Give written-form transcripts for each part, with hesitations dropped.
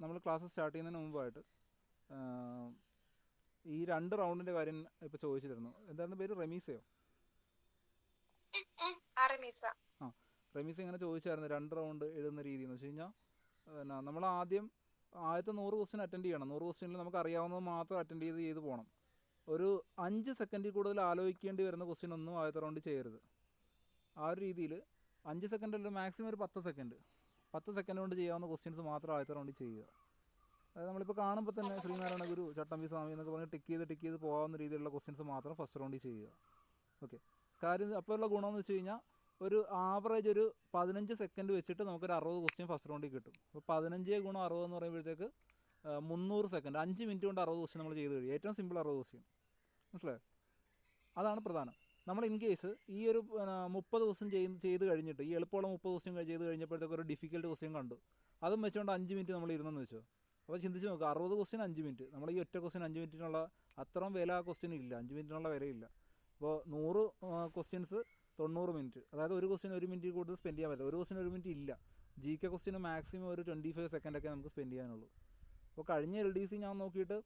നമ്മൾ class start ചെയ്യുന്നതിന് മുമ്പായിട്ട് ഈ 2 റൗണ്ടിൻ്റെ കാര്യം ഇപ്പോൾ ചോദിച്ചിരുന്നു. എന്തായിരുന്നു പേര്? റമീസയോ? ആ, റമീസ ഇങ്ങനെ ചോദിച്ചായിരുന്നു 2 റൗണ്ട് എഴുതുന്ന രീതി എന്ന് വെച്ച് കഴിഞ്ഞാൽ നമ്മൾ ആദ്യത്തെ 100 ക്വസ്റ്റ്യൻ അറ്റൻഡ് ചെയ്യണം. 100 ക്വസ്റ്റ്യനിൽ നമുക്ക് അറിയാവുന്നത് മാത്രം അറ്റൻഡ് ചെയ്ത് പോകണം. ഒരു 5 സെക്കൻഡിൽ കൂടുതൽ ആലോചിക്കേണ്ടി വരുന്ന ക്വസ്റ്റ്യൻ ഒന്നും ആദ്യത്തെ റൗണ്ടിൽ ചെയ്യരുത്. ആ ഒരു രീതിയിൽ 5 സെക്കൻഡല്ല, മാക്സിമം ഒരു 10 സെക്കൻഡ് കൊണ്ട് ചെയ്യാവുന്ന ക്വസ്റ്റ്യൻസ് മാത്രം ആദ്യത്തെ റൗണ്ടിൽ ചെയ്യുക. അതായത് നമ്മളിപ്പോൾ കാണുമ്പോൾ തന്നെ ശ്രീനാരായണ ഗുരു, ചട്ടമ്പി സ്വാമി എന്നൊക്കെ പറഞ്ഞ് ടിക്ക് ചെയ്ത് പോകാവുന്ന രീതിയിലുള്ള ക്വസ്റ്റ്യൻസ് മാത്രം ഫസ്റ്റ് റൗണ്ടിൽ ചെയ്യുക. ഓക്കെ, കാര്യം അപ്പോഴുള്ള ഗുണമെന്ന് വെച്ച് കഴിഞ്ഞാൽ ഒരു ആവറേജ് ഒരു 15 സെക്കൻഡ് വെച്ചിട്ട് നമുക്കൊരു 60 ക്വസ്റ്റ്യൻ ഫസ്റ്റ് റൗണ്ടിൽ കിട്ടും. അപ്പോൾ 15 × 60 എന്ന് പറയുമ്പോഴത്തേക്ക് 300 സെക്കൻഡ്, 5 മിനിറ്റ് കൊണ്ട് 60 ക്വസ്റ്റ്യൻ നമ്മൾ ചെയ്ത് കഴിയും. ഏറ്റവും സിമ്പിൾ 60 ക്വസ്റ്റ്യൻ. മനസ്സിലായോ? അതാണ് പ്രധാനം. നമ്മൾ ഇൻ കേസ് ഈ ഒരു 30 ക്വസ്റ്റ്യൻ ചെയ്ത് കഴിഞ്ഞിട്ട്, ഈ എളുപ്പമുള്ള 30 ക്വസ്റ്റ്യൻ ചെയ്ത് കഴിഞ്ഞപ്പോഴത്തേക്ക് ഒരു ഡിഫിക്കൽട്ട് ക്വസ്റ്റ്യൻ കണ്ടു, അതും വെച്ചുകൊണ്ട് 5 മിനിറ്റ് നമ്മൾ ഇരുന്നെന്ന് വെച്ചോ. അപ്പോൾ ചിന്തിച്ച് നോക്കുക, 60 ക്വസ്റ്റ്യൻ 5 മിനിറ്റ്. നമ്മൾ ഈ ഒറ്റ ക്വസ്റ്റ്യൻ 5 മിനിറ്റിനുള്ള അത്രയും വില ആ ക്വസ്റ്റ്യൻ ഇല്ല, 5 മിനിറ്റിനുള്ള വിലയില്ല. അപ്പോൾ 100 ക്വസ്റ്റ്യൻസ് 90 മിനിറ്റ്, അതായത് ഒരു ക്വസ്റ്റ്യൻ 1 മിനിറ്റ് കൂടുതൽ സ്പെൻഡ് ചെയ്യാൻ പറ്റില്ല. ഒരു ക്വസ്റ്റ്യൻ 1 മിനിറ്റ് ഇല്ല. GK ക്വസ്റ്റ്യന് മാക്സിമം ഒരു 25 സെക്കൻഡൊക്കെ നമുക്ക് സ്പെൻഡ് ചെയ്യാനുള്ളൂ. അപ്പോൾ കഴിഞ്ഞ LDC ഞാൻ നോക്കിയിട്ട്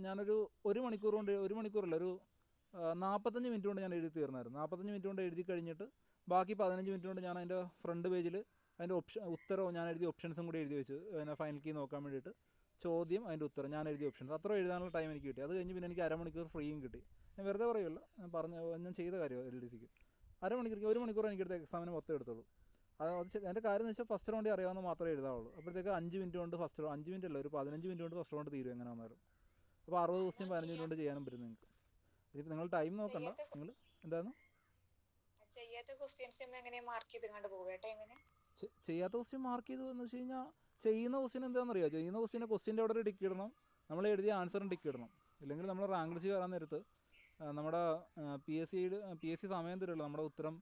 ഞാനൊരു 1 മണിക്കൂറല്ല, ഒരു 45 മിനിറ്റ് കൊണ്ട് ഞാൻ എഴുതി തീർന്നായിരുന്നു. 45 മിനിറ്റ് കൊണ്ട് എഴുതി കഴിഞ്ഞിട്ട് ബാക്കി 15 മിനിറ്റ് കൊണ്ട് ഞാൻ അതിൻ്റെ ഫ്രണ്ട് പേജിൽ അതിൻ്റെ ഉത്തരവും ഞാൻ എഴുതിയ ഓപ്ഷൻസും കൂടി എഴുതി വെച്ച്, ഫൈനൽ കീ നോക്കാൻ വേണ്ടിയിട്ട് ചോദ്യം, അതിൻ്റെ ഉത്തരം, ഞാൻ എഴുതിയ ഓപ്ഷൻസ് അത്ര എഴുതാനുള്ള ടൈം എനിക്ക് കിട്ടി. അത് കഴിഞ്ഞ് പിന്നെ എനിക്ക് അരമണിക്കൂർ ഫ്രീയും കിട്ടി. ഞാൻ വെറുതെ പറയുമല്ലോ, ഞാൻ ചെയ്ത കാര്യമാണ്. LDCക്ക് 1 മണിക്കൂർ എനിക്കെടുത്ത എക്സാമിന് മൊത്തം എടുത്തുള്ളൂ. എൻ്റെ കാര്യം എന്ന് വെച്ചാൽ ഫസ്റ്റ് റൗണ്ടിൽ അറിയാവുന്ന മാത്രമേ എഴുതാവുള്ളൂ. അപ്പോഴത്തേക്ക് 5 മിനിറ്റ് കൊണ്ട് 5 മിനിറ്റ് അല്ല, ഒരു 15 മിനിറ്റ് കൊണ്ട് ഫസ്റ്റ് റൗണ്ട് തീരും എങ്ങനെ വന്നാലും. അപ്പോൾ 60 ക്വസ്റ്റ്യൻ 15 മിനിറ്റ് കൊണ്ട് ചെയ്യാനും പറ്റും നിങ്ങൾക്ക്. ഇതിപ്പോൾ നിങ്ങൾ ടൈം നോക്കണ്ട. നിങ്ങൾ എന്തായിരുന്നു ചെയ്യാത്ത ക്വസ്റ്റ്യൻ മാർക്ക് ചെയ്തു എന്ന് വെച്ച് കഴിഞ്ഞാൽ, ചെയ്യുന്ന ക്വസ്റ്റ്യൻ എന്താണെന്നറിയാം. ചെയ്യുന്ന ക്വസ്റ്റ്യൻ്റെ അവിടെ ഒരു ടിക്ക് ഇടണം, നമ്മൾ എഴുതിയ ആൻസറും ടിക്ക് ഇടണം. ഇല്ലെങ്കിൽ നമ്മൾ റാങ്ക് ലിസ്റ്റ് വരാൻ നേരത്ത് നമ്മുടെ PSC സമയം തരുമല്ലോ, നമ്മുടെ ഉത്തരം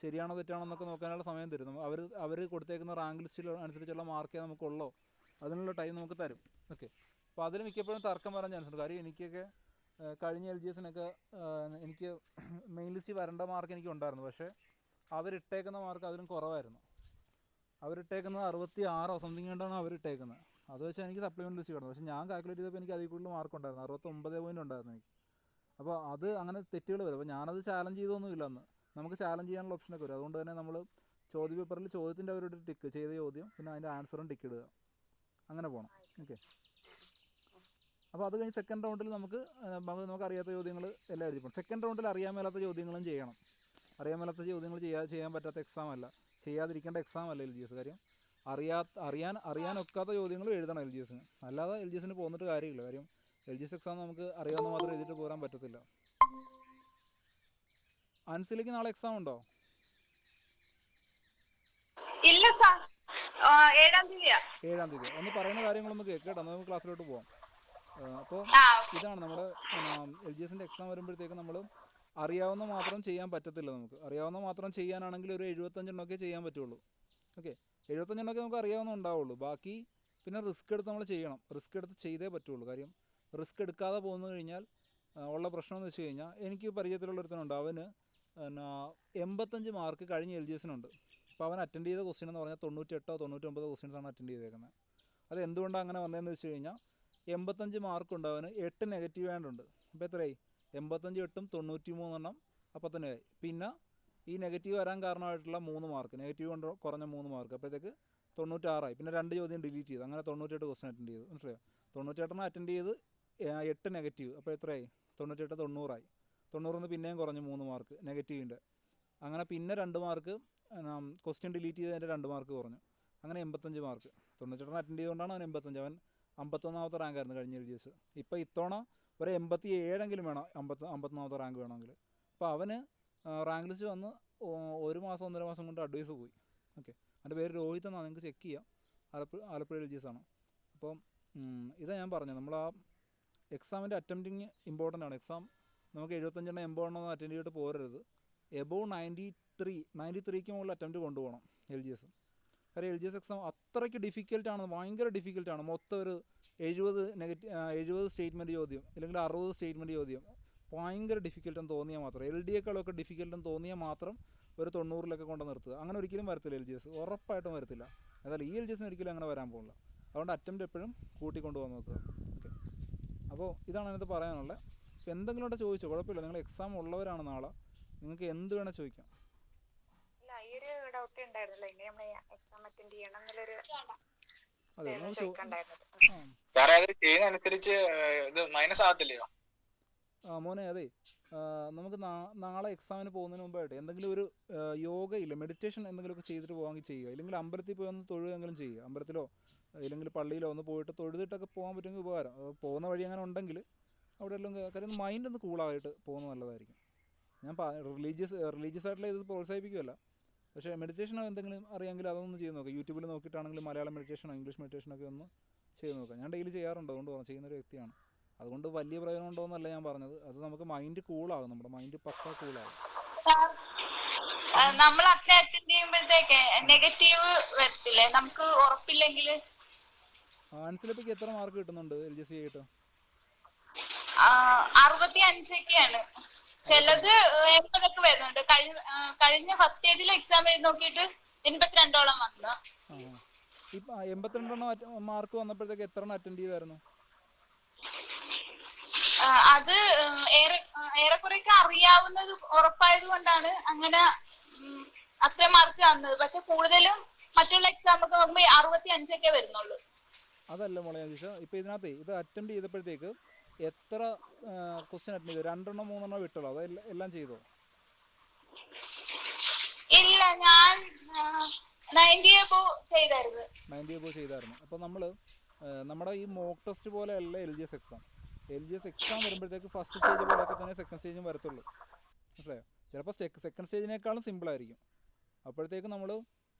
ശരിയാണോ തെറ്റാണോ എന്നൊക്കെ നോക്കാനുള്ള സമയം തരും. അവർ കൊടുത്തേക്കുന്ന റാങ്ക് ലിസ്റ്റിൽ അനുസരിച്ചുള്ള മാർക്കേ നമുക്കുള്ളൂ, അതിനുള്ള ടൈം നമുക്ക് തരും. ഓക്കെ, അപ്പോൾ അതിൽ മിക്കപ്പോഴും തർക്കം വരാൻ ചാൻസ് ഉണ്ട്. കാര്യം എനിക്കൊക്കെ കഴിഞ്ഞ LGSനൊക്കെ എനിക്ക് മെയിൻ ലിസ്റ്റ് വരേണ്ട മാർക്ക് എനിക്ക് ഉണ്ടായിരുന്നു. പക്ഷേ അവരിട്ടേക്കുന്ന മാർക്ക് അതിലും കുറവായിരുന്നു. അവരിട്ടേക്കുന്നത് 66 സംതിങ് കൊണ്ടാണ് അവരിട്ടേക്കുന്നത്. അത് വെച്ചാൽ എനിക്ക് സപ്ലിമെൻ്റ് ലിസ്റ്റ് കിടന്നു. പക്ഷേ ഞാൻ കാൽക്കുലേറ്റ് ചെയ്തപ്പോൾ എനിക്ക് അതിൽ കൂടുതൽ മാർക്ക് ഉണ്ടായിരുന്നു, 69 പോയിൻ്റ് ഉണ്ടായിരുന്നു എനിക്ക്. അപ്പോൾ അത് അങ്ങനെ തെറ്റുകൾ വരും. അപ്പോൾ ഞാനത് ചാലഞ്ച് ചെയ്തൊന്നുമില്ല. അന്ന് നമുക്ക് ചാലഞ്ച് ചെയ്യാനുള്ള ഓപ്ഷനൊക്കെ വരും. അതുകൊണ്ട് തന്നെ നമ്മൾ ചോദ്യപേപ്പറിൽ ചോദ്യത്തിൻ്റെ അവരുടെ ടിക്ക് ചെയ്ത ചോദ്യം, പിന്നെ അതിൻ്റെ ആൻസറും ടിക്ക് ഇടുക, അങ്ങനെ പോകണം. ഓക്കെ, അപ്പോൾ അത് കഴിഞ്ഞ് സെക്കൻഡ് റൗണ്ടിൽ നമുക്ക് അറിയാത്ത ചോദ്യങ്ങൾ എല്ലാം എഴുതി പോകും. സെക്കൻഡ് റൗണ്ടിൽ അറിയാൻ മേലാത്ത ചോദ്യങ്ങളും ചെയ്യണം. അറിയാൻ മേലാത്ത ചോദ്യങ്ങൾ ചെയ്യാൻ പറ്റാത്ത എക്സാം അല്ല, ചെയ്യാതിരിക്കേണ്ട എക്സാം അല്ല LGS. കാര്യം അറിയാനൊക്കാത്ത ചോദ്യങ്ങളും എഴുതണം LGSന്. അല്ലാതെ LGSന് പോന്നിട്ട് കാര്യമില്ല. കാര്യം LGS എക്സാം നമുക്ക് അറിയാവുന്ന മാത്രം എഴുതിയിട്ട് പോരാൻ പറ്റത്തില്ല. അൻസിലേക്ക് നാളെ എക്സാം ഉണ്ടോ? ഇല്ല സാർ, 7-ാം തീയതി. ഒന്ന് പറയുന്ന കാര്യങ്ങളൊന്ന് കേട്ടോ, നമുക്ക് ക്ലാസ്സിലോട്ട് പോവാം. അപ്പോൾ ഇതാണ് നമ്മുടെ LGSൻ്റെ എക്സാം വരുമ്പോഴത്തേക്ക് നമ്മൾ അറിയാവുന്ന മാത്രം ചെയ്യാൻ പറ്റത്തില്ല. നമുക്ക് അറിയാവുന്ന മാത്രം ചെയ്യാനാണെങ്കിൽ ഒരു 75 എണ്ണമൊക്കെ ചെയ്യാൻ പറ്റുള്ളൂ. ഓക്കെ, 75 എണ്ണമൊക്കെ നമുക്ക് അറിയാവുന്ന ഉണ്ടാവുള്ളൂ. ബാക്കി പിന്നെ റിസ്ക് എടുത്ത് നമ്മൾ ചെയ്യണം. റിസ്ക് എടുത്ത് ചെയ്തേ പറ്റുള്ളൂ. കാര്യം റിസ്ക് എടുക്കാതെ പോന്നു കഴിഞ്ഞാൽ ഉള്ള പ്രശ്നം എന്ന് വെച്ച് കഴിഞ്ഞാൽ, എനിക്ക് പരിചയത്തിലുള്ളൊരുത്തനുണ്ട്, അവന് 85 മാർക്ക് കഴിഞ്ഞ LGSനുണ്ട്. അപ്പോൾ അവൻ അറ്റൻഡ് ചെയ്ത ക്വസ്റ്റ്യൻ എന്ന് പറഞ്ഞാൽ 98 99 ക്വസ്റ്റ്യൻസാണ് അറ്റൻഡ് ചെയ്തേക്കുന്നത്. അത് എന്തുകൊണ്ടാണ് അങ്ങനെ വന്നതെന്ന് വെച്ച് കഴിഞ്ഞാൽ, 85 മാർക്കുണ്ട് അവന്, 8 നെഗറ്റീവ് ആൻഡുണ്ട്. അപ്പോൾ എത്രയായി? 85 8 93 എണ്ണം അപ്പോൾ തന്നെ ആയി. പിന്നെ ഈ നെഗറ്റീവ് വരാൻ കാരണമായിട്ടുള്ള 3 മാർക്ക്, നെഗറ്റീവ് കൊണ്ട് കുറഞ്ഞ 3 മാർക്ക്, അപ്പോഴത്തേക്ക് 96 പിന്നെ 2 ചോദ്യം ഡിലീറ്റ് ചെയ്തു. അങ്ങനെ 98 ക്വസ്റ്റ്യൻ അറ്റൻഡ് ചെയ്തു. മനസ്സിലായോ? 98 അറ്റൻഡ് ചെയ്ത് 8 നെഗറ്റീവ്, അപ്പോൾ എത്രയായി? 98 90 90 പിന്നെയും കുറഞ്ഞ് 3 മാർക്ക് നെഗറ്റീവിൻ്റെ. അങ്ങനെ പിന്നെ 2 മാർക്ക് ക്വസ്റ്റ്യൻ ഡിലീറ്റ് ചെയ്തതിൻ്റെ 2 മാർക്ക് കുറഞ്ഞു. അങ്ങനെ 85 മാർക്ക്. 98 അറ്റൻഡ് ചെയ്തുകൊണ്ടാണ് അവൻ 85. അവൻ 51ാമത്തെ റാങ്കായിരുന്നു കഴിഞ്ഞ LGS. ഇപ്പോൾ ഇത്തവണ ഒരു 87 വേണം, 51ാമത്തെ റാങ്ക് വേണമെങ്കിൽ. അപ്പോൾ അവന് റാങ്ക് ലിസ്റ്റ് വന്ന് 1 മാസം 1.5 മാസം കൊണ്ട് അഡ്വൈസ് പോയി. ഓക്കെ, എൻ്റെ പേര് രോഹിത് എന്നാണ്, നിങ്ങൾക്ക് ചെക്ക് ചെയ്യാം. ആലപ്പുഴ LGS ആണ്. അപ്പം ഇതാ ഞാൻ പറഞ്ഞത്, നമ്മൾ ആ എക്സാമിൻ്റെ അറ്റംപ്റ്റിങ് ഇമ്പോർട്ടൻ്റ് ആണ്. എക്സാം നമുക്ക് 75 80 അറ്റൻഡ് ചെയ്തിട്ട് പോരരുത്. എബോവ് 93ക്ക് മുകളിൽ അറ്റംപ്റ്റ് കൊണ്ടുപോകണം LGS. കാര്യം LGS എക്സാം അത്രയ്ക്ക് ഡിഫിക്കൽട്ടാണ്, ഭയങ്കര ഡിഫിക്കൽട്ടാണ്. മൊത്തം ഒരു 70 സ്റ്റേറ്റ്മെൻറ്റ് ചോദ്യം, അല്ലെങ്കിൽ 60 സ്റ്റേറ്റ്മെൻറ്റ് ചോദ്യം, ഭയങ്കര ഡിഫിക്കൽട്ടെന്ന് തോന്നിയാൽ മാത്രം, LDയേക്കാളൊക്കെ ഡിഫിക്കൽട്ടെന്ന് തോന്നിയാൽ മാത്രം ഒരു 90-ലൊക്കെ കൊണ്ട് നിർത്തുക. അങ്ങനെ ഒരിക്കലും വരത്തില്ല LGS, ഉറപ്പായിട്ടും വരത്തില്ല. എന്നാലും ഈ LGSന് ഒരിക്കലും അങ്ങനെ വരാൻ പോകില്ല. അതുകൊണ്ട് അറ്റംപ്റ്റ് എപ്പോഴും കൂട്ടിക്കൊണ്ടുപോകാൻ നോക്കുക. ഓക്കെ, അപ്പോൾ ഇതാണ് അതിനകത്ത് പറയാനുള്ളത്. ഇപ്പോൾ എന്തെങ്കിലും ഉണ്ടെങ്കിൽ ചോദിച്ചോ, കുഴപ്പമില്ല. നിങ്ങൾ എക്സാം ഉള്ളവരാണ് നാളെ, നിങ്ങൾക്ക് എന്ത് വേണേൽ ചോദിക്കാം. അതെ, മോനെ അതെ, നമുക്ക് നാളെ എക്സാമിന് പോകുന്നതിന് മുമ്പായിട്ട് എന്തെങ്കിലും ഒരു യോഗയില്ല, മെഡിറ്റേഷൻ എന്തെങ്കിലുമൊക്കെ ചെയ്തിട്ട് പോകാമെങ്കിൽ ചെയ്യുക. ഇല്ലെങ്കിൽ അമ്പലത്തിൽ പോയി ഒന്ന് തൊഴുകയെങ്കിലും ചെയ്യുക. അമ്പലത്തിലോ ഇല്ലെങ്കിൽ പള്ളിയിലോ ഒന്ന് പോയിട്ട് തൊഴുതിട്ടൊക്കെ പോകാൻ പറ്റുമെങ്കിൽ ഉപകാരം. പോകുന്ന വഴി അങ്ങനെ ഉണ്ടെങ്കിൽ അവിടെ എല്ലാം കാര്യം മൈൻഡ് ഒന്ന് കൂളായിട്ട് പോകുന്നത് നല്ലതായിരിക്കും. ഞാൻ റിലീജിയസ് ആയിട്ടുള്ള ഇത് പ്രോത്സാഹിപ്പിക്കുമല്ല, പക്ഷേ മെഡിറ്റേഷനോ എന്തെങ്കിലും അറിയാമെങ്കിൽ അതൊന്ന് ചെയ്ത് നോക്കാം. യൂട്യൂബിൽ നോക്കിയിട്ടാണെങ്കിൽ മലയാളം മെഡിറ്റേഷനോ ഇംഗ്ലീഷ് മെഡിറ്റേഷനൊക്കെ ഒന്ന് ചെയ്ത് നോക്കാം. ഞാൻ ഡെയിലി ചെയ്യാറുണ്ട്, അതുകൊണ്ട് ചെയ്യുന്നൊരു വ്യക്തിയാണ്. അതുകൊണ്ട് വലിയ പ്രയോജനം ഉണ്ടോയെന്നല്ല ഞാൻ പറഞ്ഞത്, അത് നമുക്ക് മൈൻഡ് കൂളാകും, നമ്മുടെ മൈൻഡ് പക്ക കൂളാകും. നമ്മൾ അറ്റൻഡ് ചെയ്യുമ്പോഴത്തേക്ക് നെഗറ്റീവ് വരത്തില്ലേ, നമുക്ക് ഉറപ്പില്ലെങ്കിൽ? ആൻസിലിപ്പിക്ക് എത്ര മാർക്ക് കിട്ടുന്നുണ്ട് LGC ആയിട്ട്? 65ഒക്കെയാണ്, ചിലത് 80 വരുന്നുണ്ട്. കഴിഞ്ഞ ഫസ്റ്റ് സ്റ്റേജിൽ എക്സാം എഴുതി നോക്കിയിട്ട് 82ഓളം വന്നു. ഇപ്പം 82 മാർക്ക് വന്നപ്പോഴത്തേക്ക് എത്ര അറ്റൻഡ് ചെയ്തായിരുന്നു? അത് ഏറെക്കുറെയൊക്കെ അറിയാവുന്നത് ഉറപ്പായത് കൊണ്ടാണ് അങ്ങനെ അത്ര മാർക്ക് വന്നത്. പക്ഷെ കൂടുതലും മറ്റുള്ള എക്സാം ഒക്കെ നോക്കുമ്പോൾ 65ഒക്കെ വരുന്നുള്ളൂ. അതല്ല മോളെ ഞാൻ ചോദിച്ചാൽ, ഇപ്പം ഇതിനകത്ത് ഇത് അറ്റൻഡ് ചെയ്തപ്പോഴത്തേക്ക് എത്ര ക്വസ്റ്റ്യൻ അറ്റൻഡ് ചെയ്തു? 2 3 വിട്ടുള്ളൂ, അതോ എല്ലാം ചെയ്തോ? ഇല്ല, ഞാൻ 90 above ചെയ്തായിരുന്നു. അപ്പോൾ നമ്മുടെ ഈ മോക്ക് ടെസ്റ്റ് പോലെ അല്ല LGS എക്സാം വരുമ്പോഴത്തേക്ക് ഫസ്റ്റ് സ്റ്റേജ് പോലെയൊക്കെ തന്നെ സെക്കൻഡ് സ്റ്റേജും വരത്തുള്ളൂ. മനസ്സിലായോ? ചിലപ്പോൾ സെക്കൻഡ് സ്റ്റേജിനേക്കാളും സിമ്പിളായിരിക്കും. അപ്പോഴത്തേക്ക് നമ്മൾ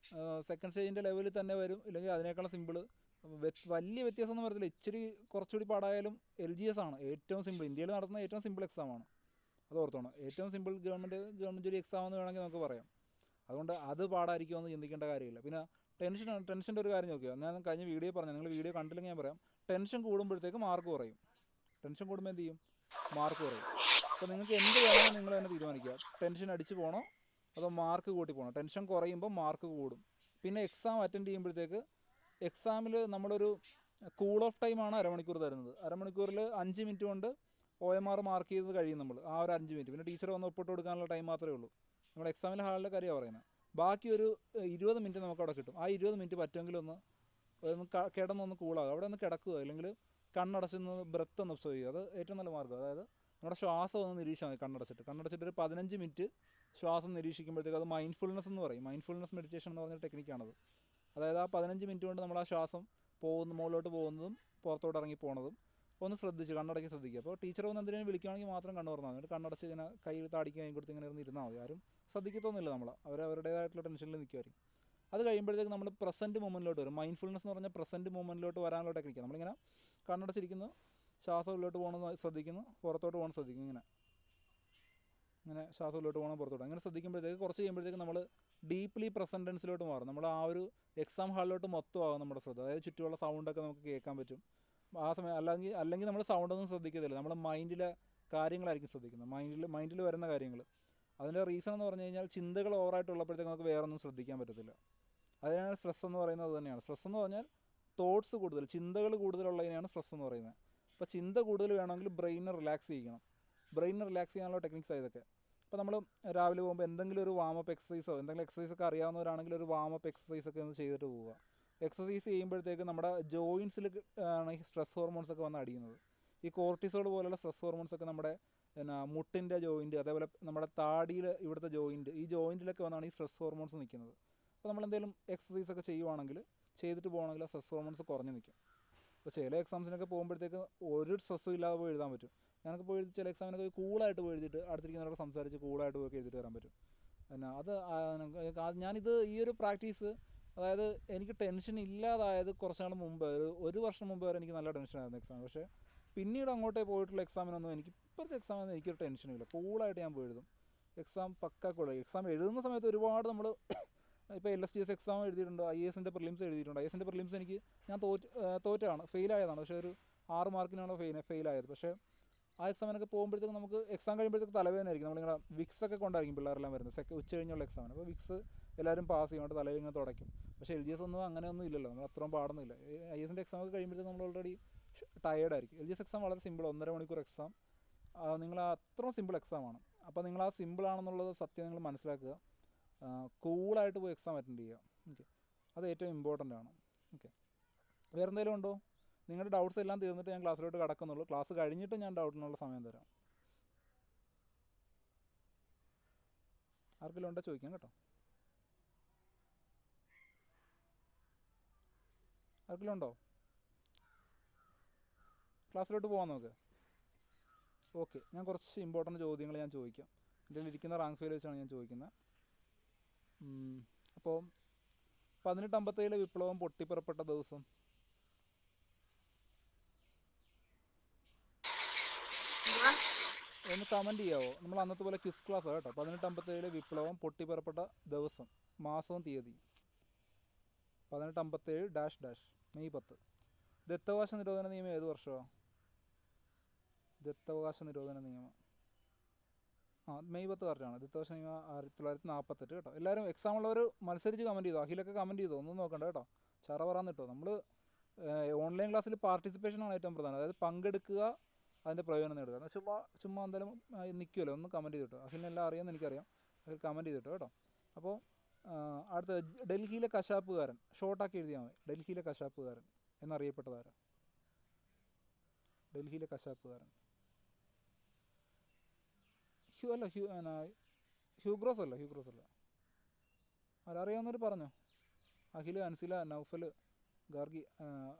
സെക്കൻഡ് സ്റ്റേജിൻ്റെ ലെവലിൽ തന്നെ വരും, ഇല്ലെങ്കിൽ അതിനേക്കാളും സിമ്പിൾ. വലിയ വ്യത്യാസമൊന്നും വരത്തില്ല. ഇച്ചിരി കുറച്ചുകൂടി പാടായാലും LGS ആണ് ഏറ്റവും സിമ്പിൾ, ഇന്ത്യയിൽ നടത്തുന്ന ഏറ്റവും സിമ്പിൾ എക്സാമാണ്. അത് ഓർത്തോണം, ഏറ്റവും സിമ്പിൾ ഗവൺമെൻറ് ജോലി എക്സാം എന്ന് വേണമെങ്കിൽ നമുക്ക് പറയാം. അതുകൊണ്ട് അത് പാടായിരിക്കുമെന്ന് ചിന്തിക്കേണ്ട കാര്യമില്ല. പിന്നെ ടെൻഷൻ്റെ ഒരു കാര്യം നോക്കിയോ, ഞാൻ കഴിഞ്ഞ വീഡിയോ പറഞ്ഞു, നിങ്ങൾ വീഡിയോ കണ്ടില്ലെങ്കിൽ ഞാൻ പറയാം. ടെൻഷൻ കൂടുമ്പോഴത്തേക്ക് മാർക്ക് കുറയും. ടെൻഷൻ കൂടുമ്പോൾ എന്ത് ചെയ്യും? മാർക്ക് കുറയും. അപ്പോൾ നിങ്ങൾക്ക് എന്ത് വേണമെന്ന് നിങ്ങൾ തന്നെ തീരുമാനിക്കുക. ടെൻഷൻ അടിച്ച് പോകണോ അതോ മാർക്ക് കൂട്ടി പോകണോ? ടെൻഷൻ കുറയുമ്പോൾ മാർക്ക് കൂടും. പിന്നെ എക്സാം അറ്റൻഡ് ചെയ്യുമ്പോഴത്തേക്ക് എക്സാമിൽ നമ്മളൊരു കൂൾ ഓഫ് ടൈമാണ് അരമണിക്കൂർ തരുന്നത്. അരമണിക്കൂറിൽ 5 മിനിറ്റ് കൊണ്ട് OMR മാർക്ക് ചെയ്ത് കഴിയും നമ്മൾ, ആ ഒരു 5 മിനിറ്റ്. പിന്നെ ടീച്ചർ വന്ന് ഒപ്പിട്ട് കൊടുക്കാനുള്ള ടൈം മാത്രമേ ഉള്ളൂ. നമ്മുടെ എക്സാമിൻ്റെ ഹാളിലെ കാര്യമാണ് പറയുന്നത്. ബാക്കി ഒരു 20 മിനിറ്റ് നമുക്ക് അവിടെ കിട്ടും. ആ 20 മിനിറ്റ് പറ്റുമെങ്കിൽ ഒന്ന് കിടന്നൊന്ന് കൂളാകുക, അവിടെ ഒന്ന് കിടക്കുക, അല്ലെങ്കിൽ കണ്ണടച്ചൊന്ന് ബ്രെത്ത് ഒന്ന് ഒബ്സർവ് ചെയ്യുക. അത് ഏറ്റവും നല്ല മാർഗ്ഗം. അതായത് നമ്മുടെ ശ്വാസം ഒന്ന് നിരീക്ഷിച്ചാൽ മതി. കണ്ണടച്ചിട്ട് ഒരു 15 മിനിറ്റ് ശ്വാസം നിരീക്ഷിക്കുമ്പോഴത്തേക്ക് അത് മൈൻഡ്ഫുൾനെസ് എന്ന് പറയും. മൈൻഡ്ഫുൾനെസ് മെഡിറ്റേഷൻ എന്ന് പറഞ്ഞൊരു ടെക്നിക്കാണത്. അതായത് ആ 15 മിനിറ്റ് കൊണ്ട് നമ്മൾ ആ ശ്വാസം മുകളിലോട്ട് പോകുന്നതും പുറത്തോട്ട് ഇറങ്ങി പോകുന്നതും ഒന്ന് ശ്രദ്ധിച്ച് കണ്ണടക്കി ശ്രദ്ധിക്കുക. അപ്പോൾ ടീച്ചർ ഒന്ന് എന്തിനേലും വിളിക്കുകയാണെങ്കിൽ മാത്രം കണ്ണു തുറന്നാൽ മതി. കണ്ണടച്ച് ഇങ്ങനെ കയ്യിൽ താടിക്ക് കൈ കൊടുത്ത് ഇങ്ങനെ ഇരുന്നാൽ മതി. ആരും ശ്രദ്ധിക്കത്തൊന്നുമില്ല, അവരവരുടേതായിട്ടുള്ള ടെൻഷനിൽ നിൽക്കുമായിരിക്കും. അത് കഴിയുമ്പോഴത്തേക്ക് നമ്മൾ പ്രസൻറ്റ് മൂമെൻറ്റിലോട്ട് വരും. മൈൻഡ്ഫുൾനെസ് എന്ന് പറഞ്ഞാൽ പ്രസൻറ്റ് മൂമെൻറ്റിലോട്ട് വരാനുള്ള ടെക്നിക്കാണ്. നമ്മളിങ്ങനെ കണ്ണടച്ചിരിക്കുന്നു, ശ്വാസം ഉള്ളിലോട്ട് പോകണമെന്ന് ശ്രദ്ധിക്കുന്നു, പുറത്തോട്ട് പോകണം ശ്രദ്ധിക്കുന്നു. ഇങ്ങനെ ശ്വാസം ഉള്ളിലോട്ട് പോകണം, പുറത്തോട്ട് അങ്ങനെ ശ്രദ്ധിക്കുമ്പോഴത്തേക്ക് കുറച്ച് കഴിയുമ്പോഴത്തേക്ക് നമ്മൾ ഡീപ്ലി പ്രസൻറ്റൻസിലോട്ട് മാറും. നമ്മൾ ആ ഒരു എക്സാം ഹാളിലോട്ട് മൊത്തമാകും നമ്മുടെ ശ്രദ്ധ. അതായത് ചുറ്റുമുള്ള സൗണ്ടൊക്കെ നമുക്ക് കേൾക്കാൻ പറ്റും. ആ സമയം അല്ലെങ്കിൽ നമ്മൾ സൗണ്ടൊന്നും ശ്രദ്ധിക്കത്തില്ല, നമ്മുടെ മൈൻഡിലെ കാര്യങ്ങളായിരിക്കും ശ്രദ്ധിക്കുന്നത്. മൈൻഡിൽ വരുന്ന കാര്യങ്ങൾ. അതിൻ്റെ റീസൺ എന്ന് പറഞ്ഞു കഴിഞ്ഞാൽ ചിന്തകൾ ഓവറായിട്ടുള്ളപ്പോഴത്തേക്ക് നമുക്ക് വേറെ ഒന്നും ശ്രദ്ധിക്കാൻ പറ്റത്തില്ല. അതിനാണ് സ്ട്രെസ് എന്ന് പറയുന്നത്. അത് തന്നെയാണ് സ്ട്രെസ് എന്ന് പറഞ്ഞാൽ തോട്ട്സ് കൂടുതൽ, ചിന്തകൾ കൂടുതലുള്ളതിനെയാണ് സ്ട്രെസ് എന്ന് പറയുന്നത്. അപ്പോൾ ചിന്ത കൂടുതൽ വേണമെങ്കിൽ ബ്രെയിനെ റിലാക്സ് ചെയ്യണം. ബ്രെയിനെ റിലാക്സ് ചെയ്യാനുള്ള ടെക്നിക്സ് ഇതൊക്കെ. അപ്പോൾ നമ്മൾ രാവിലെ പോകുമ്പോൾ എന്തെങ്കിലും ഒരു വാമപ്പ് എക്സസൈസോ എന്തെങ്കിലും എക്സസൈസൊക്കെ അറിയാവുന്നവരാണെങ്കിൽ ഒരു വാമപ്പ് എക്സസൈസൊക്കെ ഒന്ന് ചെയ്തിട്ട് പോവുക. എക്സസൈസ് ചെയ്യുമ്പോഴത്തേക്ക് നമ്മുടെ ജോയിൻസിൽ ആണ് ഈ സ്ട്രെസ് ഹോർമോൺസൊക്കെ വന്ന് അടിയുന്നത്. ഈ കോർട്ടിസോൾ പോലുള്ള സ്ട്രെസ് ഹോർമോൺസൊക്കെ നമ്മുടെ മുട്ടിൻ്റെ ജോയിൻറ്റ്, അതേപോലെ നമ്മുടെ താടിയിൽ ഇവിടുത്തെ ജോയിൻറ്റ്, ഈ ജോയിൻറ്റിലൊക്കെ വന്നാണ് ഈ സ്ട്രെസ് ഹോർമോൺസ് നിൽക്കുന്നത്. അപ്പോൾ നമ്മളെന്തെങ്കിലും എക്സസൈസൊക്കെ ചെയ്യുവാണെങ്കിൽ, ചെയ്തിട്ട് പോകണമെങ്കിൽ ആ സ്ട്രെസ് ഹോർമോൺസ് കുറഞ്ഞ് നിൽക്കും. അപ്പോൾ ചില എക്സാംസിനൊക്കെ പോകുമ്പോഴത്തേക്ക് ഒരു സ്ട്രെസ്സും ഇല്ലാതെ പോയി എഴുതാൻ പറ്റും. ഞാനൊക്കെ പോയി ചില എക്സാമിനൊക്കെ കൂളായിട്ട് പോയി എഴുതിയിട്ട് അടുത്തിരിക്കുന്നവരോട് സംസാരിച്ച് കൂളായിട്ട് പോയി എഴുതിയിട്ട് വരാൻ പറ്റും. പിന്നെ ഞാനിത് ഈ ഒരു പ്രാക്ടീസ്, അതായത് എനിക്ക് ടെൻഷൻ ഇല്ലാതായത് കുറച്ച് നാൾ മുമ്പ്, ഒരു വർഷം മുമ്പ് വരെ എനിക്ക് നല്ല ടെൻഷനായിരുന്നു എക്സാം. പക്ഷേ പിന്നീട് അങ്ങോട്ടേ പോയിട്ടുള്ള എക്സാമിനൊന്നും ഇപ്പോഴത്തെ എക്സാമിനൊന്നും എനിക്കൊരു ടെൻഷനും ഇല്ല. കൂളായിട്ട് ഞാൻ പോയി എഴുതും. എക്സാം പക്ക കൂടെ. എക്സാം എഴുതുന്ന സമയത്ത് ഒരുപാട് നമ്മൾ ഇപ്പോൾ LSTS എക്സാം എഴുതിയിട്ടുണ്ട്, IASൻ്റെ പ്രിലിംസ് എഴുതിയിട്ടുണ്ട്. IASൻ്റെ പ്രിലിംസ് ഞാൻ തോറ്റാണ്, ഫെയിലായതാണ്. പക്ഷേ ഒരു 6 മാർക്കിനാണ് ഫെയിലായത്. പക്ഷേ ആ എക്സാമിനൊക്കെ പോകുമ്പോഴത്തേക്ക് നമുക്ക് എക്സാം കഴിയുമ്പോഴത്തേക്ക് തലവേദനയായിരിക്കും. നമ്മളിങ്ങനെ വിക്സൊക്കെ കൊണ്ടായിരിക്കും പിള്ളേരെല്ലാം വരുന്നത് ഉച്ച കഴിഞ്ഞുള്ള എക്സാമിന്. അപ്പോൾ വിക്സ് എല്ലാവരും പാസ് ചെയ്യുമ്പോൾ തലയിൽ ഇങ്ങനെ തുടയ്ക്കും. പക്ഷേ LGS ഒന്നും അങ്ങനെയൊന്നും ഇല്ലല്ലോ, നമ്മൾ അത്രയും പാടൊന്നുമില്ല. IASൻ്റെ എക്സാം ഒക്കെ കഴിയുമ്പോഴത്തേക്ക് നമ്മൾ ഓൾറെഡി ടയേർഡായിരിക്കും. LGS എക്സാം വളരെ സിമ്പിൾ, 1.5 മണിക്കൂർ എക്സാം. നിങ്ങൾ അത്രയും സിമ്പിൾ എക്സാമാണ്. അപ്പോൾ നിങ്ങൾ ആ സിമ്പിളാണെന്നുള്ളത് സത്യം നിങ്ങൾ മനസ്സിലാക്കുക. കൂളായിട്ട് പോയി എക്സാം അറ്റൻഡ് ചെയ്യുക. ഓക്കെ, അത് ഏറ്റവും ഇമ്പോർട്ടൻ്റ് ആണ്. ഓക്കെ, വേറെ എന്തെങ്കിലും ഉണ്ടോ? നിങ്ങളുടെ ഡൗട്ട്സ് എല്ലാം തീർന്നിട്ട് ഞാൻ ക്ലാസ്സിലോട്ട് കടക്കുന്നുള്ളൂ. ക്ലാസ് കഴിഞ്ഞിട്ട് ഞാൻ ഡൗട്ടിനുള്ള സമയം തരാം. ആർക്കെങ്കിലും ഉണ്ടോ ചോദിക്കാം കേട്ടോ. ആർക്കെങ്കിലും ഉണ്ടോ? ക്ലാസ്സിലോട്ട് പോകാം നമുക്ക്. ഓക്കെ, ഞാൻ കുറച്ച് ഇമ്പോർട്ടൻ്റ് ചോദ്യങ്ങൾ ഞാൻ ചോദിക്കാം. എൻ്റെ ഇരിക്കുന്ന റാങ്ക് ഫയൽ വെച്ചാണ് ഞാൻ ചോദിക്കുന്നത്. അപ്പോൾ 1857 വിപ്ലവം പൊട്ടിപ്പുറപ്പെട്ട ദിവസം? ഒന്ന് കമൻറ്റ് ചെയ്യാവോ? നമ്മൾ അന്നത്തെ പോലെ ക്വിസ് ക്ലാസ്സാണ് കേട്ടോ. 1857 വിപ്ലവം പൊട്ടിപ്പുറപ്പെട്ട ദിവസം, മാസവും തീയതി. 1857 മെയ് 10. ദത്തവകാശ നിരോധന നിയമം ഏത് വർഷമാണ്? ദത്തവകാശ നിരോധന നിയമം മെയ് 10 കറക്റ്റാണ്. ദത്തവകാശ നിയമം 1948 കേട്ടോ. എല്ലാവരും എക്സാം ഉള്ളവർ മത്സരിച്ച് കമൻറ്റ് ചെയ്തോ. അഖിലൊക്കെ കമൻറ്റ് ചെയ്തോ, ഒന്നും നോക്കണ്ട കേട്ടോ. ചറ പറയാൻ കിട്ടോ. നമ്മൾ ഓൺലൈൻ ക്ലാസ്സിൽ പാർട്ടിസിപ്പേഷനാണ് ഏറ്റവും പ്രധാനം. അതായത് പങ്കെടുക്കുക, അതിൻ്റെ പ്രയോജനം നേടുക. ചുമ്മാ എന്തായാലും നിൽക്കുമല്ലോ, ഒന്ന് കമൻറ്റ് ചെയ്തിട്ടോ. അഖിലിനെല്ലാം അറിയാമെന്ന് എനിക്കറിയാം. അഖിൽ കമൻറ്റ് ചെയ്തിട്ടോ കേട്ടോ. അപ്പോൾ അടുത്ത ഡൽഹിയിലെ കശാപ്പുകാരൻ, ഷോർട്ടാക്കി എഴുതിയാൽ മതി. ഡൽഹിയിലെ കശാപ്പുകാരൻ എന്നറിയപ്പെട്ടതാരാ? ഡൽഹിയിലെ കശാപ്പുകാരൻ ഹ്യൂഗ്രോസ് അല്ല. ആരറിയാവുന്നവർ പറഞ്ഞോ. അഖിൽ, അൻസില, നൗഫൽ, ഗാർഗി,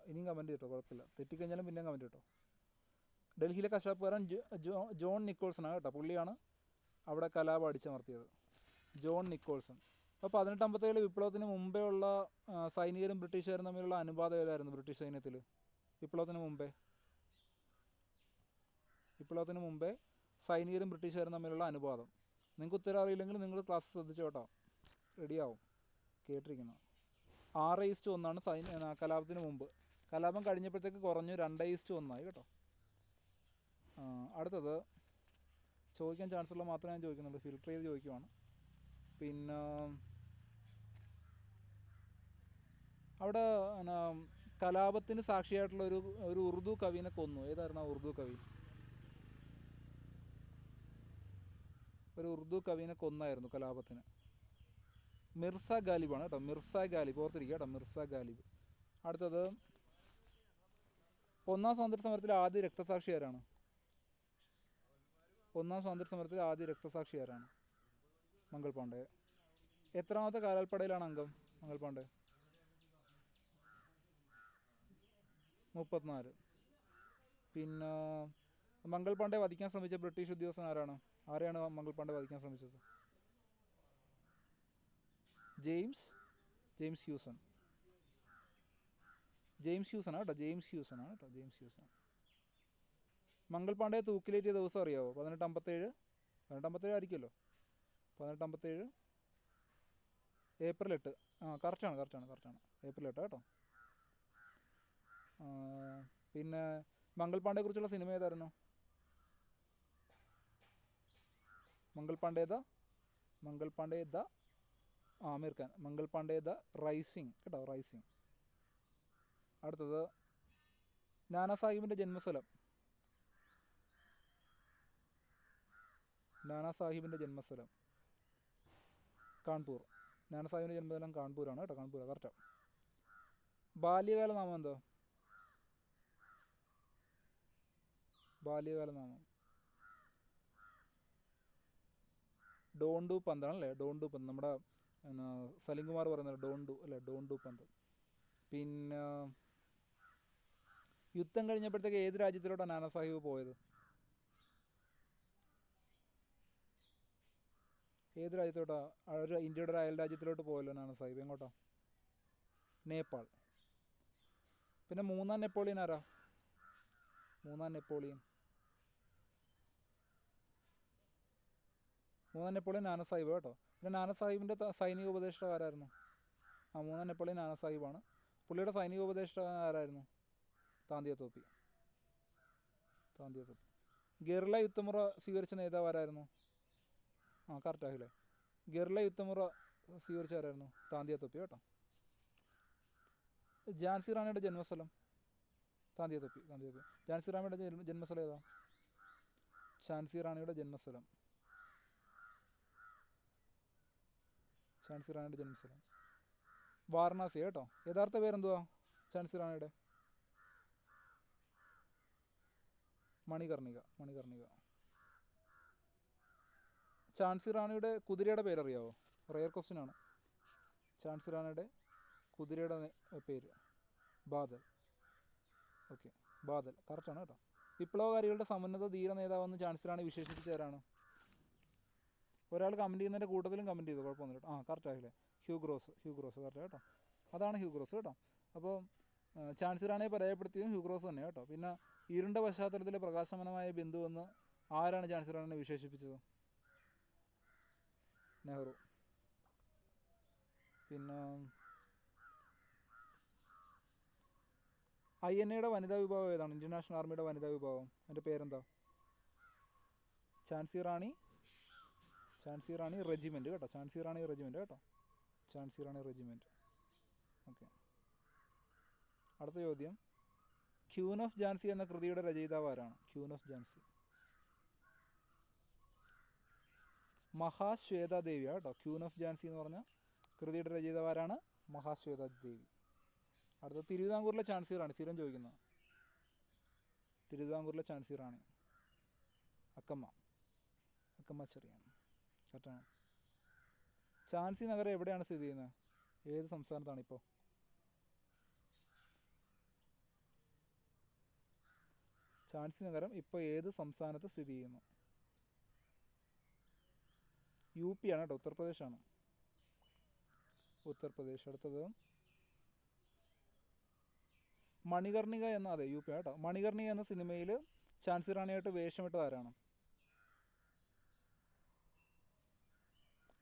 ഇനിയും കമൻറ്റ് ചെയ്തിട്ടോ, കുഴപ്പമില്ല. തെറ്റിക്കഴിഞ്ഞാലും പിന്നെയും കമൻറ്റ് ചെയ്തിട്ടോ. ഡൽഹിയിലെ കശാപ്പുകാരൻ ജോൺ നിക്കോൾസണാണ് കേട്ടോ. പുള്ളിയാണ് അവിടെ കലാപം അടിച്ചമർത്തിയത്, ജോൺ നിക്കോൾസൺ. അപ്പോൾ 1857 വിപ്ലവത്തിന് മുമ്പേ ഉള്ള സൈനികരും ബ്രിട്ടീഷുകാരും തമ്മിലുള്ള അനുപാതം ഏതായിരുന്നു? ബ്രിട്ടീഷ് സൈന്യത്തിൽ വിപ്ലവത്തിന് മുമ്പേ സൈനികരും ബ്രിട്ടീഷുകാരും തമ്മിലുള്ള അനുപാതം. നിങ്ങൾക്ക് ഉത്തരം അറിയില്ലെങ്കിൽ നിങ്ങൾ ക്ലാസ് ശ്രദ്ധിച്ചോ കേട്ടോ, റെഡിയാവും. കേട്ടിരിക്കുന്നു. 6:1 കലാപത്തിന് മുമ്പ്. കലാപം കഴിഞ്ഞപ്പോഴത്തേക്ക് കുറഞ്ഞു, 2:1 കേട്ടോ. അടുത്തത് ചോദിക്കാൻ ചാൻസുള്ള മാത്രമേ ഞാൻ ചോദിക്കുന്നുള്ളൂ, ഫിൽട്ടർ ചെയ്ത് ചോദിക്കുവാണ്. പിന്നെ അവിടെ കലാപത്തിന് സാക്ഷിയായിട്ടുള്ള ഒരു ഉറുദു കവിനെ കൊന്നു. ഏതായിരുന്നു ആ ഉറുദു കവി? ഒരു ഉറുദു കവിനെ കൊന്നായിരുന്നു കലാപത്തിന്. മിർസ ഗാലിബാണ് കേട്ടോ. മിർസ ഗാലിബ്, ഓർത്തിരിക്കുക കേട്ടോ, മിർസ ഗാലിബ്. അടുത്തത് ഒന്നാം സ്വാതന്ത്ര്യ സമരത്തിലെ ആദ്യ രക്തസാക്ഷി ആരാണ്? ഒന്നാം സ്വാതന്ത്ര്യ സമരത്തിലെ ആദ്യ രക്തസാക്ഷി ആരാണ്? മംഗൾ പാണ്ഡെ. എത്രാമത്തെ കാലാൾപ്പടയിലാണ് അംഗം മംഗൾ പാണ്ഡെ? 34. പിന്നെ മംഗൾ പാണ്ഡെ വധിക്കാൻ ശ്രമിച്ച ബ്രിട്ടീഷ് ഉദ്യോഗസ്ഥൻ ആരാണ്? ആരെയാണ് മംഗൾ പാണ്ഡെ വധിക്കാൻ ശ്രമിച്ചത്? James Hewson. James Hewson. Mangal പാണ്ഡെയെ തൂക്കിലേറ്റിയ ദിവസം അറിയാവോ? 1857 ആയിരിക്കുമല്ലോ. 1857 ഏപ്രിൽ 8. കറക്റ്റാണ്. ഏപ്രിൽ 8 കേട്ടോ. പിന്നെ മംഗൾ പാണ്ഡെയെക്കുറിച്ചുള്ള സിനിമ ഏതായിരുന്നു? Mangal Pandey the Aamir Khan. Mangal Pandey the rising കേട്ടോ, റൈസിങ്. അടുത്തത് നാനാ സാഹിബിൻ്റെ ജന്മസ്ഥലം. കാൺപൂർ. നാനാ സാഹിബിൻ്റെ ജന്മസ്ഥലം കാൺപൂരാണ് കേട്ടോ. കാൺപൂർ കറക്റ്റാണ്. ബാല്യകാല നാമം എന്തോ? ഡോണ്ടു പന്ത് ആണല്ലേ. ഡോണ്ടു പന്ത്. നമ്മുടെ സലിം കുമാർ പറയുന്നത് ഡോണ്ടു പന്ത്. പിന്നെ യുദ്ധം കഴിഞ്ഞപ്പോഴത്തേക്ക് ഏത് രാജ്യത്തിലോട്ടാണ് നാനാ സാഹിബ് പോയത്? ഏത് രാജ്യത്തോട്ടാ? ഇന്ത്യയുടെ ഒരു അയൽ രാജ്യത്തിലോട്ട് പോയല്ലോ നാനാ സാഹിബ്. എങ്ങോട്ടാ? നേപ്പാൾ. പിന്നെ മൂന്നാം നെപ്പോളിയൻ ആരാ? മൂന്നാം നെപ്പോളിയൻ നാനാ സാഹിബ് കേട്ടോ. പിന്നെ നാനാ സാഹിബിൻ്റെ സൈനിക ഉപദേഷ്ടാവ് ആരായിരുന്നു? മൂന്നാം നെപ്പോളിയൻ നാനാ സാഹിബാണ്. പുള്ളിയുടെ സൈനിക ഉപദേഷ്ടാവ് ആരായിരുന്നു? താന്തിയ തോപ്പി. ഗറില്ല യുദ്ധമുറ സ്വീകരിച്ച നേതാവ് ആരായിരുന്നു? കറക്റ്റാകില്ലേ. ഗറില്ല യുദ്ധമുറ സ്വീകരിച്ച ആരായിരുന്നു? താന്തിയ തോപ്പി കേട്ടോ. ഝാൻസി റാണിയുടെ ജന്മസ്ഥലം? താന്തിയ തൊപ്പി. ഝാൻസി റാണിയുടെ ജന്മസ്ഥലം ഏതാ? ഝാൻസി റാണിയുടെ ജന്മസ്ഥലം. ഝാൻസി റാണിയുടെ ജന്മസ്ഥലം വാരണാസി കേട്ടോ. യഥാർത്ഥ പേരെന്തുവാ ഝാൻസി റാണിയുടെ? മണികർണിക. ഝാൻസി റാണിയുടെ കുതിരയുടെ പേരറിയാവോ? റെയർ ക്വസ്റ്റ്യൻ ആണ്. ഝാൻസി റാണിയുടെ കുതിരയുടെ പേര് ബാദൽ. ഓക്കെ, ബാദൽ കറക്റ്റാണ് കേട്ടോ. വിപ്ലവകാരികളുടെ സമുന്നത ധീര നേതാവെന്ന് ഝാൻസി റാണി വിശേഷിപ്പിച്ചവരാണ്? ഒരാൾ കമൻറ്റ് ചെയ്യുന്നതിൻ്റെ കൂട്ടത്തിലും കമൻറ്റ് ചെയ്തു, കുഴപ്പമൊന്നുമില്ല കേട്ടോ. കറക്റ്റ് ആയില്ലേ? ഹ്യൂഗ്രോസ് കറക്റ്റ് കേട്ടോ. അതാണ് ഹ്യൂഗ്രോസ് കേട്ടോ. അപ്പോൾ ഝാൻസി റാണിയെ പരാജയപ്പെടുത്തിയതും ഹ്യൂഗ്രോസ് തന്നെ കേട്ടോ. പിന്നെ ഇരുണ്ട പശ്ചാത്തലത്തിലെ പ്രകാശമാനമായ ബിന്ദുവെന്ന് ആരാണ് ഝാൻസി റാണിനെ വിശേഷിപ്പിച്ചത്? നെഹ്റു. പിന്നെ INAയുടെ വനിതാ വിഭാഗം ഏതാണ്? ഇന്ത്യൻ നാഷണൽ ആർമിയുടെ വനിതാ വിഭാഗം, അതിൻ്റെ പേരെന്താ? ഝാൻസി റാണി റെജിമെൻറ്റ് കേട്ടോ. ഝാൻസി റാണി റെജിമെൻറ്റ്. ഓക്കെ, അടുത്ത ചോദ്യം. ക്യൂൻ ഓഫ് ഝാൻസി എന്ന കൃതിയുടെ രചയിതാവ് ആരാണ്? ക്യൂൻ ഓഫ് ഝാൻസി മഹാശ്വേത ദേവിയാണ് കേട്ടോ. ക്യൂൻ ഓഫ് ഝാൻസി എന്ന് പറഞ്ഞ കൃതിയുടെ രചയിതാവ് ആരാണ്? മഹാശ്വേത ദേവി. അടുത്ത തിരുവിതാംകൂറിലെ ഝാൻസി റാണി, സ്ഥിരം ചോദിക്കുന്ന തിരുവിതാംകൂറിലെ ഝാൻസി റാണി അക്കമ്മ ചെറിയാണ്. കറക്റ്റാണ്. ഝാൻസി നഗരം എവിടെയാണ് സ്ഥിതി ചെയ്യുന്നത്? ഏത് സംസ്ഥാനത്താണ് ഇപ്പോൾ? ഝാൻസി നഗരം ഇപ്പോൾ ഏത് സംസ്ഥാനത്ത് സ്ഥിതി ചെയ്യുന്നു? UP ആണ് കേട്ടോ, ഉത്തർപ്രദേശാണ്. അടുത്തത് മണികർണിക എന്ന, അതെ UP കേട്ടോ. മണികർണിക എന്ന സിനിമയിൽ ഝാൻസി റാണിയായിട്ട് വേഷമിട്ടത് ആരാണ്?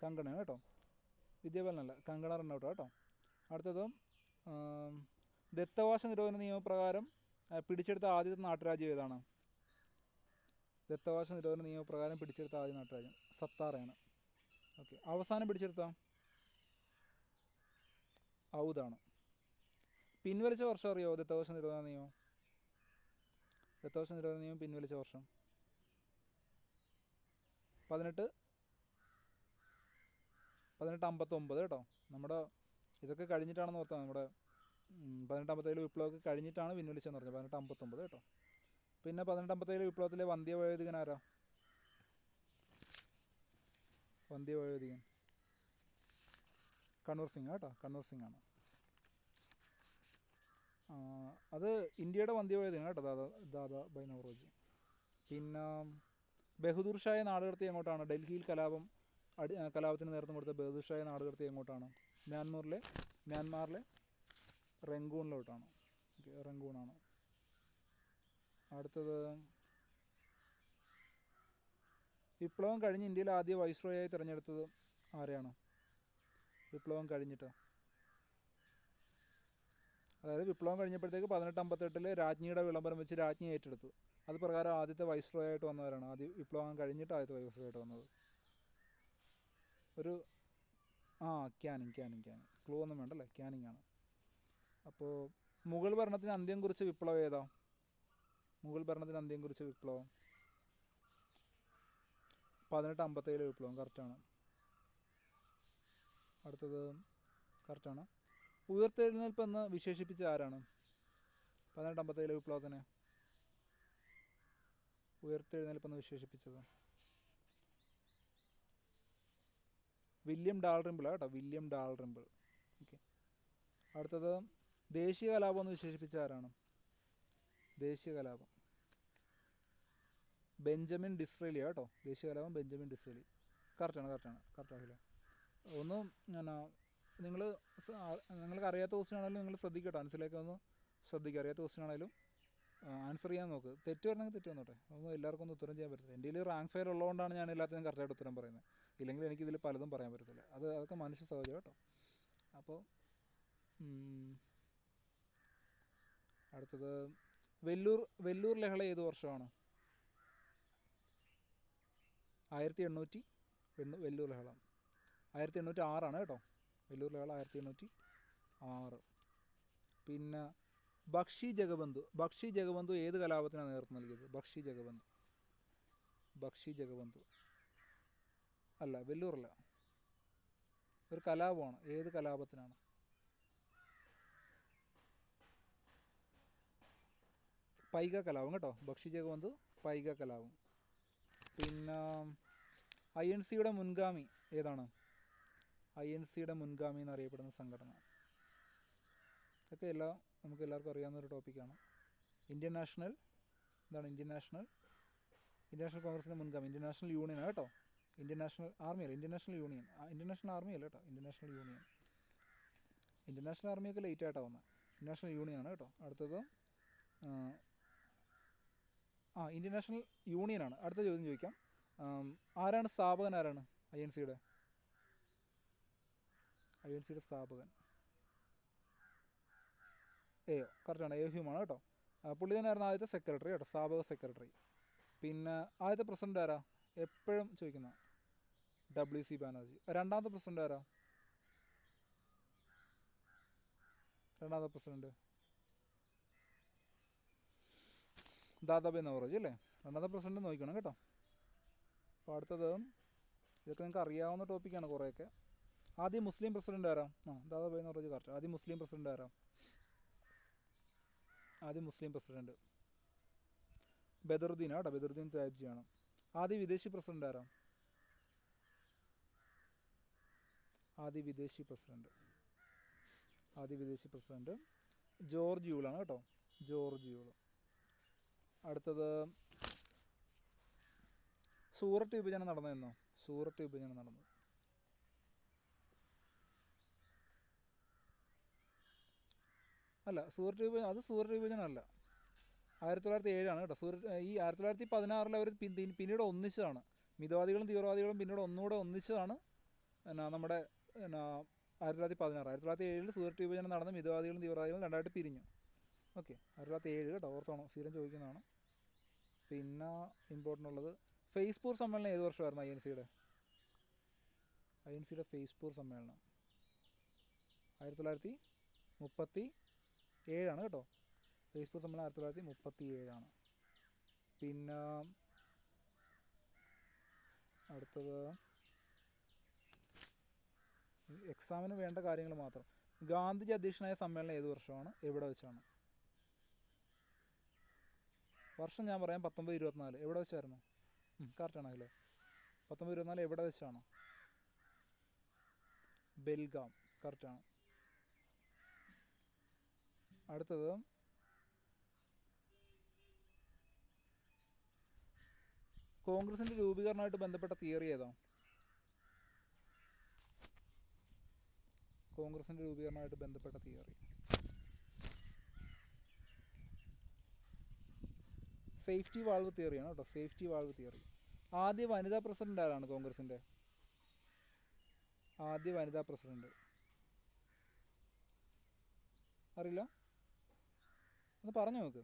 കങ്കണ കേട്ടോ. വിദ്യാബാലനല്ല, കങ്കണ റണ്ണൗട്ട് കേട്ടോ. അടുത്തത് ദത്തവാസ നിരോധന നിയമപ്രകാരം പിടിച്ചെടുത്ത ആദ്യത്തെ നാട്ടുരാജ്യം ഏതാണ്? ദത്തവാസ നിരോധന നിയമപ്രകാരം പിടിച്ചെടുത്ത ആദ്യ നാട്ടുരാജ്യം സത്താറയാണ്. ഓക്കെ, അവസാനം പിടിച്ചെടുത്ത ഔദാണ്. പിൻവലിച്ച വർഷം അറിയോ? ദത്തവാസ നിരോധന നിയമം പിൻവലിച്ച വർഷം 1859 കേട്ടോ. നമ്മുടെ ഇതൊക്കെ കഴിഞ്ഞിട്ടാണെന്ന് ഓർത്താൽ, നമ്മുടെ 1857 വിപ്ലവമൊക്കെ കഴിഞ്ഞിട്ടാണ് പിൻവലിച്ചതെന്ന് പറഞ്ഞത്. 1859 കേട്ടോ. പിന്നെ 1857 വിപ്ലവത്തിലെ വന്ധ്യവയോധികൻ ആരാ? കൺവർ സിംഗ് കേട്ടോ. ആണ്. അത് ഇന്ത്യയുടെ വന്ധ്യവയോധികൻ കേട്ടോ, ദാദാഭായ് നവറോജി. പിന്നെ ബഹദൂർ ഷായെ നാടുകടത്തി എങ്ങോട്ടാണ്? ഡൽഹിയിൽ കലാപത്തിന് നേതൃത്വം കൊടുത്ത ബഹദൂർ ഷായെ നാടുകടത്തി എങ്ങോട്ടാണ്? മ്യാൻമാറിലെ റംഗൂണിലോട്ടാണ്. ഓക്കെ, റംഗൂണാണ്. അടുത്തത് വിപ്ലവം കഴിഞ്ഞ് ഇന്ത്യയിലെ ആദ്യ വൈസ്രോയായി തിരഞ്ഞെടുത്തത് ആരെയാണ്? വിപ്ലവം കഴിഞ്ഞിട്ട്, അതായത് വിപ്ലവം കഴിഞ്ഞപ്പോഴത്തേക്ക് 1858 രാജ്ഞിയുടെ വിളംബരം വെച്ച് രാജ്ഞി ഏറ്റെടുത്തു. അത് പ്രകാരം ആദ്യത്തെ വൈസ്രോയായിട്ട് വന്നവരാണ്? വിപ്ലവം കഴിഞ്ഞിട്ട് ആദ്യത്തെ വൈസ്രോയായിട്ട് വന്നത് ക്യാനിങ്. ക്ലൂ ഒന്നും വേണ്ടല്ലേ, ക്യാനിങ് ആണ്. അപ്പോൾ മുഗൾ ഭരണത്തിന് അന്ത്യം കുറിച്ച വിപ്ലവം ഏതാ? 1857 വിപ്ലവം. കറക്റ്റാണ്. അടുത്തത് കറക്റ്റാണ്. ഉയർത്തെഴുന്നേൽപ്പ് എന്ന് വിശേഷിപ്പിച്ച ആരാണ് 1857 വിപ്ലവത്തിന് ഉയർത്തെഴുന്നേൽപ്പ് എന്ന് വിശേഷിപ്പിച്ചത്? വില്യം ഡാൽറിമ്പിൾ കേട്ടോ. ഓക്കെ, അടുത്തത് ദേശീയ കലാപം എന്ന് വിശേഷിപ്പിച്ച ആരാണ്? ബെഞ്ചമിൻ ഡിസ്രേലി കേട്ടോ. ദേശീയ കലാപം ബെഞ്ചമിൻ ഡിസ്രേലി. കറക്റ്റാണല്ലേ. ഒന്നും നിങ്ങൾക്ക് അറിയാത്ത ക്വസ്റ്റ്യൻ ആണെങ്കിലും നിങ്ങൾ ശ്രദ്ധിക്കട്ടോ, ആൻസറിലേക്ക് ഒന്ന് ശ്രദ്ധിക്കുക. അറിയാത്ത ക്വസ്റ്റ്യൻ ആണെങ്കിലും ആൻസർ ചെയ്യാൻ നോക്ക്. തെറ്റ് വരണമെങ്കിൽ തെറ്റ് വന്നോട്ടെ, അതൊന്നും എല്ലാവർക്കും ഒന്നും ഉത്തരം ചെയ്യാൻ പറ്റത്തില്ല. എൻ്റെ കയ്യിൽ റാങ്ക് ഫെയർ ഉള്ളതുകൊണ്ടാണ് ഞാൻ എല്ലാത്തിനും കറക്റ്റായിട്ട് ഉത്തരം പറയുന്നത്. ഇല്ലെങ്കിൽ എനിക്കിതിൽ പലതും പറയാൻ പറ്റത്തില്ല. അതൊക്കെ മനുഷ്യ സഹജം കേട്ടോ. അപ്പോൾ അടുത്തത് വെല്ലൂർ ലഹള ഏത് വർഷമാണ്? 1800 വെല്ലൂർ ലഹള 1806 കേട്ടോ. വെല്ലൂർ ലഹള 1806. പിന്നെ ബക്ഷി ജഗബന്ധു ഏത് കലാപത്തിനാണ് നേതൃത്വം നൽകിയത്? ബക്ഷി ജഗബന്ധു അല്ല, വെല്ലൂറല്ല, ഒരു കലാപമാണ്. ഏത് കലാപത്തിനാണ്? പൈക കലാപം കേട്ടോ. ബക്ഷി ജഗബന്ധു പൈക കലാപം. പിന്നെ INC-യുടെ മുൻഗാമി ഏതാണ്? INC-യുടെ മുൻഗാമി എന്നറിയപ്പെടുന്ന സംഘടന. ഇതൊക്കെ നമുക്ക് എല്ലാവർക്കും അറിയാവുന്ന ഒരു ടോപ്പിക്കാണ്. ഇന്ത്യൻ നാഷണൽ കോൺഗ്രസിൻ്റെ മുൻഗാമി ഇന്ത്യൻ നാഷണൽ യൂണിയനാണ് കേട്ടോ. ഇന്ത്യൻ നാഷണൽ ആർമി അല്ല, Indian national union. Indian national army അല്ല കേട്ടോ, Indian national union. Indian national ആർമിയൊക്കെ ലേറ്റായിട്ടാണ് വന്നത്. ഇന്ത്യൻ നാഷണൽ യൂണിയനാണ് കേട്ടോ. അടുത്തത് ഇന്ത്യൻ നാഷണൽ യൂണിയനാണ്. അടുത്ത ചോദ്യം ചോദിക്കാം. ആരാണ് സ്ഥാപകൻ? ആരാണ് INC-യുടെ സ്ഥാപകൻ? കറക്റ്റാണ്, ഹ്യൂമാണ് കേട്ടോ. പുള്ളി തന്നെയായിരുന്നു ആദ്യത്തെ സെക്രട്ടറി കേട്ടോ, സ്ഥാപക സെക്രട്ടറി. പിന്നെ ആദ്യത്തെ പ്രസിഡന്റ് ആരാ? എപ്പോഴും ചോദിക്കുന്ന WC ബാനർജി. രണ്ടാമത്തെ പ്രസിഡന്റ് ആരാ? രണ്ടാമത്തെ പ്രസിഡന്റ് ദാദാബായ് നവറോജി അല്ലേ? രണ്ടാമത്തെ പ്രസിഡന്റ് നോക്കണം കേട്ടോ. അപ്പോൾ അടുത്തത് ഇതൊക്കെ നിങ്ങൾക്ക് അറിയാവുന്ന ടോപ്പിക്കാണ് കുറേയൊക്കെ. ആദ്യം മുസ്ലിം പ്രസിഡന്റ് ആരാ? ദാദാബായ് നവറോജി കറക്റ്റ്. ആദ്യം മുസ്ലിം പ്രസിഡന്റ് ആരാ? ബദറുദ്ദീൻ കേട്ടോ, ബദറുദ്ദീൻ ത്യാബ്ജിയാണ്. ആദ്യ വിദേശി പ്രസിഡന്റ് ആരാ? ആദ്യ വിദേശി പ്രസിഡന്റ് ജോർജ് യൂളാണ് കേട്ടോ, ജോർജ് യൂൾ. അടുത്തത് സൂററ്റ് വിഭജനം നടന്നതെന്നോ? സൂററ്റ് വിഭജനം നടന്നത് അല്ല, സൂററ്റ് വിഭജനം അല്ല, 1907 കേട്ടോ. ഈ 1916 അവർ പിന്നീട് ഒന്നിച്ചതാണ്. മിതവാദികളും തീവ്രവാദികളും പിന്നീട് ഒന്നുകൂടെ ഒന്നിച്ചതാണ് നമ്മുടെ 1916. 1907 സൂററ്റ് വിഭജനം നടന്ന് മിതവാദികളും തീവ്രവാദികളും രണ്ടായിട്ട് പിരിഞ്ഞു. ഓക്കെ, 1907 കേട്ടോ, ഓർത്തോണം, സ്ഥിരം ചോദിക്കുന്നതാണ്. പിന്നെ ഇമ്പോർട്ടൻ്റ് ഉള്ളത് ഫെയ്സ്പൂർ സമ്മേളനം ഏത് വർഷമായിരുന്നു? INC-യുടെ ഫെയ്സ്പൂർ സമ്മേളനം 1937 കേട്ടോ. ഫെയ്സ്പൂർ സമ്മേളനം 1937. പിന്നെ അടുത്തത് എക്സാമിന് വേണ്ട കാര്യങ്ങൾ മാത്രം. ഗാന്ധിജി അധ്യക്ഷനായ സമ്മേളനം ഏത് വർഷമാണ്? എവിടെ വെച്ചാണ്? വർഷം ഞാൻ പറയാം, 1924. എവിടെ വെച്ചായിരുന്നു? കറക്റ്റാണല്ലേ, 1924 എവിടെ വെച്ചാണ്? ബെൽഗാം, കറക്റ്റാണ്. അടുത്തത് കോൺഗ്രസിൻ്റെ രൂപീകരണമായിട്ട് ബന്ധപ്പെട്ട തിയറി ഏതാ? കോൺഗ്രസിൻ്റെ രൂപീകരണമായിട്ട് ബന്ധപ്പെട്ട തിയറി സേഫ്റ്റി വാൾവ് തിയറിയാണ് കേട്ടോ, സേഫ്റ്റി വാൾവ് തിയറി. ആദ്യ വനിതാ പ്രസിഡന്റ് ആരാണ് കോൺഗ്രസിൻ്റെ? ആദ്യ വനിതാ പ്രസിഡന്റ് അറിയില്ല? ഒന്ന് പറഞ്ഞു നോക്ക്.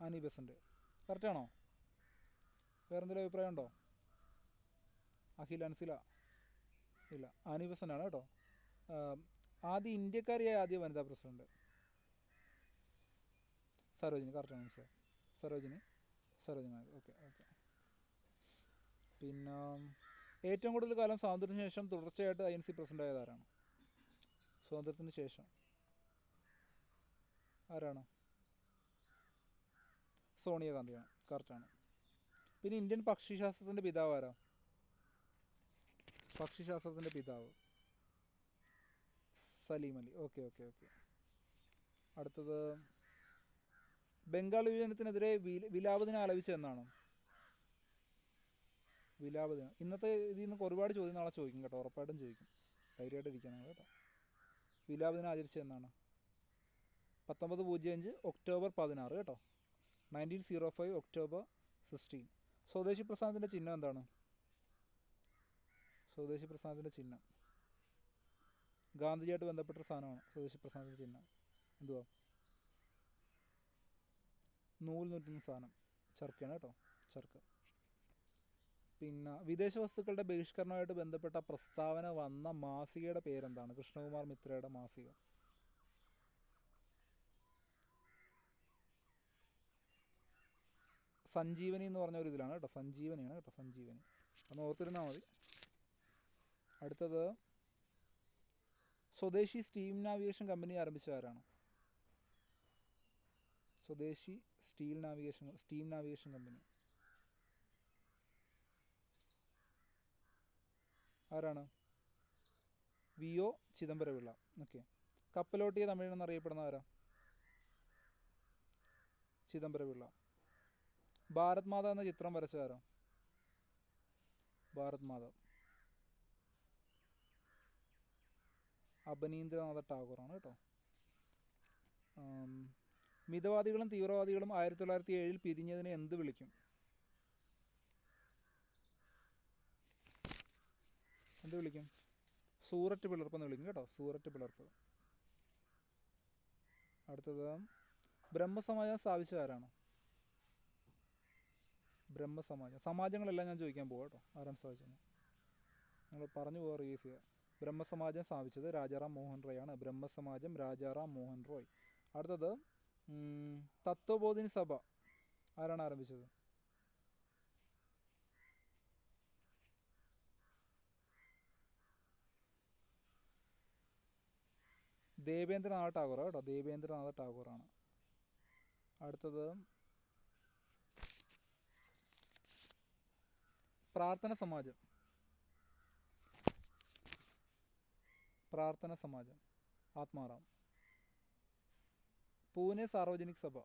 Annie Besant. കറക്റ്റാണോ? വേറെന്തെങ്കിലും അഭിപ്രായം ഉണ്ടോ? അൻസില ഇല്ല, ആനി ബെസന്റ് ആണ് കേട്ടോ. ആദ്യ ഇന്ത്യക്കാരിയായ ആദ്യ വനിതാ പ്രസിഡന്റ് സരോജിനി. കറക്റ്റാണ്, മനസ്സിലായി. സരോജിനി. ഓക്കെ. പിന്നെ ഏറ്റവും കൂടുതൽ കാലം സ്വാതന്ത്ര്യത്തിന് ശേഷം തുടർച്ചയായിട്ട് INC പ്രസിഡന്റ് ആയത് ആരാണ്? സ്വാതന്ത്ര്യത്തിന് ശേഷം ആരാണ്? സോണിയാഗാന്ധിയാണ്, കറക്റ്റാണ്. പിന്നെ ഇന്ത്യൻ പക്ഷിശാസ്ത്രത്തിൻ്റെ പിതാവ് ആരാ? പക്ഷിശാസ്ത്രത്തിൻ്റെ പിതാവ് സലീം അലി. ഓക്കെ. അടുത്തത് ബംഗാൾ വിഭജനത്തിനെതിരെ വിലാപദിനം ആലപിച്ചത് എന്നാണ്? വിലാപദിനം ഇന്നത്തെ ഇതിൽ നിന്ന് ഒരുപാട് ചോദ്യം നാളെ ചോദിക്കും കേട്ടോ, ഉറപ്പായിട്ടും ചോദിക്കും, ധൈര്യമായിട്ട് ഇരിക്കണം കേട്ടോ. വിലാപദിനം ആചരിച്ചത് എന്നാണ്? 1905 ഒക്ടോബർ 16 കേട്ടോ, 1905 ഒക്ടോബർ 16. സ്വദേശി പ്രസ്ഥാനത്തിൻ്റെ ചിഹ്നം എന്താണ്? സ്വദേശി പ്രസ്ഥാനത്തിൻ്റെ ചിഹ്നം ഗാന്ധിജിയായിട്ട് ബന്ധപ്പെട്ടൊരു സാധനമാണ്. സ്വദേശി പ്രസ്ഥാനത്തിൻ്റെ ചിഹ്നം എന്തുവാ? നൂൽ നൂറ്റുന്ന സാധനം ചർക്കയാണ് കേട്ടോ, ചർക്ക. പിന്നെ വിദേശ വസ്തുക്കളുടെ ബഹിഷ്കരണവുമായിട്ട് ബന്ധപ്പെട്ട പ്രസ്താവന വന്ന മാസികയുടെ പേരെന്താണ്? കൃഷ്ണകുമാർ മിത്രയുടെ മാസിക. സഞ്ജീവനി എന്ന് പറഞ്ഞ ഒരു ഇതിലാണ് കേട്ടോ, സഞ്ജീവനിയാണ് കേട്ടോ, സഞ്ജീവനി. ഒന്ന് ഓർത്തിരുന്നാൽ മതി. അടുത്തത് സ്വദേശി സ്റ്റീം നാവിഗേഷൻ കമ്പനി ആരംഭിച്ച ആരാണ്? സ്വദേശി സ്റ്റീം നാവിഗേഷൻ കമ്പനി ആരാണ്? വി.ഒ. ചിദംബരപിള്ള. ഓക്കെ. കപ്പലോട്ടിയ തമിഴൻ എന്നറിയപ്പെടുന്ന ആരാ? ചിദംബരപിള്ള. ഭാരത് മാത എന്ന ചിത്രം വരച്ച ആരാ? ഭാരത് മാത അബനീന്ദ്രനാഥ ടാഗോറാണ് കേട്ടോ. മിതവാദികളും തീവ്രവാദികളും 1907 പിരിഞ്ഞതിനെ എന്ത് വിളിക്കും? എന്ത് വിളിക്കും? സൂററ്റ് പിളർപ്പ് എന്ന് വിളിക്കും കേട്ടോ, സൂററ്റ് പിളർപ്പ്. അടുത്തത് ബ്രഹ്മസമാജം സ്ഥാപിച്ച ആരാണ്? ബ്രഹ്മസമാജം. സമാജങ്ങളെല്ലാം ഞാൻ ചോദിക്കാൻ പോകാം കേട്ടോ, ആരാണ് സ്ഥാപിച്ചത്? നിങ്ങൾ പറഞ്ഞു പോകാൻ റിവൈസ് ചെയ്യുക. ബ്രഹ്മസമാജം സ്ഥാപിച്ചത് രാജാറാം മോഹൻ റോയ് ആണ്. ബ്രഹ്മസമാജം രാജാറാം മോഹൻ റോയ്. അടുത്തത് തത്വബോധിനി സഭ ആരാണ് ആരംഭിച്ചത്? ദേവേന്ദ്രനാഥ ടാഗോർ കേട്ടോ, ദേവേന്ദ്രനാഥ ടാഗോറാണ്. അടുത്തത് പ്രാർത്ഥന സമാജം. പ്രാർത്ഥന സമാജം ആത്മാറാം. പൂനെ സാർവജനിക് സഭ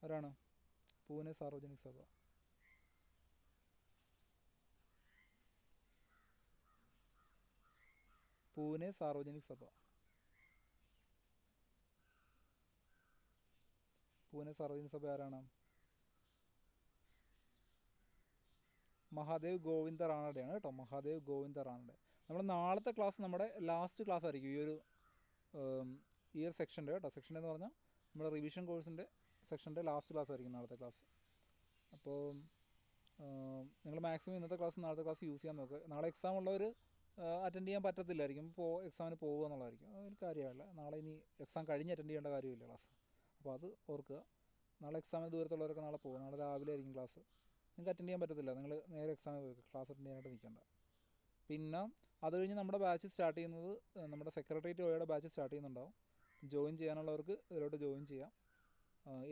ആരാണ്? പൂനെ സാർവജനിക് സഭ. പൂനെ സാർവജനിക് സഭ. പൂനെ സാർവജനിക് സഭ ആരാണ്? മഹാദേവ് ഗോവിന്ദ റാണഡെയാണ് കേട്ടോ, മഹാദേവ് ഗോവിന്ദ റാണഡെ. നമ്മുടെ നാളത്തെ ക്ലാസ് നമ്മുടെ ലാസ്റ്റ് ക്ലാസ് ആയിരിക്കും ഈ ഒരു സെക്ഷൻ്റെ കേട്ടോ. സെക്ഷൻ എന്ന് പറഞ്ഞാൽ നമ്മുടെ റിവിഷൻ കോഴ്സിൻ്റെ സെക്ഷൻ്റെ ലാസ്റ്റ് ക്ലാസ് ആയിരിക്കും നാളത്തെ ക്ലാസ്. അപ്പോൾ നിങ്ങൾ മാക്സിമം ഇന്നത്തെ ക്ലാസ് നാളത്തെ ക്ലാസ് യൂസ് ചെയ്യാൻ നോക്കുക. നാളെ എക്സാം ഉള്ളവർ അറ്റൻഡ് ചെയ്യാൻ പറ്റത്തില്ലായിരിക്കും, എക്സാമിന് പോകുക എന്നുള്ളതായിരിക്കും. അതൊരു കാര്യമല്ല. നാളെ ഇനി എക്സാം കഴിഞ്ഞ് അറ്റൻഡ് ചെയ്യേണ്ട കാര്യമില്ല ക്ലാസ്. അപ്പോൾ അത് ഓർക്കുക. നാളെ എക്സാമിന് ദൂരത്തുള്ളവരൊക്കെ നാളെ പോകും. നാളെ രാവിലെ ആയിരിക്കും ക്ലാസ്. നിങ്ങൾക്ക് അറ്റൻഡ് ചെയ്യാൻ പറ്റത്തില്ല, നിങ്ങൾ നേരെ എക്സാമിന് പോയി ക്ലാസ് അറ്റൻഡ് ചെയ്യാനായിട്ട് നിൽക്കേണ്ട. പിന്നെ അത് കഴിഞ്ഞ് നമ്മുടെ ബാച്ച് സ്റ്റാർട്ട് ചെയ്യുന്നത് നമ്മുടെ സെക്രട്ടേറിയറ്റ് ഓയുടെ ബാച്ച് സ്റ്റാർട്ട് ചെയ്യുന്നുണ്ടാവും. ജോയിൻ ചെയ്യാനുള്ളവർക്ക് ഇതിലോട്ട് ജോയിൻ ചെയ്യാം.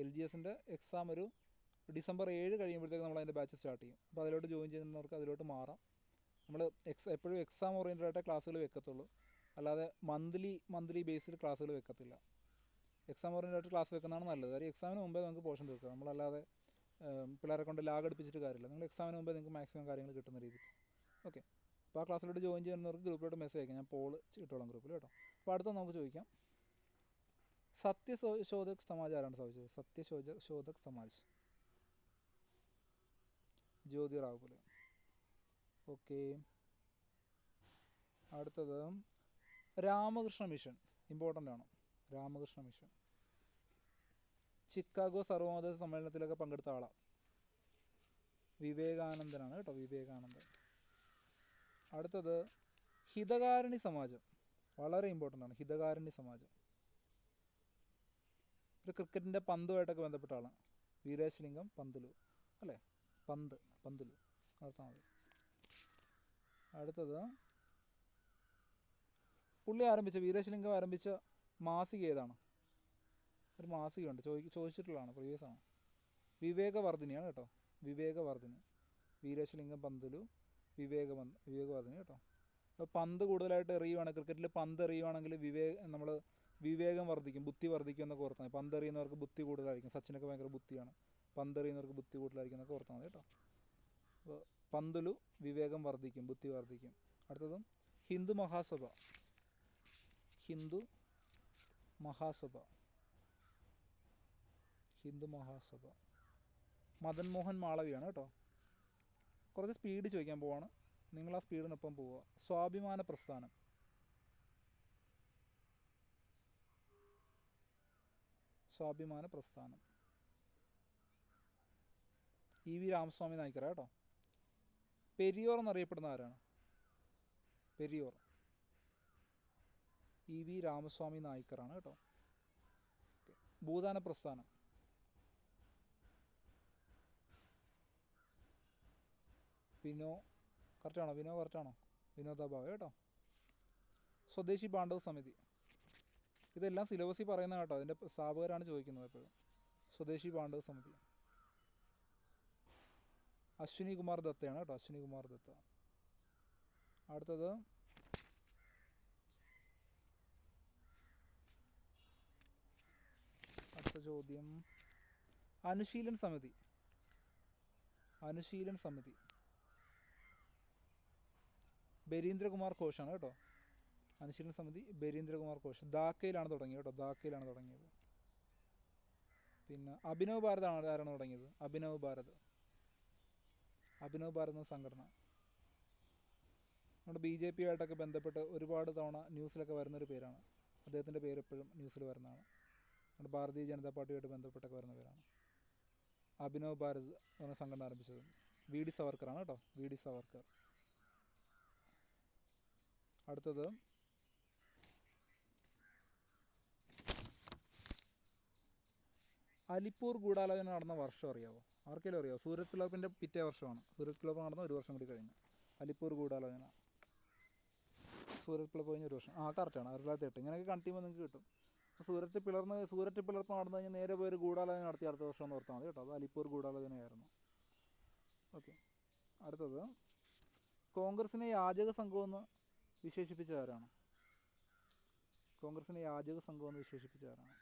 LGSൻ്റെ എക്സാം ഒരു ഡിസംബർ 7 കഴിയുമ്പോഴത്തേക്ക് നമ്മൾ അതിൻ്റെ ബാച്ച് സ്റ്റാർട്ട് ചെയ്യും. അപ്പോൾ അതിലോട്ട് ജോയിൻ ചെയ്യുന്നവർക്ക് അതിലോട്ട് മാറാം. നമ്മൾ എപ്പോഴും എക്സാം ഓറിയൻറ്റഡ് ആയിട്ട് ക്ലാസ്സുകൾ വെക്കത്തുള്ളൂ, അല്ലാതെ മന്ത്ലി ബേസിൽ ക്ലാസ്സുകൾ വെക്കത്തില്ല. എക്സാം ഓറിയൻറ്റഡ് ആയിട്ട് ക്ലാസ് വെക്കുന്നതാണ് നല്ലത്. കാര്യം എക്സാമിന് മുമ്പേ നമുക്ക് പോർഷൻ തീർക്കാം. നമ്മളല്ലാതെ പിള്ളേരെ കൊണ്ട് ലാഗ് അടുപ്പിച്ചിട്ട് കാര്യമില്ല. നിങ്ങൾ എക്സാമിന് മുമ്പേ നിങ്ങൾക്ക് മാക്സിമം കാര്യങ്ങൾ കിട്ടുന്ന രീതിയിൽ. ഓക്കെ. അപ്പോൾ ആ ക്ലാസ്സിലോട്ട് ജോയിൻ ചെയ്യുന്നവർക്ക് ഗ്രൂപ്പിലോട്ട് മെസ്സേജ് അയക്കാം. ഞാൻ പോൾ ഇട്ടോളാം ഗ്രൂപ്പിൽ കേട്ടോ. അപ്പോൾ അടുത്ത നമുക്ക് ചോദിക്കാം, സത്യശോധക് സമാജ് ആരാണ് സ്ഥാപിച്ചത്? സത്യശോധക് സമാജ് ജ്യോതിറാവ് പുലെ. ഓക്കെ. അടുത്തത് രാമകൃഷ്ണ മിഷൻ. ഇമ്പോർട്ടൻ്റ് ആണ് രാമകൃഷ്ണ മിഷൻ. ചിക്കാഗോ സർവമത സമ്മേളനത്തിലൊക്കെ പങ്കെടുത്ത ആളാണ്. വിവേകാനന്ദനാണ് കേട്ടോ, വിവേകാനന്ദൻ. അടുത്തത് ഹിതകാരിണി സമാജം. വളരെ ഇമ്പോർട്ടൻ്റ് ആണ് ഹിതകാരിണി സമാജം. ഒരു ക്രിക്കറ്റിൻ്റെ പന്തുമായിട്ടൊക്കെ ബന്ധപ്പെട്ട ആളാണ്. വീരേശലിംഗം പന്തുലു അല്ലേ, പന്തുലു നടത്താൻ മതി. അടുത്തത് വീരേശലിംഗം ആരംഭിച്ച മാസിക ഏതാണ്? ഒരു മാസികയുണ്ട്, ചോദിച്ചിട്ടുള്ളതാണ്, പ്രീവിയസ് ആണ്. വിവേകവർദ്ധിനിയാണ് കേട്ടോ, വിവേകവർദ്ധിനി. വീരേശലിംഗം പന്തുലു, വിവേകവർദ്ധിനി കേട്ടോ. അപ്പോൾ പന്ത് കൂടുതലായിട്ട് എറിയുവാണ്, ക്രിക്കറ്റിൽ പന്ത് എറിയുവാണെങ്കിൽ നമ്മൾ വിവേകം വർദ്ധിക്കും, ബുദ്ധി വർദ്ധിക്കും എന്നൊക്കെ ഓർത്താൽ മതി. പന്ത് എറിയുന്നവർക്ക് ബുദ്ധി കൂടുതലായിരിക്കും. സച്ചിനൊക്കെ ഭയങ്കര ബുദ്ധിയാണ്. പന്ത് എറിയുന്നവർക്ക് ബുദ്ധി കൂടുതലായിരിക്കും എന്നൊക്കെ ഓർത്താൽ മതി കേട്ടോ. അപ്പോൾ പന്തുലു, വിവേകം വർദ്ധിക്കും, ബുദ്ധി വർദ്ധിക്കും. അടുത്തതും ഹിന്ദു മഹാസഭ. ഹിന്ദു മഹാസഭ മദൻ മോഹൻ മാളവിയാണ് കേട്ടോ. കുറച്ച് സ്പീഡ് ചോദിക്കാൻ പോവാണ്, നിങ്ങൾ ആ സ്പീഡിനൊപ്പം പോവുക. സ്വാഭിമാന പ്രസ്ഥാനം. സ്വാഭിമാന പ്രസ്ഥാനം E.V. രാമസ്വാമി നായ്ക്കര കേട്ടോ. പെരിയോർ എന്നറിയപ്പെടുന്ന ആരാണ്? പെരിയോർ E.V. രാമസ്വാമി നായ്ക്കറാണ് കേട്ടോ. ഭൂദാന പ്രസ്ഥാനം. വിനോ കറക്റ്റാണോ? വിനോ കറക്റ്റാണോ? വിനോദ ഭാവെ കേട്ടോ. സ്വദേശി പാണ്ഡവ സമിതി, ഇതെല്ലാം സിലബസിൽ പറയുന്ന കേട്ടോ, അതിൻ്റെ സ്ഥാപകരാണ് ചോദിക്കുന്നത് എപ്പോഴും. സ്വദേശി പാണ്ഡവ സമിതി അശ്വിനി കുമാർ ദത്തയാണ് കേട്ടോ, അശ്വിനി കുമാർ ദത്ത. അടുത്തത് അടുത്ത ചോദ്യം, അനുശീലൻ സമിതി. അനുശീലൻ സമിതി ബരീന്ദ്രകുമാർ ഘോഷാണ് കേട്ടോ. അനുശീലൻ സമിതി ബരീന്ദ്രകുമാർ ഘോഷ്, ധാക്കയിലാണ് തുടങ്ങിയത് കേട്ടോ, ധാക്കയിലാണ് തുടങ്ങിയത്. പിന്നെ അഭിനവ് ഭാരത് ആരാണ് തുടങ്ങിയത്? അഭിനവ് ഭാരത്. അഭിനവ് ഭാരത് എന്ന സംഘടന നമ്മുടെ BJP ആയിട്ടൊക്കെ ബന്ധപ്പെട്ട് ഒരുപാട് തവണ ന്യൂസിലൊക്കെ വരുന്നൊരു പേരാണ്. അദ്ദേഹത്തിൻ്റെ പേര് എപ്പോഴും ന്യൂസിൽ വരുന്നതാണ്. നമ്മുടെ ഭാരതീയ ജനതാ പാർട്ടിയായിട്ട് ബന്ധപ്പെട്ടൊക്കെ വരുന്ന പേരാണ്. അഭിനവ് ഭാരത് എന്ന സംഘടന ആരംഭിച്ചത് VD സവർക്കറാണ് കേട്ടോ, VD സവർക്കർ. അടുത്തത് അലിപ്പൂർ ഗൂഢാലോചന നടന്ന വർഷം അറിയാമോ? ആർക്കെങ്കിലും അറിയാമോ? സൂരത് പിളർപ്പിൻ്റെ പിറ്റേ വർഷമാണ്. സൂരത് പിളർപ്പ് നടന്ന ഒരു വർഷം കൂടി കഴിഞ്ഞു. അലിപ്പൂർ ഗൂഢാലോചന, സൂരത് പിളർപ്പ് കഴിഞ്ഞ ഒരു വർഷം. കറക്റ്റാണ്, 1908. ഇങ്ങനെയൊക്കെ കണ്ടിയുമ്പോൾ നിങ്ങൾക്ക് കിട്ടും. സൂരത്ത് പിളർപ്പ് നടന്നു കഴിഞ്ഞാൽ നേരെ പോയി ഒരു ഗൂഢാലോചന നടത്തി അടുത്ത വർഷം എന്ന് ഓർത്താൽ മതി കേട്ടോ. അത് അലിപ്പൂർ ഗൂഢാലോചനയായിരുന്നു. ഓക്കെ. അടുത്തത്, കോൺഗ്രസിനെ യാചക സംഘമെന്ന് വിശേഷിപ്പിച്ച ആരാണ്? കോൺഗ്രസിനെ യാചക സംഘമെന്ന് വിശേഷിപ്പിച്ച ആരാണ്?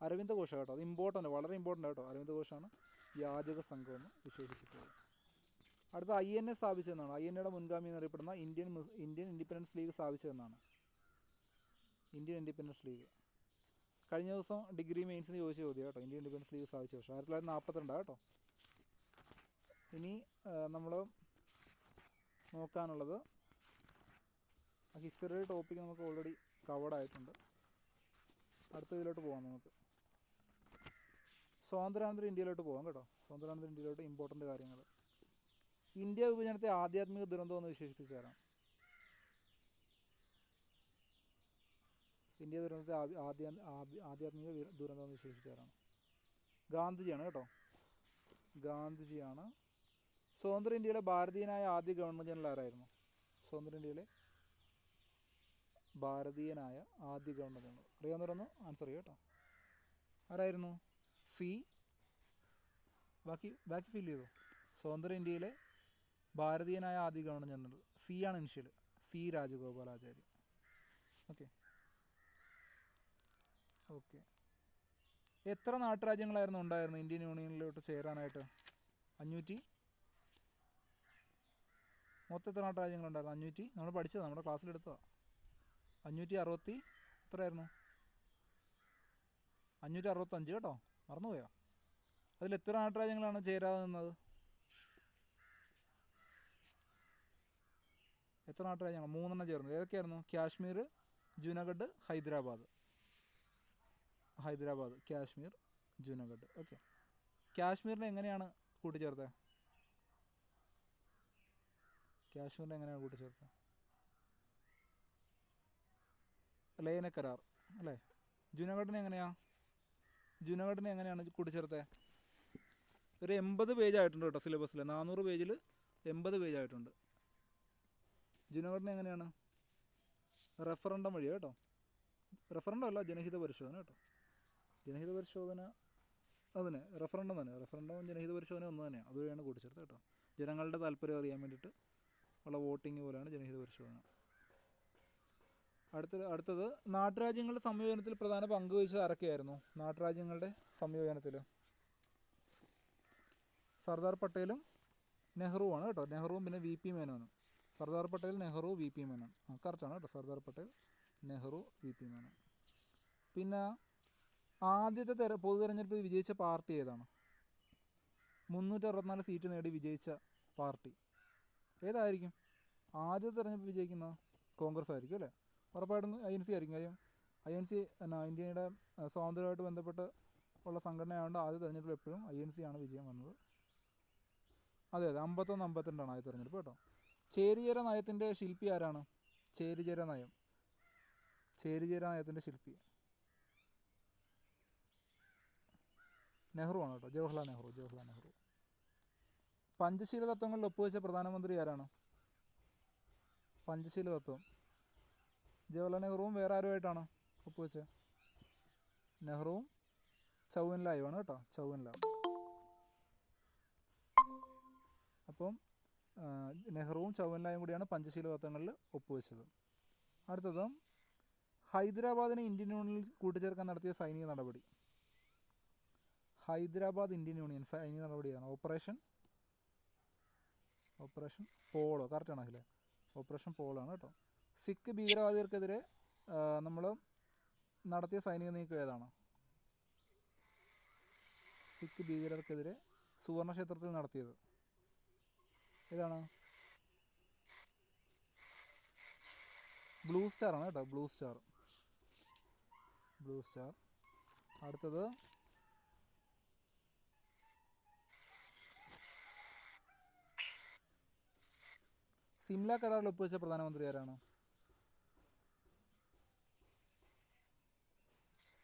അരവിന്ദ ഘോഷ് കേട്ടോ. അത് ഇമ്പോർട്ടൻ്റ്, വളരെ ഇമ്പോർട്ടൻ്റ് കേട്ടോ. അരവിന്ദ ഘോഷാണ് യാചക സംഘമെന്ന് വിശേഷിപ്പിച്ചത്. അടുത്ത INA സ്ഥാപിച്ചതെന്നാണ്? INAയുടെ മുൻഗാമി എന്നറിയപ്പെടുന്ന ഇന്ത്യൻ ഇൻഡിപെൻഡൻസ് ലീഗ് സ്ഥാപിച്ചതെന്നാണ്? Indian independence league. കഴിഞ്ഞ ദിവസം ഡിഗ്രി മെയിൻസിന് ചോദിച്ച ചോദ്യം കേട്ടോ, ഇന്ത്യൻ ഇൻഡിപെൻഡൻസ് ലീഗ് സ്ഥാപിച്ച വർഷം 1942 കേട്ടോ. ഇനി നമ്മൾ നോക്കാനുള്ളത് ഹിസ്റ്ററിയുടെ ടോപ്പിക്ക് നമുക്ക് ഓൾറെഡി കവേർഡ് ആയിട്ടുണ്ട്. അടുത്ത ഇതിലോട്ട് പോകാം. നമുക്ക് സ്വാതന്ത്ര്യാനന്തര ഇന്ത്യയിലോട്ട് പോകാം കേട്ടോ. സ്വാതന്ത്ര്യാനന്തര ഇന്ത്യയിലോട്ട് ഇമ്പോർട്ടൻ്റ് കാര്യങ്ങൾ. ഇന്ത്യ വിഭജനത്തെ ആധ്യാത്മിക ദുരന്തം എന്ന് വിശേഷിപ്പിച്ചാരാണ്? ഇന്ത്യ ദുരന്തത്തെ ആധ്യാത്മിക ദുരന്തം എന്ന് വിശേഷിച്ചാരാണ്? ഗാന്ധിജിയാണ് കേട്ടോ, ഗാന്ധിജിയാണ്. സ്വതന്ത്ര ഇന്ത്യയിലെ ഭാരതീയനായ ആദ്യ ഗവർണർ ജനറൽ ആരായിരുന്നു? സ്വതന്ത്ര ഇന്ത്യയിലെ ഭാരതീയനായ ആദ്യ ഗവർണർ ജനറൽ അറിയാവുന്നവരൊന്ന് ആൻസർ ചെയ്യുക കേട്ടോ. ആരായിരുന്നു? ബാക്കി ഫിൽ ചെയ്തു. സ്വതന്ത്ര ഇന്ത്യയിലെ ഭാരതീയനായ ആദ്യ ഗവർണർ ജനറൽ C ആണ് ഇനിഷ്യൽ, C രാജഗോപാലാചാരി. ഓക്കെ. എത്ര നാട്ടുരാജ്യങ്ങളായിരുന്നു ഉണ്ടായിരുന്നത് ഇന്ത്യൻ യൂണിയനിലോട്ട് ചേരാനായിട്ട്? 500. മൊത്തം എത്ര നാട്ടുരാജ്യങ്ങളുണ്ടായിരുന്നു? 500. നമ്മൾ പഠിച്ചതാണ്, നമ്മുടെ ക്ലാസ്സിലെടുത്തതാണ്. 560 എത്രയായിരുന്നു? 565 കേട്ടോ, മറന്നുപോയോ? അതിൽ എത്ര നാട്ടുരാജ്യങ്ങളാണ് ചേരാതെ നിന്നത്? എത്ര നാട്ടുരാജ്യങ്ങൾ? 3 ചേർന്നത്. ഏതൊക്കെയായിരുന്നു? കാശ്മീർ, ജുനാഗഡ്, ഹൈദരാബാദ്, കാശ്മീർ, ജുനാഗഡ്. ഓക്കെ. കാശ്മീരിനെ എങ്ങനെയാണ് കൂട്ടിച്ചേർത്തത്? ലയന കരാർ അല്ലേ? ജുനാഗഡിനെ എങ്ങനെയാണ് കൂട്ടിച്ചേർത്തത്? ഒരു 80 പേജ് ആയിട്ടുണ്ട് കേട്ടോ സിലബസിൽ. 400 പേജിൽ 80 പേജ് ആയിട്ടുണ്ട്. ജുനാഗഡിനെ എങ്ങനെയാണ്? റെഫറൻഡം വഴി കേട്ടോ. റെഫറൻഡം അല്ല, ജനഹിത പരിശോധന കേട്ടോ. ജനഹിത പരിശോധന അതിന് റെഫറൻഡം തന്നെ. റെഫറൻഡവും ജനഹിത പരിശോധന ഒന്ന് തന്നെയാണ്. അതുവഴിയാണ് കൂട്ടിച്ചേർത്തത് കേട്ടോ. ജനങ്ങളുടെ താല്പര്യം അറിയാൻ വേണ്ടിയിട്ട് ഉള്ള വോട്ടിങ് പോലെയാണ് ജനഹിത പരിശോധന. അടുത്തത് നാട്ടുരാജ്യങ്ങളുടെ സംയോജനത്തിൽ പ്രധാന പങ്ക് വഹിച്ചത് ആരൊക്കെയായിരുന്നു? നാട്ടുരാജ്യങ്ങളുടെ സംയോജനത്തിൽ സർദാർ പട്ടേലും നെഹ്റുവാണ് കേട്ടോ. നെഹ്റുവും പിന്നെ VP മേനോനും. സർദാർ പട്ടേൽ, നെഹ്റു, VP മേനോൻ. കറക്റ്റാണ് കേട്ടോ. സർദാർ പട്ടേൽ, നെഹ്റു, VP മേനോൻ. പിന്നെ ആദ്യത്തെ പൊതു തെരഞ്ഞെടുപ്പിൽ വിജയിച്ച പാർട്ടി ഏതാണ്? 364 സീറ്റ് നേടി വിജയിച്ച പാർട്ടി ഏതായിരിക്കും? ആദ്യത്തെ തെരഞ്ഞെടുപ്പ് വിജയിക്കുന്നത് കോൺഗ്രസ് ആയിരിക്കും അല്ലേ? ഉറപ്പായിട്ടും INC ആയിരിക്കും. കാര്യം INC ഇന്ത്യയുടെ സ്വാതന്ത്ര്യമായിട്ട് ബന്ധപ്പെട്ട് ഉള്ള സംഘടനയായതുകൊണ്ട് ആദ്യ തെരഞ്ഞെടുപ്പിൽ എപ്പോഴും INC ആണ് വിജയം വന്നത്. അതെ 51-52 ആദ്യ തെരഞ്ഞെടുപ്പ് കേട്ടോ. ചേരിചേര നയത്തിൻ്റെ ശില്പി ആരാണ്? ചേരിചേര നയത്തിൻ്റെ ശില്പി നെഹ്റു ആണ് കേട്ടോ. ജവഹർലാൽ നെഹ്റു. പഞ്ചശീല തത്വങ്ങളിൽ ഒപ്പുവെച്ച പ്രധാനമന്ത്രി ആരാണ്? പഞ്ചശീല തത്വം ജവഹർലാൽ നെഹ്റുവും വേറെ ആരുമായിട്ടാണ് ഒപ്പുവെച്ചത്? നെഹ്റുവും ചൗവൻലായുമാണ് കേട്ടോ, ചൗവൻലാ. അപ്പം നെഹ്റുവും ചൗവൻലായും കൂടിയാണ് പഞ്ചശീല തത്വങ്ങളിൽ ഒപ്പുവെച്ചത്. അടുത്തത് ഹൈദരാബാദിനെ ഇന്ത്യൻ യൂണിയനിൽ കൂട്ടിച്ചേർക്കാൻ നടത്തിയ സൈനിക നടപടി. ഹൈദരാബാദ് ഇന്ത്യൻ യൂണിയൻ സൈനിക നടപടിയാണ് ഓപ്പറേഷൻ പോളോ. കറക്റ്റാണ് അഖിലെ, ഓപ്പറേഷൻ പോളോ ആണ് കേട്ടോ. സിഖ് ഭീകരവാദികൾക്കെതിരെ നമ്മൾ നടത്തിയ സൈനിക നീക്കം ഏതാണ്? സിഖ് ഭീകരർക്കെതിരെ സുവർണക്ഷേത്രത്തിൽ നടത്തിയത് ഏതാണ്? ബ്ലൂ സ്റ്റാർ ആണ് കേട്ടോ, ബ്ലൂ സ്റ്റാർ. അടുത്തത് സിംല കരാറിൽ ഒപ്പുവെച്ച പ്രധാനമന്ത്രി ആരാണ്?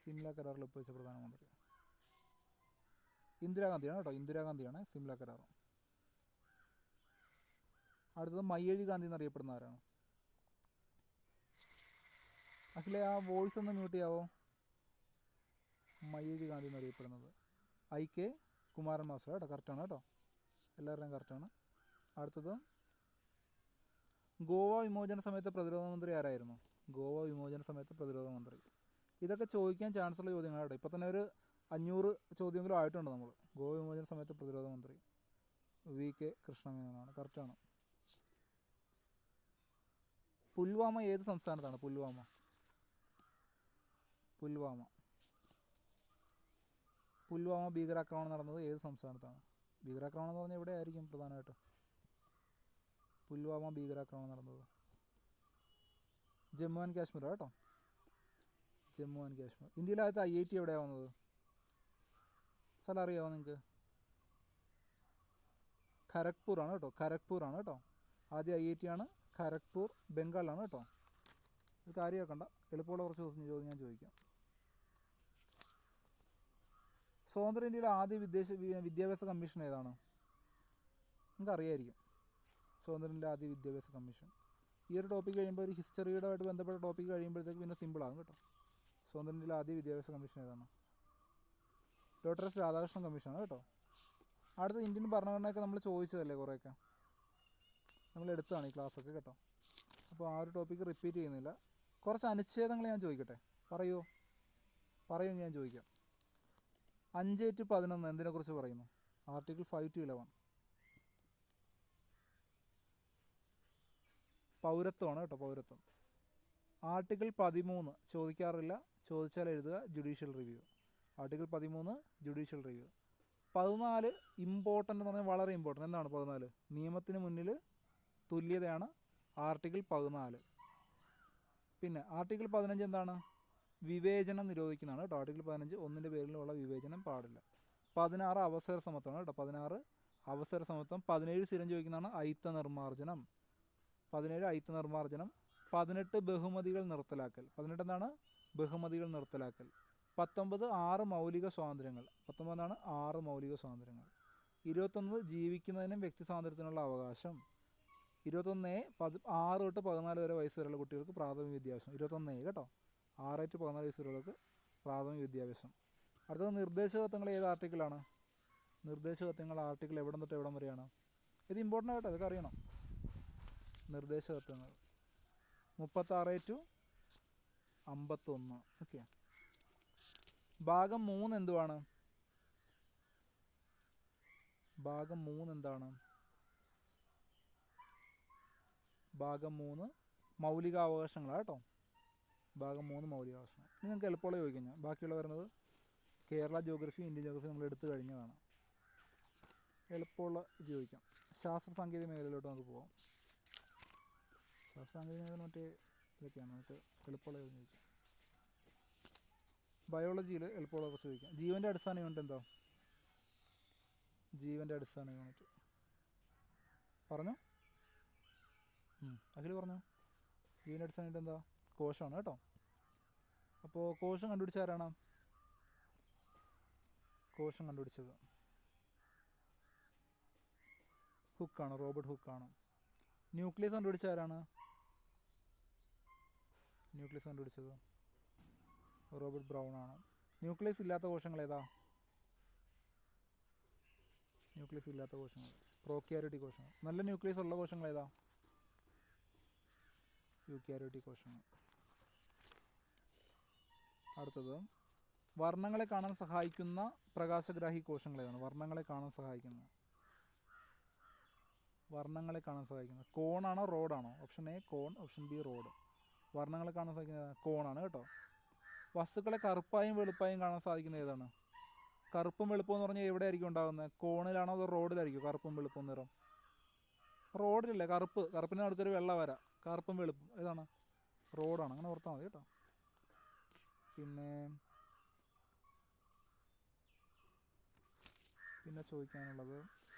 സിംല കരാറിൽ ഒപ്പുവെച്ച പ്രധാനമന്ത്രി ഇന്ദിരാഗാന്ധിയാണ് കേട്ടോ, ഇന്ദിരാഗാന്ധിയാണ് സിംല കരാർ. അടുത്തത് മയ്യഴി ഗാന്ധി എന്നറിയപ്പെടുന്ന ആരാണ്? അഖിലെ ആ വോയിസ് ഒന്ന് മ്യൂട്ട് ചെയ്യാവോ? മയ്യഴി ഗാന്ധി എന്നറിയപ്പെടുന്നത് IK കുമാരൻ മാസ്റ്റർ കേട്ടോ, കറക്റ്റാണ് കേട്ടോ, എല്ലാവരുടെയും കറക്റ്റാണ്. അടുത്തത് ഗോവ വിമോചന സമയത്ത് പ്രതിരോധ മന്ത്രി ആരായിരുന്നു? ഗോവ വിമോചന സമയത്ത് പ്രതിരോധ മന്ത്രി. ഇതൊക്കെ ചോദിക്കാൻ ചാൻസുള്ള ചോദ്യങ്ങളാണ് കേട്ടോ. ഇപ്പോൾ തന്നെ ഒരു 500 ചോദ്യങ്ങളും ആയിട്ടുണ്ട് നമ്മൾ. ഗോവ വിമോചന സമയത്ത് പ്രതിരോധ മന്ത്രി VK കൃഷ്ണമേനോനാണ്, കറക്റ്റാണ്. പുൽവാമ ഏത് സംസ്ഥാനത്താണ്? പുൽവാമ ഭീകരാക്രമണം നടന്നത് ഏത് സംസ്ഥാനത്താണ്? ഭീകരാക്രമണം എന്ന് പറഞ്ഞാൽ എവിടെ ആയിരിക്കും പ്രധാനമായിട്ട്? പുൽവാമ ഭീകരാക്രമണം നടന്നത് ജമ്മു ആൻഡ് കാശ്മീർ കേട്ടോ, ജമ്മു ആൻഡ് കാശ്മീർ. ഇന്ത്യയിലാദ്യത്തെ IIT എവിടെയാണ് വന്നത്? സ്ഥലം അറിയാമോ നിങ്ങൾക്ക്? ഖരഗ്പൂറാണ് കേട്ടോ. ആദ്യം IIT ആണ് ഖരഗ്പൂർ, ബംഗാളിലാണ് കേട്ടോ. ഇത് കാര്യമാക്കണ്ട, എളുപ്പമുള്ള കുറച്ച് ചോദ്യം ഞാൻ ചോദിക്കാം. സ്വതന്ത്ര ഇന്ത്യയിലെ ആദ്യ വിദ്യാഭ്യാസ കമ്മീഷൻ ഏതാണ്? നിങ്ങൾക്ക് അറിയായിരിക്കും, സ്വതന്ത്ര ഇന്ത്യയിലെ ആദ്യ വിദ്യാഭ്യാസ കമ്മീഷൻ. ഈ ഒരു ടോപ്പിക്ക് കഴിയുമ്പോൾ ഒരു ഹിസ്റ്ററിയുമായിട്ട് ബന്ധപ്പെട്ട ടോപ്പിക്ക് കഴിയുമ്പോഴത്തേക്ക് പിന്നെ സിമ്പിളാകും കേട്ടോ. സ്വതന്ത്ര ഇന്ത്യയിലെ ആദ്യ വിദ്യാഭ്യാസ കമ്മീഷൻ ഏതാണ്? ഡോക്ടർ എസ് രാധാകൃഷ്ണൻ കമ്മീഷനാണ് കേട്ടോ. അടുത്ത ഇന്ത്യൻ ഭരണഘടനയൊക്കെ നമ്മൾ ചോദിച്ചതല്ലേ, കുറേയൊക്കെ നമ്മൾ എടുത്തതാണ് ഈ ക്ലാസ്സൊക്കെ കേട്ടോ. അപ്പോൾ ആ ഒരു ടോപ്പിക്ക് റിപ്പീറ്റ് ചെയ്യുന്നില്ല. കുറച്ച് അനുച്ഛേദങ്ങൾ ഞാൻ ചോദിക്കട്ടെ, പറയൂ ഞാൻ ചോദിക്കാം. 5-11 എന്തിനെക്കുറിച്ച് പറയുന്നു? ആർട്ടിക്കിൾ 5-11 പൗരത്വമാണ് കേട്ടോ, പൗരത്വം. ആർട്ടിക്കിൾ 13 ചോദിക്കാറില്ല, ചോദിച്ചാൽ എഴുതുക, judicial review. Article 13 judicial review. 14 important എന്ന് പറഞ്ഞാൽ വളരെ ഇമ്പോർട്ടൻ്റ്. എന്താണ് 14? നിയമത്തിന് മുന്നിൽ തുല്യതയാണ് ആർട്ടിക്കിൾ 14. പിന്നെ ആർട്ടിക്കിൾ 15 എന്താണ്? വിവേചനം നിരോധിക്കുന്നതാണ് കേട്ടോ. ആർട്ടിക്കിൾ 15 ഒന്നിൻ്റെ പേരിലുള്ള വിവേചനം പാടില്ല. 16 അവസര സമത്വമാണ് കേട്ടോ, 16 അവസര സമത്വം. 17 സ്ഥിരം ചോദിക്കുന്നതാണ് അയിത്ത നിർമ്മാർജ്ജനം. 18 ബഹുമതികൾ നിർത്തലാക്കൽ. 18 എന്താണ്? ബഹുമതികൾ നിർത്തലാക്കൽ. 19 6 മൗലിക സ്വാതന്ത്ര്യങ്ങൾ. 19 എന്താണ്? 6 മൗലിക സ്വാതന്ത്ര്യങ്ങൾ. 21 ജീവിക്കുന്നതിനും വ്യക്തി സ്വാതന്ത്ര്യത്തിനുള്ള അവകാശം. 21A 6 തൊട്ട് 14 വരെ വയസ്സ് വരെയുള്ള കുട്ടികൾക്ക് പ്രാഥമിക വിദ്യാഭ്യാസം. 21A കേട്ടോ, 6 to 14 വയസ്സ് വരെയുള്ളവർക്ക് പ്രാഥമിക വിദ്യാഭ്യാസം. അടുത്തത് നിർദ്ദേശകത്വങ്ങൾ ഏത് ആർട്ടിക്കിളാണ്? നിർദ്ദേശകത്വങ്ങൾ ആർട്ടിക്കിൾ എവിടം തൊട്ട് എവിടം വരെയാണ്? ഇത് ഇമ്പോർട്ടൻ്റ് ആയിട്ടോ, ഇതൊക്കെ അറിയണം. നിർദ്ദേശകത്വങ്ങൾ 36 to 51. ഓക്കെ. ഭാഗം 3 എന്തുവാണ്? ഭാഗം 3 എന്താണ്? ഭാഗം 3 മൗലികാവകാശങ്ങളാണ് കേട്ടോ. ഭാഗം 3 മൗലികാവകാശങ്ങൾ. ഇനി നിങ്ങൾക്ക് എളുപ്പമുള്ള ചോദിക്കാം ഞാൻ. ബാക്കിയുള്ള വരുന്നത് കേരള ജോഗ്രഫി, ഇന്ത്യൻ ജോഗ്രഫി നമ്മൾ എടുത്തു കഴിഞ്ഞതാണ്. എളുപ്പമുള്ള ഇത് ചോദിക്കാം. ശാസ്ത്ര സാങ്കേതിക മേഖലയിലോട്ട് നമുക്ക് പോകാം. ശാസ്ത്ര സാങ്കേതിക മേഖല മറ്റേ ഇതൊക്കെയാണ്, നമുക്ക് എളുപ്പമുള്ള ചോദിക്കാം. ബയോളജിയിൽ എളുപ്പമുള്ള കുറച്ച് ചോദിക്കാം. ജീവൻ്റെ അടിസ്ഥാന യൂണിറ്റ് എന്താ? ജീവൻ്റെ അടിസ്ഥാന യൂണിറ്റ് പറഞ്ഞോ, അഖിൽ പറഞ്ഞോ. ജീവൻ്റെ അടിസ്ഥാന യൂണിറ്റ് എന്താ? കോശമാണ് കേട്ടോ. അപ്പോൾ കോശം കണ്ടുപിടിച്ച ആരാണ്? കോശം കണ്ടുപിടിച്ചത് ഹുക്കാണ്, റോബർട്ട് ഹുക്കാണ്. ന്യൂക്ലിയസ് കണ്ടുപിടിച്ച ആരാണ്? ന്യൂക്ലിയസ് കണ്ടുപിടിച്ചത് റോബർട്ട് ബ്രൗൺ ആണ്. ന്യൂക്ലിയസ് ഇല്ലാത്ത കോശങ്ങൾ ഏതാ? ന്യൂക്ലിയസ് ഇല്ലാത്ത കോശങ്ങൾ പ്രോക്യാരിയോട്ടിക് കോശങ്ങൾ. നല്ല ന്യൂക്ലിയസ് ഉള്ള കോശങ്ങൾ ഏതാ? യൂക്യാരിയോട്ടിക് കോശങ്ങൾ. അടുത്തത് വർണ്ണങ്ങളെ കാണാൻ സഹായിക്കുന്ന പ്രകാശഗ്രാഹി കോശങ്ങൾ ഏതാണ്? വർണ്ണങ്ങളെ കാണാൻ സഹായിക്കുന്നത് കോണാണോ റോഡാണോ? Option A cone, option B rod. വർണ്ണങ്ങളെ കാണാൻ സാധിക്കുന്നത് കോണാണ് കേട്ടോ. വസ്തുക്കളെ കറുപ്പായും വെളുപ്പായും കാണാൻ സാധിക്കുന്നത് ഏതാണ്? കറുപ്പും വെളുപ്പും എന്ന് പറഞ്ഞാൽ എവിടെ ആയിരിക്കും ഉണ്ടാകുന്നത്? കോണിലാണോ അതോ റോഡിലായിരിക്കും കറുപ്പും വെളുപ്പും നിറം? റോഡിലല്ലേ കറുപ്പ്, കറുപ്പിന് അടുത്തൊരു വെള്ള വര, കറുപ്പും വെളുപ്പും ഏതാണ്? റോഡാണ്. അങ്ങനെ ഓർത്താൽ മതി കേട്ടോ. പിന്നെ ചോദിക്കാനുള്ളത്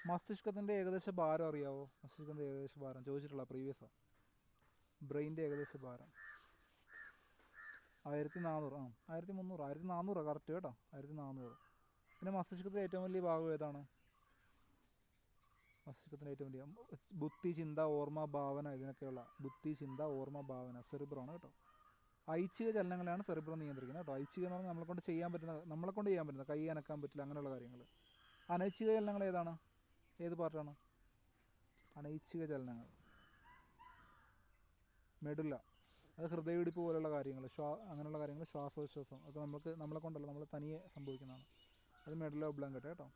മസ്തിഷ്കത്തിൻ്റെ ഏകദേശ ഭാരം അറിയാവോ? മസ്തിഷ്കത്തിൻ്റെ ഏകദേശ ഭാരം ചോദിച്ചിട്ടുള്ള പ്രീവിയസാണ്. ബ്രെയിൻ്റെ ഏകദേശ ഭാരം 1400. 1300, 1400 കറക്റ്റ് കേട്ടോ, 1400. പിന്നെ മസ്തിഷ്കത്തിൻ്റെ ഏറ്റവും വലിയ ഭാഗം ഏതാണ്? മസ്തിഷ്കത്തിൻ്റെ ഏറ്റവും വലിയ ബുദ്ധി, ചിന്ത, ഓർമ്മ, ഭാവന, ഇതിനൊക്കെയുള്ള ബുദ്ധി, ചിന്ത, ഓർമ്മ, ഭാവന സെറിബ്രമാണ് കേട്ടോ. ഐച്ഛിക ചലനങ്ങളെയാണ് സെറിബ്രം നിയന്ത്രിക്കുന്നത് കേട്ടോ. ഐച്ഛിക എന്ന് പറഞ്ഞാൽ നമ്മളെ കൊണ്ട് ചെയ്യാൻ പറ്റുന്ന കൈ അനക്കാൻ പറ്റില്ല അങ്ങനെയുള്ള കാര്യങ്ങൾ. അനൈച്ഛിക ചലനങ്ങൾ ഏതാണ്? ഏത് പാർട്ടാണ്? അനൈച്ഛിക ചലനങ്ങൾ മെഡുല്ല, അത് ഹൃദയമിടിപ്പ് പോലുള്ള കാര്യങ്ങൾ, അങ്ങനെയുള്ള കാര്യങ്ങൾ, ശ്വാസോച്ഛ്വാസം ഒക്കെ നമ്മളെ കൊണ്ടല്ല, നമ്മൾ തനിയെ സംഭവിക്കുന്നതാണ്. അത് മെഡുല്ല ഒബ്ലാങ്കട്ട കേട്ടോ.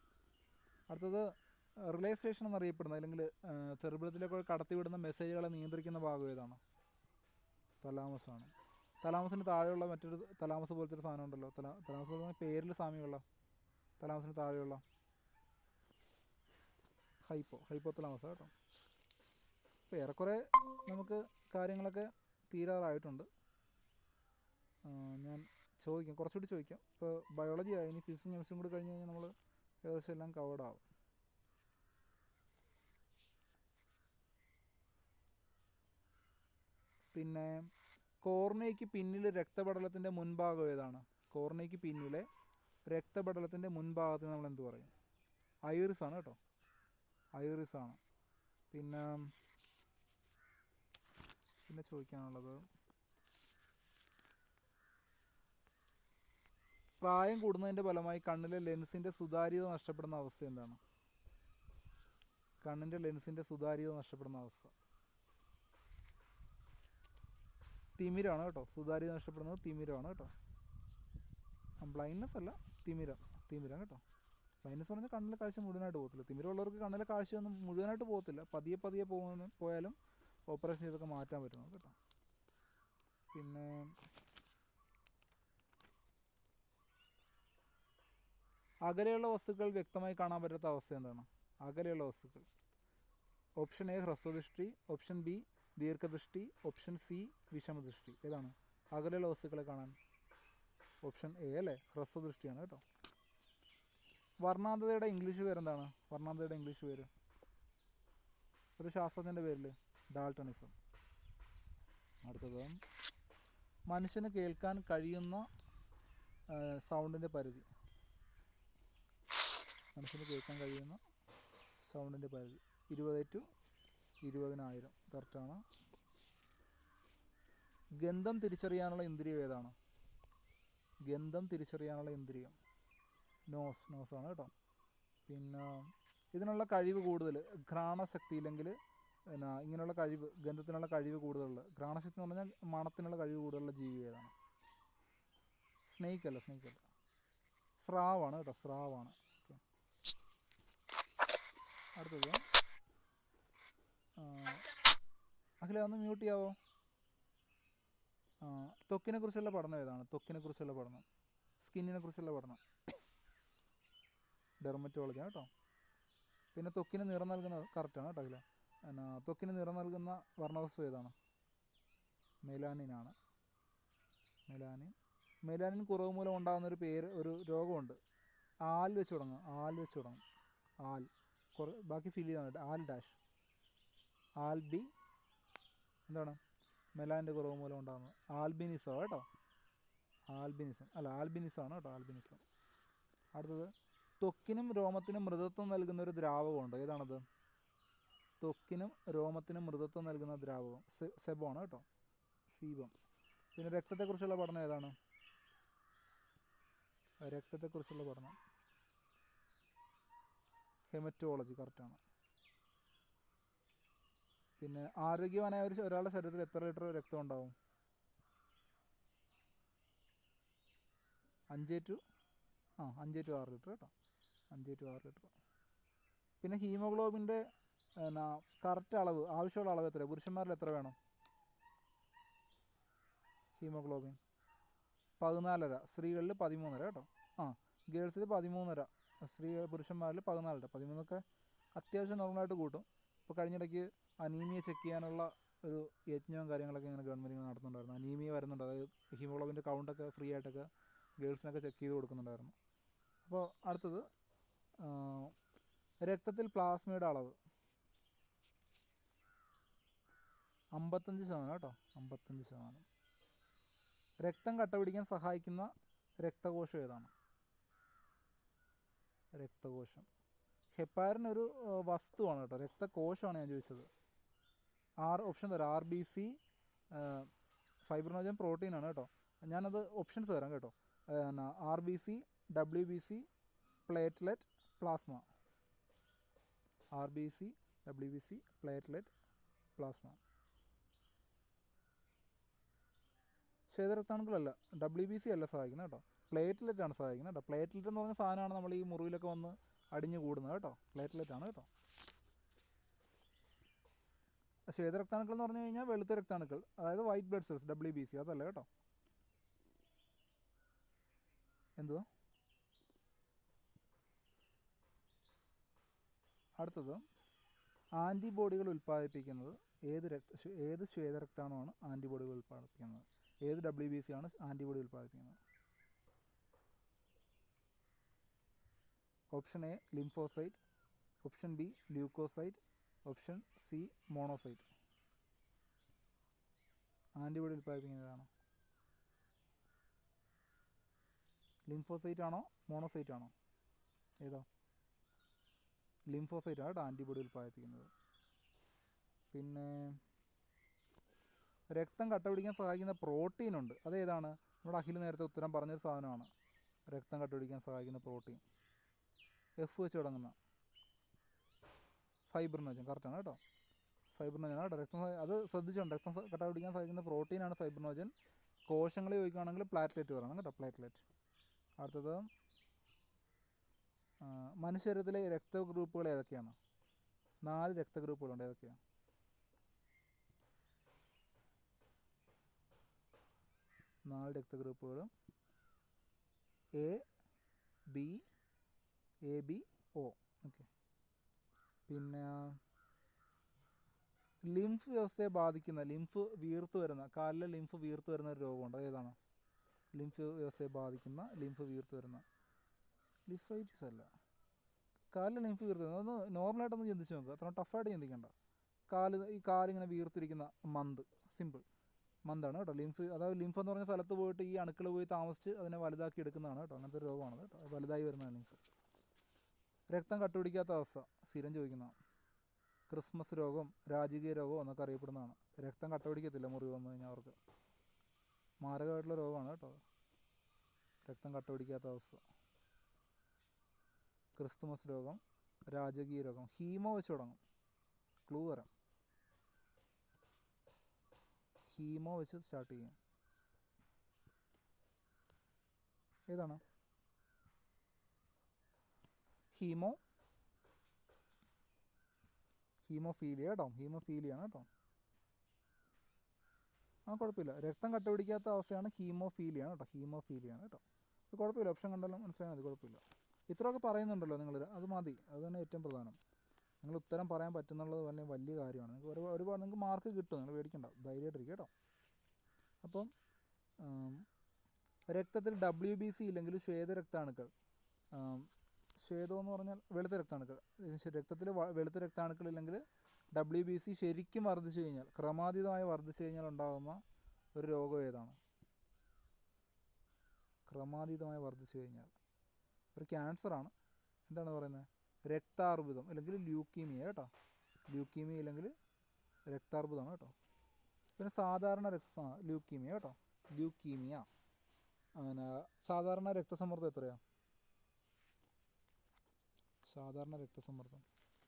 അടുത്തത് റിലേ സ്റ്റേഷൻ എന്നറിയപ്പെടുന്നത് അല്ലെങ്കിൽ സെറിബ്രത്തിലേക്ക് കടത്തിവിടുന്ന മെസ്സേജുകളെ നിയന്ത്രിക്കുന്ന ഭാഗം ഏതാണ്? തലാമസ് ആണ്. തലാമസിന് താഴെയുള്ള മറ്റൊരു തലാമസ് പോലത്തെ ഒരു സാധനം ഉണ്ടല്ലോ, തലാമസ് പോലെ പേരിൽ സാമ്യമുള്ള, തലാമസിന് താഴെയുള്ള ഹൈപ്പോ തലാമസ് കേട്ടോ. അപ്പോൾ ഏറെക്കുറെ നമുക്ക് കാര്യങ്ങളൊക്കെ തീരാറായിട്ടുണ്ട്. ഞാൻ കുറച്ചുകൂടി ചോദിക്കാം. ഇപ്പോൾ ബയോളജി ആയി, ഇനി ഫിസിക്സും കെമിസ്ട്രിയും കൂടി കഴിഞ്ഞ് കഴിഞ്ഞാൽ നമ്മൾ ഏകദേശം എല്ലാം കവേർഡ് ആവും. പിന്നെ കോർണിയയ്ക്ക് പിന്നിൽ രക്തപടലത്തിൻ്റെ മുൻഭാഗം ഏതാണ്? കോർണിയയ്ക്ക് പിന്നിലെ രക്തപടലത്തിൻ്റെ മുൻഭാഗത്തിന് നമ്മൾ എന്ത് പറയും? ഐറിസ് ആണ് കേട്ടോ, ഐറിസ് ആണ്. പിന്നെ ചോദിക്കാനുള്ളത് പ്രായം കൂടുന്നതിൻ്റെ ഫലമായി കണ്ണിലെ ലെൻസിൻ്റെ സുതാര്യത നഷ്ടപ്പെടുന്ന അവസ്ഥ എന്താണ്? കണ്ണിൻ്റെ ലെൻസിൻ്റെ സുതാര്യത നഷ്ടപ്പെടുന്ന അവസ്ഥ തിമിരമാണ് കേട്ടോ. സുതാര്യത നഷ്ടപ്പെടുന്നത് തിമിരമാണ് കേട്ടോ. ബ്ലൈൻഡ്നെസ് അല്ല, തിമിരം കേട്ടോ. ബ്ലൈൻഡ്നെസ് പറഞ്ഞാൽ കണ്ണിലെ കാഴ്ച മുഴുവനായിട്ട് പോകത്തില്ല. തിമിരമുള്ളവർക്ക് കണ്ണിലെ കാഴ്ചയൊന്നും മുഴുവനായിട്ട് പോകത്തില്ല, പതിയെ പോയാലും ഓപ്പറേഷൻ ചെയ്തൊക്കെ മാറ്റാൻ പറ്റുന്നത് കേട്ടോ. പിന്നെ അകലെയുള്ള വസ്തുക്കൾ വ്യക്തമായി കാണാൻ പറ്റാത്ത അവസ്ഥ എന്താണ്? അകലെയുള്ള വസ്തുക്കൾ ഓപ്ഷൻ എ ഹ്രസ്വദൃഷ്ടി, ഓപ്ഷൻ ബി ദീർഘദൃഷ്ടി, ഓപ്ഷൻ സി വിഷമദൃഷ്ടി. ഏതാണ് അകലെയുള്ള വസ്തുക്കളെ കാണാൻ? ഓപ്ഷൻ എ അല്ലേ, ഹ്രസ്വദൃഷ്ടിയാണ് കേട്ടോ. വർണ്ണാന്തതയുടെ ഇംഗ്ലീഷ് പേരെന്താണ്? വർണ്ണാന്തതയുടെ ഇംഗ്ലീഷ് പേര് ഒരു ശാസ്ത്രജ്ഞൻ്റെ പേരിൽ ഡാൾട്ടണിസം. അടുത്തത് മനുഷ്യന് കേൾക്കാൻ കഴിയുന്ന സൗണ്ടിൻ്റെ പരിധി. മനുഷ്യന് കേൾക്കാൻ കഴിയുന്ന സൗണ്ടിൻ്റെ പരിധി 20 to 20,000 കറക്റ്റാണ്. ഗന്ധം തിരിച്ചറിയാനുള്ള ഇന്ദ്രിയം ഏതാണ്? ഗന്ധം തിരിച്ചറിയാനുള്ള ഇന്ദ്രിയം നോസാണ് കേട്ടോ. പിന്നെ ഇതിനുള്ള കഴിവ് കൂടുതൽ ഘ്രാണശക്തി ഇല്ലെങ്കിൽ ഇങ്ങനെയുള്ള കഴിവ്, ഗന്ധത്തിനുള്ള കഴിവ് കൂടുതലുള്ള, ഘ്രാണശക്തി എന്ന് പറഞ്ഞാൽ മണത്തിനുള്ള കഴിവ് കൂടുതലുള്ള ജീവി ഏതാണ്? സ്നേക്ക് അല്ല, സ്രാവാണ് കേട്ടോ, സ്രാവാണ്. ഓക്കെ, അടുത്തത് അഖില ഒന്ന് മ്യൂട്ട് ചെയ്യാവോ? ത്വക്കിനെ കുറിച്ചുള്ള പഠനം ഏതാണ്? ത്വക്കിനെ കുറിച്ചുള്ള പഠനം, സ്കിന്നിനെ കുറിച്ചുള്ള പഠനം ഡെർമറ്റോളജി കേട്ടോ. പിന്നെ ത്വക്കിന് നിറം നൽകുന്ന കറക്റ്റാണ് കേട്ടോ അഖില. ത്വക്കിന് നിറം നൽകുന്ന വർണ്ണവസ്തു ഏതാണ്? മെലാനിനാണ്. മെലാനിൻ കുറവ് മൂലം ഉണ്ടാകുന്ന ഒരു രോഗമുണ്ട്. ആൽ വെച്ച് തുടങ്ങും. ബാക്കി ഫില്ല് ചെയ്യാൻ ആൽ ഡാഷ് ആൽബി എന്താണ്? മെലാനിൻ്റെ കുറവ് മൂലം ഉണ്ടാകുന്നത് ആൽബിനിസം കേട്ടോ. ആൽബിനിസമാണ് കേട്ടോ, ആൽബിനിസം. അടുത്തത് ത്വക്കിനും രോമത്തിനും മൃദുത്വം നൽകുന്ന ഒരു ദ്രാവകമുണ്ട്. ഏതാണത്? ത്വക്കിനും രോമത്തിനും മൃദുത്വം നൽകുന്ന ദ്രാവകം സെബമാണ് കേട്ടോ, സീബം. പിന്നെ രക്തത്തെക്കുറിച്ചുള്ള പഠനം ഏതാണ്? രക്തത്തെക്കുറിച്ചുള്ള പഠനം ഹെമറ്റോളജി, കറക്റ്റാണ്. പിന്നെ ആരോഗ്യവാനായ ഒരാളുടെ ശരീരത്തിൽ എത്ര ലിറ്റർ രക്തം ഉണ്ടാവും? 5 to 6 ലിറ്റർ കേട്ടോ, 5 to 6 ലിറ്റർ. പിന്നെ ഹീമോഗ്ലോബിൻ്റെ കറക്റ്റ് അളവ്, ആവശ്യമുള്ള അളവ് എത്ര? പുരുഷന്മാരിൽ എത്ര വേണം ഹീമോഗ്ലോബിൻ? 14.5, സ്ത്രീകളിൽ 13.5 കേട്ടോ. ഗേൾസിൽ 13.5, പുരുഷന്മാരിൽ 14. 13ഒക്കെ അത്യാവശ്യം നോർമലായിട്ട് കൂട്ടും. ഇപ്പോൾ കഴിഞ്ഞിടയ്ക്ക് അനീമിയ ചെക്ക് ചെയ്യാനുള്ള ഒരു യജ്ഞവും കാര്യങ്ങളൊക്കെ ഇങ്ങനെ ഗവൺമെൻറ് ഇങ്ങനെ നടത്തുന്നുണ്ടായിരുന്നു. അനീമിയ വരുന്നുണ്ട്, അതായത് ഹീമോഗ്ലോബിൻ്റെ കൗണ്ടൊക്കെ ഫ്രീ ആയിട്ടൊക്കെ ഗേൾസിനൊക്കെ ചെക്ക് ചെയ്ത് കൊടുക്കുന്നുണ്ടായിരുന്നു. അപ്പോൾ അടുത്തത് രക്തത്തിൽ പ്ലാസ്മയുടെ അളവ് 55% കേട്ടോ, 55%. രക്തം കട്ട പിടിക്കാൻ സഹായിക്കുന്ന രക്തകോശം ഏതാണ്? രക്തകോശം. ഹെപ്പാരിൻ ഒരു വസ്തുവാണ് കേട്ടോ, രക്തകോശമാണ് ഞാൻ ചോദിച്ചത്. ഓപ്ഷൻ തരാം, RBC, ഫൈബ്രിനോജൻ, പ്രോട്ടീനാണ് കേട്ടോ. ഞാനത് ഓപ്ഷൻസ് തരാം കേട്ടോ. RBC, WBC, platelet, plasma. RBC, WBC, platelet, plasma. ശ്വേതരക്താണുക്കളല്ല, WBC അല്ല സഹായിക്കുന്നത് കേട്ടോ, പ്ലേറ്റ്ലെറ്റാണ് സഹായിക്കുന്നത് കേട്ടോ. പ്ലേറ്റ്ലെറ്റ് എന്ന് പറഞ്ഞ സാധനമാണ് നമ്മൾ ഈ മുറിവിലൊക്കെ വന്ന് അടിഞ്ഞു കൂടുന്നത് കേട്ടോ, പ്ലേറ്റ്ലെറ്റാണ് കേട്ടോ. ശ്വേതരക്താണുക്കൾ എന്ന് പറഞ്ഞു കഴിഞ്ഞാൽ വെളുത്ത രക്താണുക്കൾ, അതായത് വൈറ്റ് ബ്ലഡ് സെൽസ്, WBC അതല്ല കേട്ടോ. എന്തുവാ അടുത്തത്? ആൻറ്റിബോഡികൾ ഉൽപ്പാദിപ്പിക്കുന്നത് ഏത് ശ്വേതരക്താണുമാണ് ആൻറ്റിബോഡികൾ ഉൽപ്പാദിപ്പിക്കുന്നത്? ഏത് WBC ആണ് ആൻറ്റിബോഡി ഉൽപ്പാദിപ്പിക്കുന്നത്? Option A lymphocyte, option B leucocyte, option C monocyte. Antibody ഉൽപ്പാദിപ്പിക്കുന്നതാണ് ലിംഫോസൈറ്റ് ആണോ മോണോസൈറ്റ് ആണോ? ഏതാ? ലിംഫോസൈറ്റ് ആണ് കേട്ടോ ആൻറ്റിബോഡി ഉൽപ്പാദിപ്പിക്കുന്നത്. പിന്നെ രക്തം കട്ട പിടിക്കാൻ സഹായിക്കുന്ന പ്രോട്ടീനുണ്ട്, അതേതാണ്? നമ്മുടെ അഖിൽ നേരത്തെ ഉത്തരം പറഞ്ഞൊരു സാധനമാണ്. രക്തം കട്ട പിടിക്കാൻ സഹായിക്കുന്ന പ്രോട്ടീൻ F വെച്ച് തുടങ്ങുന്ന ഫൈബ്രിനോജൻ, കറക്റ്റാണ് കേട്ടോ, ഫൈബ്രിനോജൻ കേട്ടോ. അത് ശ്രദ്ധിച്ചോണ്ട്, രക്തം കട്ട പിടിക്കാൻ സഹായിക്കുന്ന പ്രോട്ടീനാണ് ഫൈബ്രിനോജൻ. കോശങ്ങളെ ചോദിക്കുകയാണെങ്കിൽ പ്ലാറ്റ്ലെറ്റ് പറയണം കേട്ടോ, പ്ലാറ്റ്ലെറ്റ്. അടുത്തത് മനുഷ്യരത്തിലെ രക്തഗ്രൂപ്പുകൾ ഏതൊക്കെയാണ്? 4 രക്തഗ്രൂപ്പുകളുണ്ട്, ഏതൊക്കെയാണ്? 4 രക്തഗ്രൂപ്പുകൾ AB O. ഓക്കെ. പിന്നെ ലിംഫ് വ്യവസ്ഥയെ ബാധിക്കുന്ന, ലിംഫ് വീർത്തു വരുന്ന, കാലിലെ ലിംഫ് വീർത്തു വരുന്ന ഒരു രോഗമുണ്ട്, ഏതാണ്? ലിംഫ് വ്യവസ്ഥയെ ബാധിക്കുന്ന, ലിംഫ് വീർത്തു വരുന്ന, ലിഫൈറ്റിസ് അല്ല, കാലിൽ ലിംഫ് വീർത്ത് വരുന്നത്. ഒന്ന് നോർമലായിട്ടൊന്ന് ചിന്തിച്ച് നോക്കുക, അത്ര ടഫായിട്ട് ചിന്തിക്കേണ്ട. ഈ കാലിങ്ങനെ വീർത്തിരിക്കുന്ന മന്ത്, സിമ്പിൾ മന്താണ് കേട്ടോ. അതായത് ലിംഫ് എന്ന് പറഞ്ഞ സ്ഥലത്ത് പോയിട്ട് ഈ അണുക്കൾ പോയി താമസിച്ച് അതിനെ വലുതാക്കി എടുക്കുന്നതാണ് കേട്ടോ, അങ്ങനത്തെ ഒരു രോഗമാണ് കേട്ടോ, വലുതായി വരുന്നതാണ് ലിംഫ്. രക്തം കട്ടുപിടിക്കാത്ത അവസ്ഥ സ്ഥിരം ചോദിക്കുന്നതാണ്. ക്രിസ്മസ് രോഗം, രാജകീയ രോഗം എന്നൊക്കെ അറിയപ്പെടുന്നതാണ്. രക്തം കട്ടുപിടിക്കത്തില്ല മുറിവ് വന്നു കഴിഞ്ഞാൽ അവർക്ക്. മാരകമായിട്ടുള്ള രോഗമാണ് കേട്ടോ രക്തം കട്ടുപിടിക്കാത്ത അവസ്ഥ. ക്രിസ്തുമസ് രോഗം, രാജകീയ രോഗം. ഹീമോ വെച്ച് തുടങ്ങും, ക്ലൂ തരാം. ഹീമോ വെച്ച് സ്റ്റാർട്ട് ചെയ്യും. ഏതാണ്? ഹീമോഫീലിയ കേട്ടോ, ഹീമോഫീലിയാണ് കേട്ടോ. കുഴപ്പമില്ല, രക്തം കട്ടുപിടിക്കാത്ത അവസ്ഥയാണ് ഹീമോഫീലിയാണ് കേട്ടോ, ഹീമോഫീലിയാണ് കേട്ടോ. അത് കുഴപ്പമില്ല, ഓപ്ഷൻ കണ്ടാലും മനസ്സിലായാൽ മതി, കുഴപ്പമില്ല. ഇത്രയൊക്കെ പറയുന്നുണ്ടല്ലോ നിങ്ങൾ, അത് മതി, അത് തന്നെ ഏറ്റവും പ്രധാനം. നിങ്ങൾ ഉത്തരം പറയാൻ പറ്റുന്നുള്ളത് തന്നെ വലിയ കാര്യമാണ്. നിങ്ങൾക്ക് ഒരുപാട് നിങ്ങൾക്ക് മാർക്ക് കിട്ടും, നിങ്ങൾ പേടിക്കണ്ട, ധൈര്യമായിട്ടിരിക്കും കേട്ടോ. അപ്പം രക്തത്തിൽ WBC ഇല്ലെങ്കിൽ ശ്വേതരക്താണുക്കൾ, ശ്വേതം എന്ന് പറഞ്ഞാൽ വെളുത്ത രക്താണുക്കൾ, രക്തത്തിൽ വെളുത്ത രക്താണുക്കൾ ഇല്ലെങ്കിൽ WBC ശരിക്കും വർദ്ധിച്ചു കഴിഞ്ഞാൽ, ക്രമാതീതമായി വർദ്ധിച്ചു കഴിഞ്ഞാൽ ഉണ്ടാകുന്ന ഒരു രോഗം ഏതാണ്? ക്രമാതീതമായി വർദ്ധിച്ചു കഴിഞ്ഞാൽ ഒരു ക്യാൻസറാണ്. എന്താണ് പറയുന്നത്? രക്താർബുദം അല്ലെങ്കിൽ ല്യൂക്കീമിയ കേട്ടോ. ല്യൂക്കീമിയ ഇല്ലെങ്കിൽ രക്താർബുദമാണ് കേട്ടോ. പിന്നെ സാധാരണ ല്യൂക്കീമിയ കേട്ടോ, ല്യൂക്കീമിയ. അങ്ങനെ സാധാരണ രക്തസമ്മർദ്ദം എത്രയാണ്? സാധാരണ രക്തസമ്മർദ്ദം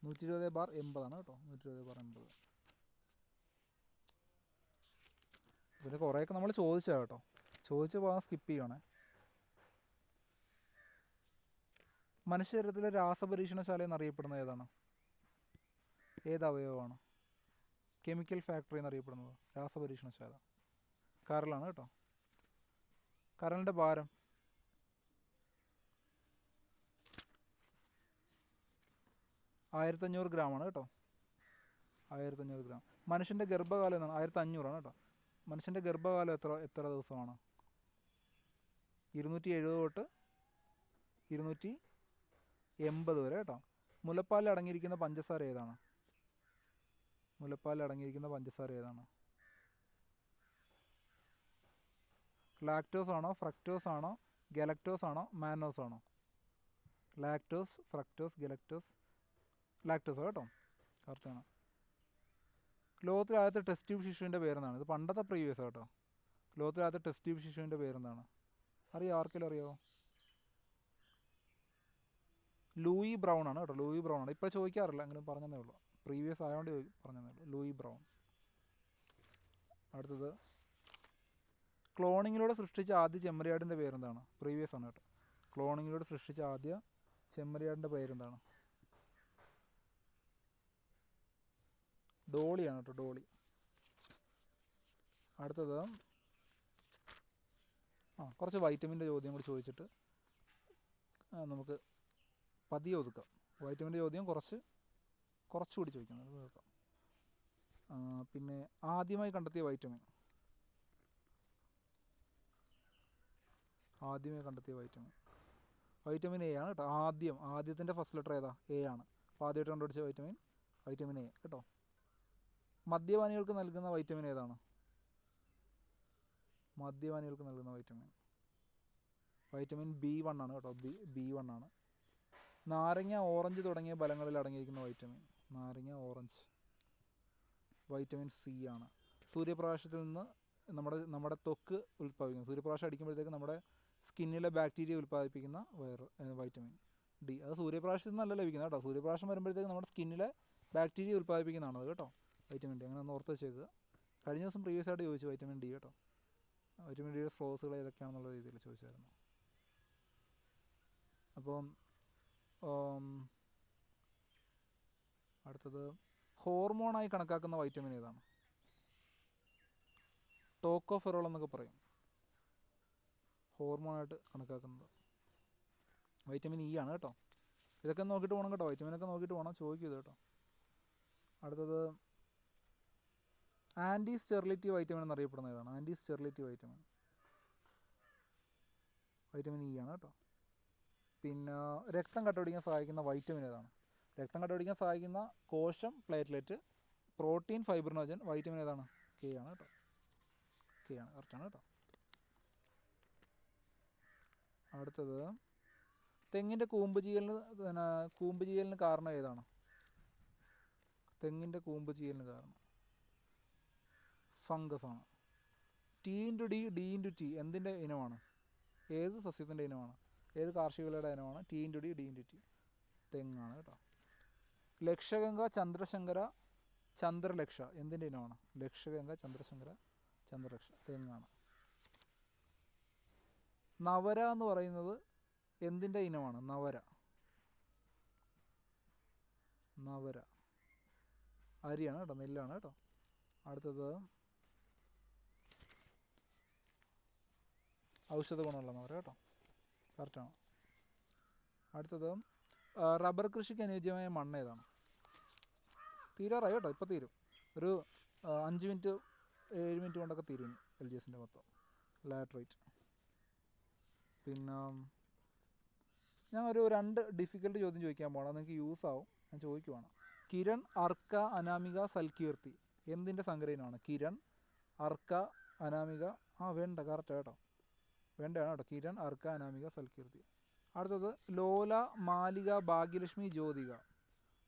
120/80 കേട്ടോ, 120/80. പിന്നെ കുറേയൊക്കെ നമ്മൾ ചോദിച്ചാൽ കേട്ടോ, ചോദിച്ച് പോകാൻ സ്കിപ്പ് ചെയ്യണേ. മനുഷ്യ ശരീരത്തിലെ രാസപരീക്ഷണശാല എന്നറിയപ്പെടുന്നത് ഏതാണ്? ഏത് അവയവമാണ് കെമിക്കൽ ഫാക്ടറി എന്നറിയപ്പെടുന്നത്? രാസപരീക്ഷണശാല കരളാണ് കേട്ടോ. കരളിൻ്റെ ഭാരം 1500 ഗ്രാമാണ് കേട്ടോ, 1500 ഗ്രാം. മനുഷ്യൻ്റെ ഗർഭകാലം എന്നാണ് 1500 കേട്ടോ. മനുഷ്യൻ്റെ ഗർഭകാലം എത്ര ദിവസമാണ്? 270 തൊട്ട് 280 വരെ കേട്ടോ. മുലപ്പാലിൽ അടങ്ങിയിരിക്കുന്ന പഞ്ചസാര ഏതാണ്? മുലപ്പാലിൽ അടങ്ങിയിരിക്കുന്ന പഞ്ചസാര ഏതാണ്? ലാക്ടോസ് ആണോ, ഫ്രക്ടോസ് ആണോ, ഗലക്ടോസ് ആണോ, മാനോസ് ആണോ? ലാക്ടോസ്, ഫ്രക്ടോസ്, ഗലക്ടോസ്, ലാക്ടോസ് കേട്ടോ, കറക്റ്റാണ്. ലോകത്തിലെ ആദ്യത്തെ ടെസ്റ്റ് ട്യൂബ് ശിശുവിൻ്റെ പേരെന്താണ്? ഇത് പണ്ടത്തെ പ്രീവിയസ് കേട്ടോ. ലോകത്തിലെ ആദ്യത്തെ ടെസ്റ്റ് ട്യൂബ് ശിശുവിൻ്റെ പേരെന്താണ്? ആർക്കെങ്കിലും അറിയാമോ? ലൂയി ബ്രൗൺ ആണ് കേട്ടോ, ലൂയി ബ്രൗൺ ആണ്. ഇപ്പോൾ ചോദിക്കാറില്ല, എങ്കിലും പറഞ്ഞതേ ഉള്ളൂ, പ്രീവിയസ് ആയതുകൊണ്ട് പറഞ്ഞതേ ഉള്ളൂ, ലൂയി ബ്രൗൺ. അടുത്തത്, ക്ലോണിങ്ങിലൂടെ സൃഷ്ടിച്ച ആദ്യ ചെമ്മരിയാടിൻ്റെ പേരെന്താണ്? പ്രീവിയസ് ആണ് കേട്ടോ. ക്ലോണിങ്ങിലൂടെ സൃഷ്ടിച്ച ആദ്യ ചെമ്മരിയാടിൻ്റെ പേരെന്താണ്? ഡോളിയാണ് കേട്ടോ, ഡോളി. അടുത്തത്, കുറച്ച് വൈറ്റമിൻ്റെ ചോദ്യം കൂടി ചോദിച്ചിട്ട് നമുക്ക് പതിയെ ഒതുക്കാം. വൈറ്റമിൻ്റെ ചോദ്യം കുറച്ചുകൂടി ചോദിക്കാം, അത് കേൾക്കാം. പിന്നെ ആദ്യമായി കണ്ടെത്തിയ വൈറ്റമിൻ വൈറ്റമിൻ എ ആണ് കേട്ടോ. ആദ്യത്തിൻ്റെ ഫസ്റ്റ് ലെറ്റർ ഏതാ? എ ആണ്. അപ്പോൾ ആദ്യമായിട്ട് കണ്ടുപിടിച്ച വൈറ്റമിൻ എ കേട്ടോ. മദ്യപാനികൾക്ക് നൽകുന്ന വൈറ്റമിൻ ഏതാണ്? മദ്യപാനികൾക്ക് നൽകുന്ന വൈറ്റമിൻ B1 ആണ് കേട്ടോ, B1 ആണ്. നാരങ്ങ, ഓറഞ്ച് തുടങ്ങിയ ഫലങ്ങളിൽ അടങ്ങിയിരിക്കുന്ന വൈറ്റമിൻ C ആണ്. സൂര്യപ്രകാശത്തിൽ നിന്ന് നമ്മുടെ ത്വക്ക് ഉൽപ്പാദിപ്പിക്കുന്നത്, സൂര്യപ്രകാശം അടിക്കുമ്പോഴത്തേക്ക് നമ്മുടെ സ്കിന്നിലെ ബാക്ടീരിയ ഉൽപ്പാദിപ്പിക്കുന്ന വൈറ്റമിൻ D. അത് സൂര്യപ്രകാശത്തിൽ നിന്നല്ല ലഭിക്കുന്നത് കേട്ടോ. സൂര്യപ്രകാശം വരുമ്പോഴത്തേക്ക് നമ്മുടെ സ്കിന്നിലെ ബാക്ടീരിയ ഉൽപ്പാദിപ്പിക്കുന്നതാണ് അത് കേട്ടോ, വൈറ്റമിൻ D. അങ്ങനെ ഒന്ന് ഓർത്ത് വെച്ചേക്കുക. കഴിഞ്ഞ ദിവസം പ്രീവിയസ് ആയിട്ട് ചോദിച്ചു വൈറ്റമിൻ D കേട്ടോ. വൈറ്റമിൻ ഡിയുടെ സ്രോതസ്സുകൾ ഏതൊക്കെയാണെന്നുള്ള രീതിയിൽ ചോദിച്ചായിരുന്നു. അപ്പം അടുത്തത്, ഹോർമോണായി കണക്കാക്കുന്ന വൈറ്റമിൻ ഏതാണ്? ടോക്കോഫെറോൾ എന്നൊക്കെ പറയും, ഹോർമോണായിട്ട് കണക്കാക്കുന്നത് വൈറ്റമിൻ E ആണ് കേട്ടോ. ഇതൊക്കെ നോക്കിയിട്ട് പോകണം കേട്ടോ, വൈറ്റമിനൊക്കെ നോക്കിയിട്ട് പോകണം, ചോദിക്കും ഇത് കേട്ടോ. അടുത്തത്, ആൻറ്റി സ്റ്റെറിലിറ്റി വൈറ്റമിൻ എന്നറിയപ്പെടുന്ന ഏതാണ്? ആൻറ്റി സ്റ്റെറിലിറ്റി വൈറ്റമിൻ E ആണ് കേട്ടോ. പിന്നെ രക്തം കട്ടപിടിക്കാൻ സഹായിക്കുന്ന വൈറ്റമിൻ ഏതാണ്? രക്തം കട്ടപിടിക്കാൻ സഹായിക്കുന്ന കോശം, പ്ലേറ്റ്ലെറ്റ്, പ്രോട്ടീൻ, ഫൈബ്രിനോജൻ, വൈറ്റമിൻ ഏതാണ്? K ആണ് കേട്ടോ, K ആണ്, കറക്റ്റാണ് കേട്ടോ. അടുത്തത്, തെങ്ങിൻ്റെ കൂമ്പ് ചീയലിന് കാരണം ഏതാണ്? തെങ്ങിൻ്റെ കൂമ്പ് ചീയലിന് കാരണം ഫംഗസ് ആണ്. T/D/D/T എന്തിൻ്റെ ഇനമാണ്? ഏത് സസ്യത്തിൻ്റെ ഇനമാണ്? ഏത് കാർഷിക വിളയുടെ ഇനമാണ് T/D/D/T? തെങ്ങാണ് കേട്ടോ. ലക്ഷഗംഗ, ചന്ദ്രശങ്കര, ചന്ദ്രലക്ഷ എന്തിൻ്റെ ഇനമാണ്? ലക്ഷഗംഗ, ചന്ദ്രശങ്കര, ചന്ദ്രലക്ഷ തെങ്ങാണ്. നവര എന്ന് പറയുന്നത് എന്തിൻ്റെ ഇനമാണ്? നവര അരിയാണ് കേട്ടോ, നെല്ലാണ് കേട്ടോ. അടുത്തത്, ഔഷധ ഗുണമുള്ള നവര കേട്ടോ, കറക്റ്റാണ്. അടുത്തത്, റബ്ബർ കൃഷിക്ക് അനുയോജ്യമായ മണ്ണ് ഏതാണ്? തീരാറായി കേട്ടോ, ഇപ്പോൾ തീരും. ഒരു 5 മിനിറ്റ് 7 മിനിറ്റ് കൊണ്ടൊക്കെ തീരും LGSൻ്റെ മൊത്തം. ലാറ്ററൈറ്റ്. പിന്നെ ഞാൻ ഒരു 2 ഡിഫിക്കൽട്ട് ചോദ്യം ചോദിക്കാൻ പോകണം, അത് നിങ്ങൾക്ക് യൂസ് ആവും, ഞാൻ ചോദിക്കുവാണ്. കിരൺ, അർക്ക, അനാമിക, സൽകീർത്തി എന്തിൻ്റെ സങ്കരയിനമാണ്? കിരൺ, അർക്ക, അനാമിക, വേണ്ട കറക്റ്റ് കേട്ടോ, വേണ്ടതാണ് കേട്ടോ. കിരൺ, അർക്ക, അനാമിക, സൽകീർത്തി. അടുത്തത്, ലോല, മാലിക, ഭാഗ്യലക്ഷ്മി, ജ്യോതിക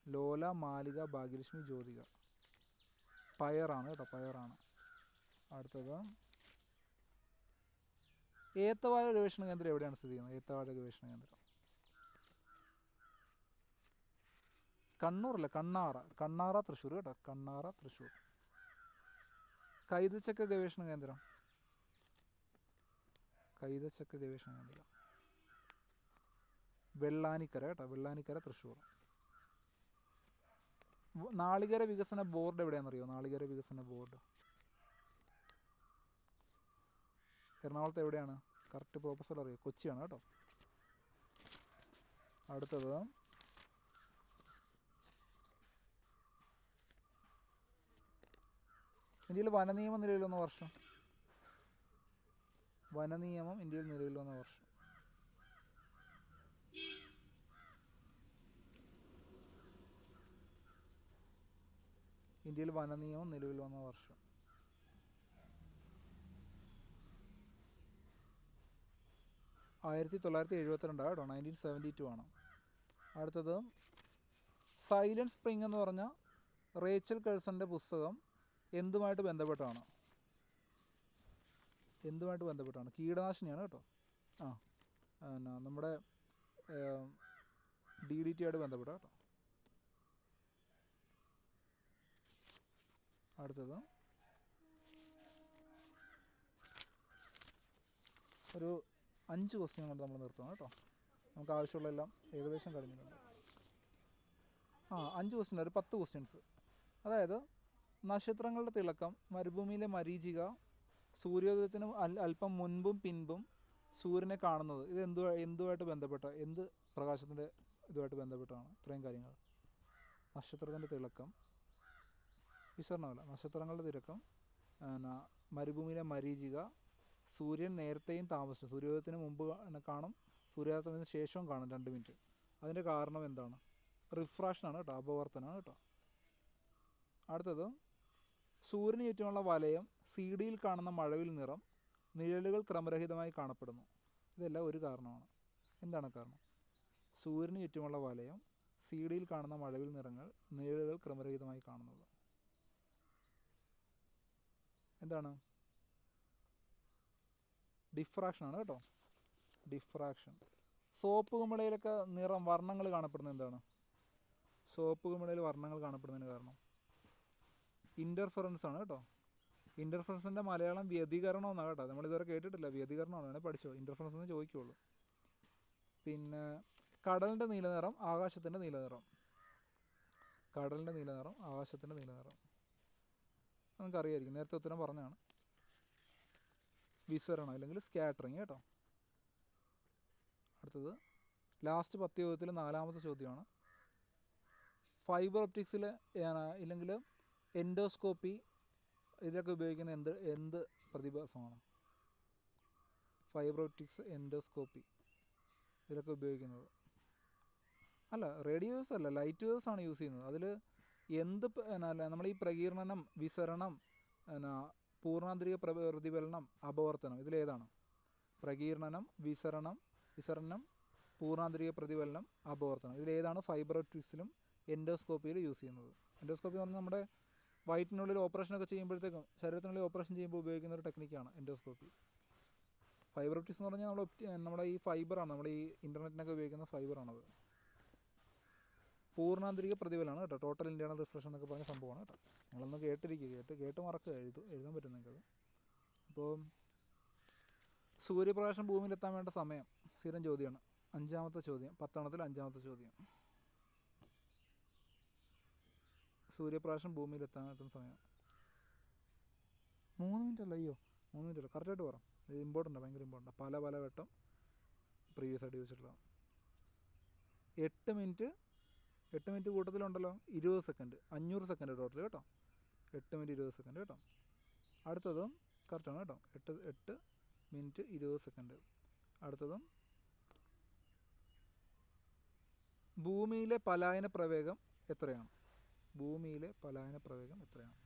ലോല, മാലിക, ഭാഗ്യലക്ഷ്മി, ജ്യോതിക. പയറാണ് കേട്ടോ, പയറാണ്. അടുത്തത് ഏത്തവാഴ ഗവേഷണ കേന്ദ്രം എവിടെയാണ് സ്ഥിതി ചെയ്യുന്നത്? ഏത്തവാഴ ഗവേഷണ കേന്ദ്രം കണ്ണൂരല്ല, കണ്ണാറ തൃശ്ശൂർ കേട്ടോ, കണ്ണാറ തൃശ്ശൂർ. കൈതച്ചക്ക ഗവേഷണ കേന്ദ്രം വെള്ളാനിക്കര കേട്ടോ, വെള്ളാനിക്കര തൃശ്ശൂർ. നാളികേര വികസന ബോർഡ് എവിടെയാണെന്നറിയോ? നാളികേര വികസന ബോർഡ് എറണാകുളത്ത് എവിടെയാണ്? കറക്റ്റ് പ്രോപ്പർ സ്ഥലം അറിയോ? കൊച്ചിയാണ് കേട്ടോ. അടുത്തത് ഇന്ത്യയിൽ വനനിയമം നിലവിൽ വന്ന വർഷം? വനനിയമം ഇന്ത്യയിൽ നിലവിൽ വന്ന വർഷം? ഇന്ത്യയിൽ വനനിയമം നിലവിൽ വന്ന വർഷം 1972 കേട്ടോ, 1972 ആണ്. അടുത്തത് സൈലന്റ് സ്പ്രിംഗ് എന്ന് പറഞ്ഞ റേച്ചൽ കഴ്സൻ്റെ പുസ്തകം എന്തുമായിട്ട് ബന്ധപ്പെട്ടാണ്? കീടനാശിനിയാണ് കേട്ടോ. നമ്മുടെ DDT ആയിട്ട് ബന്ധപ്പെട്ട കേട്ടോ. അടുത്തത് ഒരു 5 ക്വസ്റ്റ്യൻ കൊണ്ട് നമ്മൾ നിർത്തണം കേട്ടോ. നമുക്ക് ആവശ്യമുള്ളതെല്ലാം ഏകദേശം കഴിഞ്ഞിട്ടുണ്ട്. 5 ക്വസ്റ്റ്യൻ, ഒരു 10 ക്വസ്റ്റ്യൻസ്. അതായത് നക്ഷത്രങ്ങളുടെ തിളക്കം, മരുഭൂമിയിലെ മരീചിക, സൂര്യോദയത്തിന് അല്പം മുൻപും പിൻപും സൂര്യനെ കാണുന്നത്, ഇത് എന്തുമായിട്ട് ബന്ധപ്പെട്ട, എന്ത് പ്രകാശത്തിൻ്റെ ഇതുമായിട്ട് ബന്ധപ്പെട്ടാണ്? ഇത്രയും കാര്യങ്ങൾ. നക്ഷത്രത്തിൻ്റെ തിളക്കം, വിസരണമല്ല, നക്ഷത്രങ്ങളുടെ തിളക്കം, മരുഭൂമിയിലെ മരീചിക, സൂര്യൻ നേരത്തെയും താമസിച്ചു, സൂര്യോദയത്തിന് മുമ്പ് കാണും, സൂര്യോദയത്തിന് ശേഷവും കാണും 2 മിനിറ്റ്. അതിൻ്റെ കാരണം എന്താണ്? റിഫ്രാക്ഷനാണ് കേട്ടോ, അപവർത്തനമാണ് കേട്ടോ. അടുത്തത് സൂര്യന് ചുറ്റുമുള്ള വലയം, CD-യിൽ കാണുന്ന മഴവിൽ നിറം, നിഴലുകൾ ക്രമരഹിതമായി കാണപ്പെടുന്നു. ഇതെല്ലാം ഒരു കാരണമാണ്. എന്താണ് കാരണം? സൂര്യന് ചുറ്റുമുള്ള വലയം, CD-യിൽ കാണുന്ന മഴവിൽ നിറങ്ങൾ, നിഴലുകൾ ക്രമരഹിതമായി കാണുന്നത്. എന്താണ്? ഡിഫ്രാക്ഷനാണ് കേട്ടോ, ഡിഫ്രാക്ഷൻ. സോപ്പ് കുമിളയിലൊക്കെ വർണ്ണങ്ങൾ കാണപ്പെടുന്നത് എന്താണ്? സോപ്പ് കുമിളയിൽ വർണ്ണങ്ങൾ കാണപ്പെടുന്നതിന് കാരണം ഇൻ്റർഫറൻസ് ആണ് കേട്ടോ. ഇൻ്റർഫറൻസിൻ്റെ മലയാളം വ്യതികരണം എന്നാണ് കേട്ടോ. നമ്മളിതുവരെ കേട്ടിട്ടില്ല, വ്യതികരണമാണ്, വേണേൽ പഠിച്ചോ, ഇൻ്റർഫറൻസ് എന്ന് ചോദിക്കുകയുള്ളൂ. പിന്നെ കടലിൻ്റെ നീലനിറം, ആകാശത്തിൻ്റെ നീലനിറം. കടലിൻ്റെ നീലനിറം, ആകാശത്തിൻ്റെ നീലനിറം നമുക്കറിയായിരിക്കും, നേരത്തെ ഉത്തരം പറഞ്ഞതാണ്. വിസരണം അല്ലെങ്കിൽ സ്കാറ്ററിങ് കേട്ടോ. അടുത്തത് ലാസ്റ്റ് 10 ചോദ്യത്തിൽ 4ാമത്തെ ചോദ്യമാണ്. ഫൈബർ ഒപ്റ്റിക്സിൽ ഇല്ലെങ്കിൽ എൻഡോസ്കോപ്പി, ഇതിലൊക്കെ ഉപയോഗിക്കുന്ന എന്ത് പ്രതിഭാസമാണ്? ഫൈബർ ഒപ്റ്റിക്സ്, എൻഡോസ്കോപ്പി, ഇതിലൊക്കെ ഉപയോഗിക്കുന്നത് അല്ല, റേഡിയോ വേവ്സ് അല്ല, ലൈറ്റ് വേവ്സ് ആണ് യൂസ് ചെയ്യുന്നത്. അതിൽ നമ്മൾ ഈ പ്രകീർണനം, വിസരണം, പൂർണ്ണാന്തരിക പ്രതിഫലനം, അപവർത്തനം, ഇതിലേതാണ്? പ്രകീർണനം, വിസരണം, പൂർണ്ണാന്തരിക പ്രതിഫലനം, അപവർത്തനം, ഇതിലേതാണ് ഫൈബർ ഒപ്റ്റിക്സിലും എൻഡോസ്കോപ്പിയിൽ യൂസ് ചെയ്യുന്നത്? എൻഡോസ്കോപ്പി എന്ന് പറഞ്ഞാൽ നമ്മുടെ വയറ്റിനുള്ളിൽ ഓപ്പറേഷനൊക്കെ ചെയ്യുമ്പോഴത്തേക്കും, ശരീരത്തിനുള്ളിൽ ഓപ്പറേഷൻ ചെയ്യുമ്പോൾ ഉപയോഗിക്കുന്ന ഒരു ടെക്നിക്കാണ് എൻഡോസ്കോപ്പി. ഫൈബർ ഒപ്റ്റിക്സ് എന്ന് പറഞ്ഞാൽ നമ്മുടെ ഈ ഫൈബറാണ്, നമ്മുടെ ഈ ഇൻ്റർനെറ്റിനൊക്കെ ഉപയോഗിക്കുന്ന ഫൈബറാണത്. പൂർണ്ണാന്തരിക പ്രതിഫലമാണ് കേട്ടോ, ടോട്ടൽ ഇൻറ്റേർണൽ റിഫ്ലക്ഷൻ എന്നൊക്കെ പറഞ്ഞ സംഭവമാണ് കേട്ടോ. നിങ്ങളൊന്ന് കേട്ടിരിക്കുക, കേട്ട് മറക്കുക, എഴുതാൻ പറ്റും നിങ്ങൾക്കത്. അപ്പോൾ സൂര്യപ്രകാശം ഭൂമിയിലെത്താൻ വേണ്ട സമയം സ്ഥിരം ചോദ്യമാണ്. 5ാമത്തെ ചോദ്യം, 10ാമത്തിൽ 5ാമത്തെ ചോദ്യം. സൂര്യപ്രകാശം ഭൂമിയിലെത്താൻ പറ്റുന്ന സമയം 3 മിനിറ്റ് അല്ല, 3 മിനിറ്റ് അല്ല, കറക്റ്റായിട്ട് പറ. ഇത് ഇമ്പോർട്ടൻ്റ്, ഭയങ്കര ഇമ്പോർട്ടൻ്റ്. പല വട്ടം പ്രീവിയസ് ആയിട്ട് ചോദിച്ചിട്ടുള്ള 8 മിനിറ്റ് കൂട്ടത്തിലുണ്ടല്ലോ 20 സെക്കൻഡ്, 500 സെക്കൻഡ് ടോട്ടൽ കേട്ടോ. 8 മിനിറ്റ് 20 സെക്കൻഡ് കേട്ടോ. അടുത്തതും കറക്റ്റാണ് കേട്ടോ, 8 മിനിറ്റ് 20 സെക്കൻഡ്. അടുത്തതും ഭൂമിയിലെ പലായന പ്രവേഗം എത്രയാണ്? ഭൂമിയിലെ പലായന പ്രവേഗം എത്രയാണ്?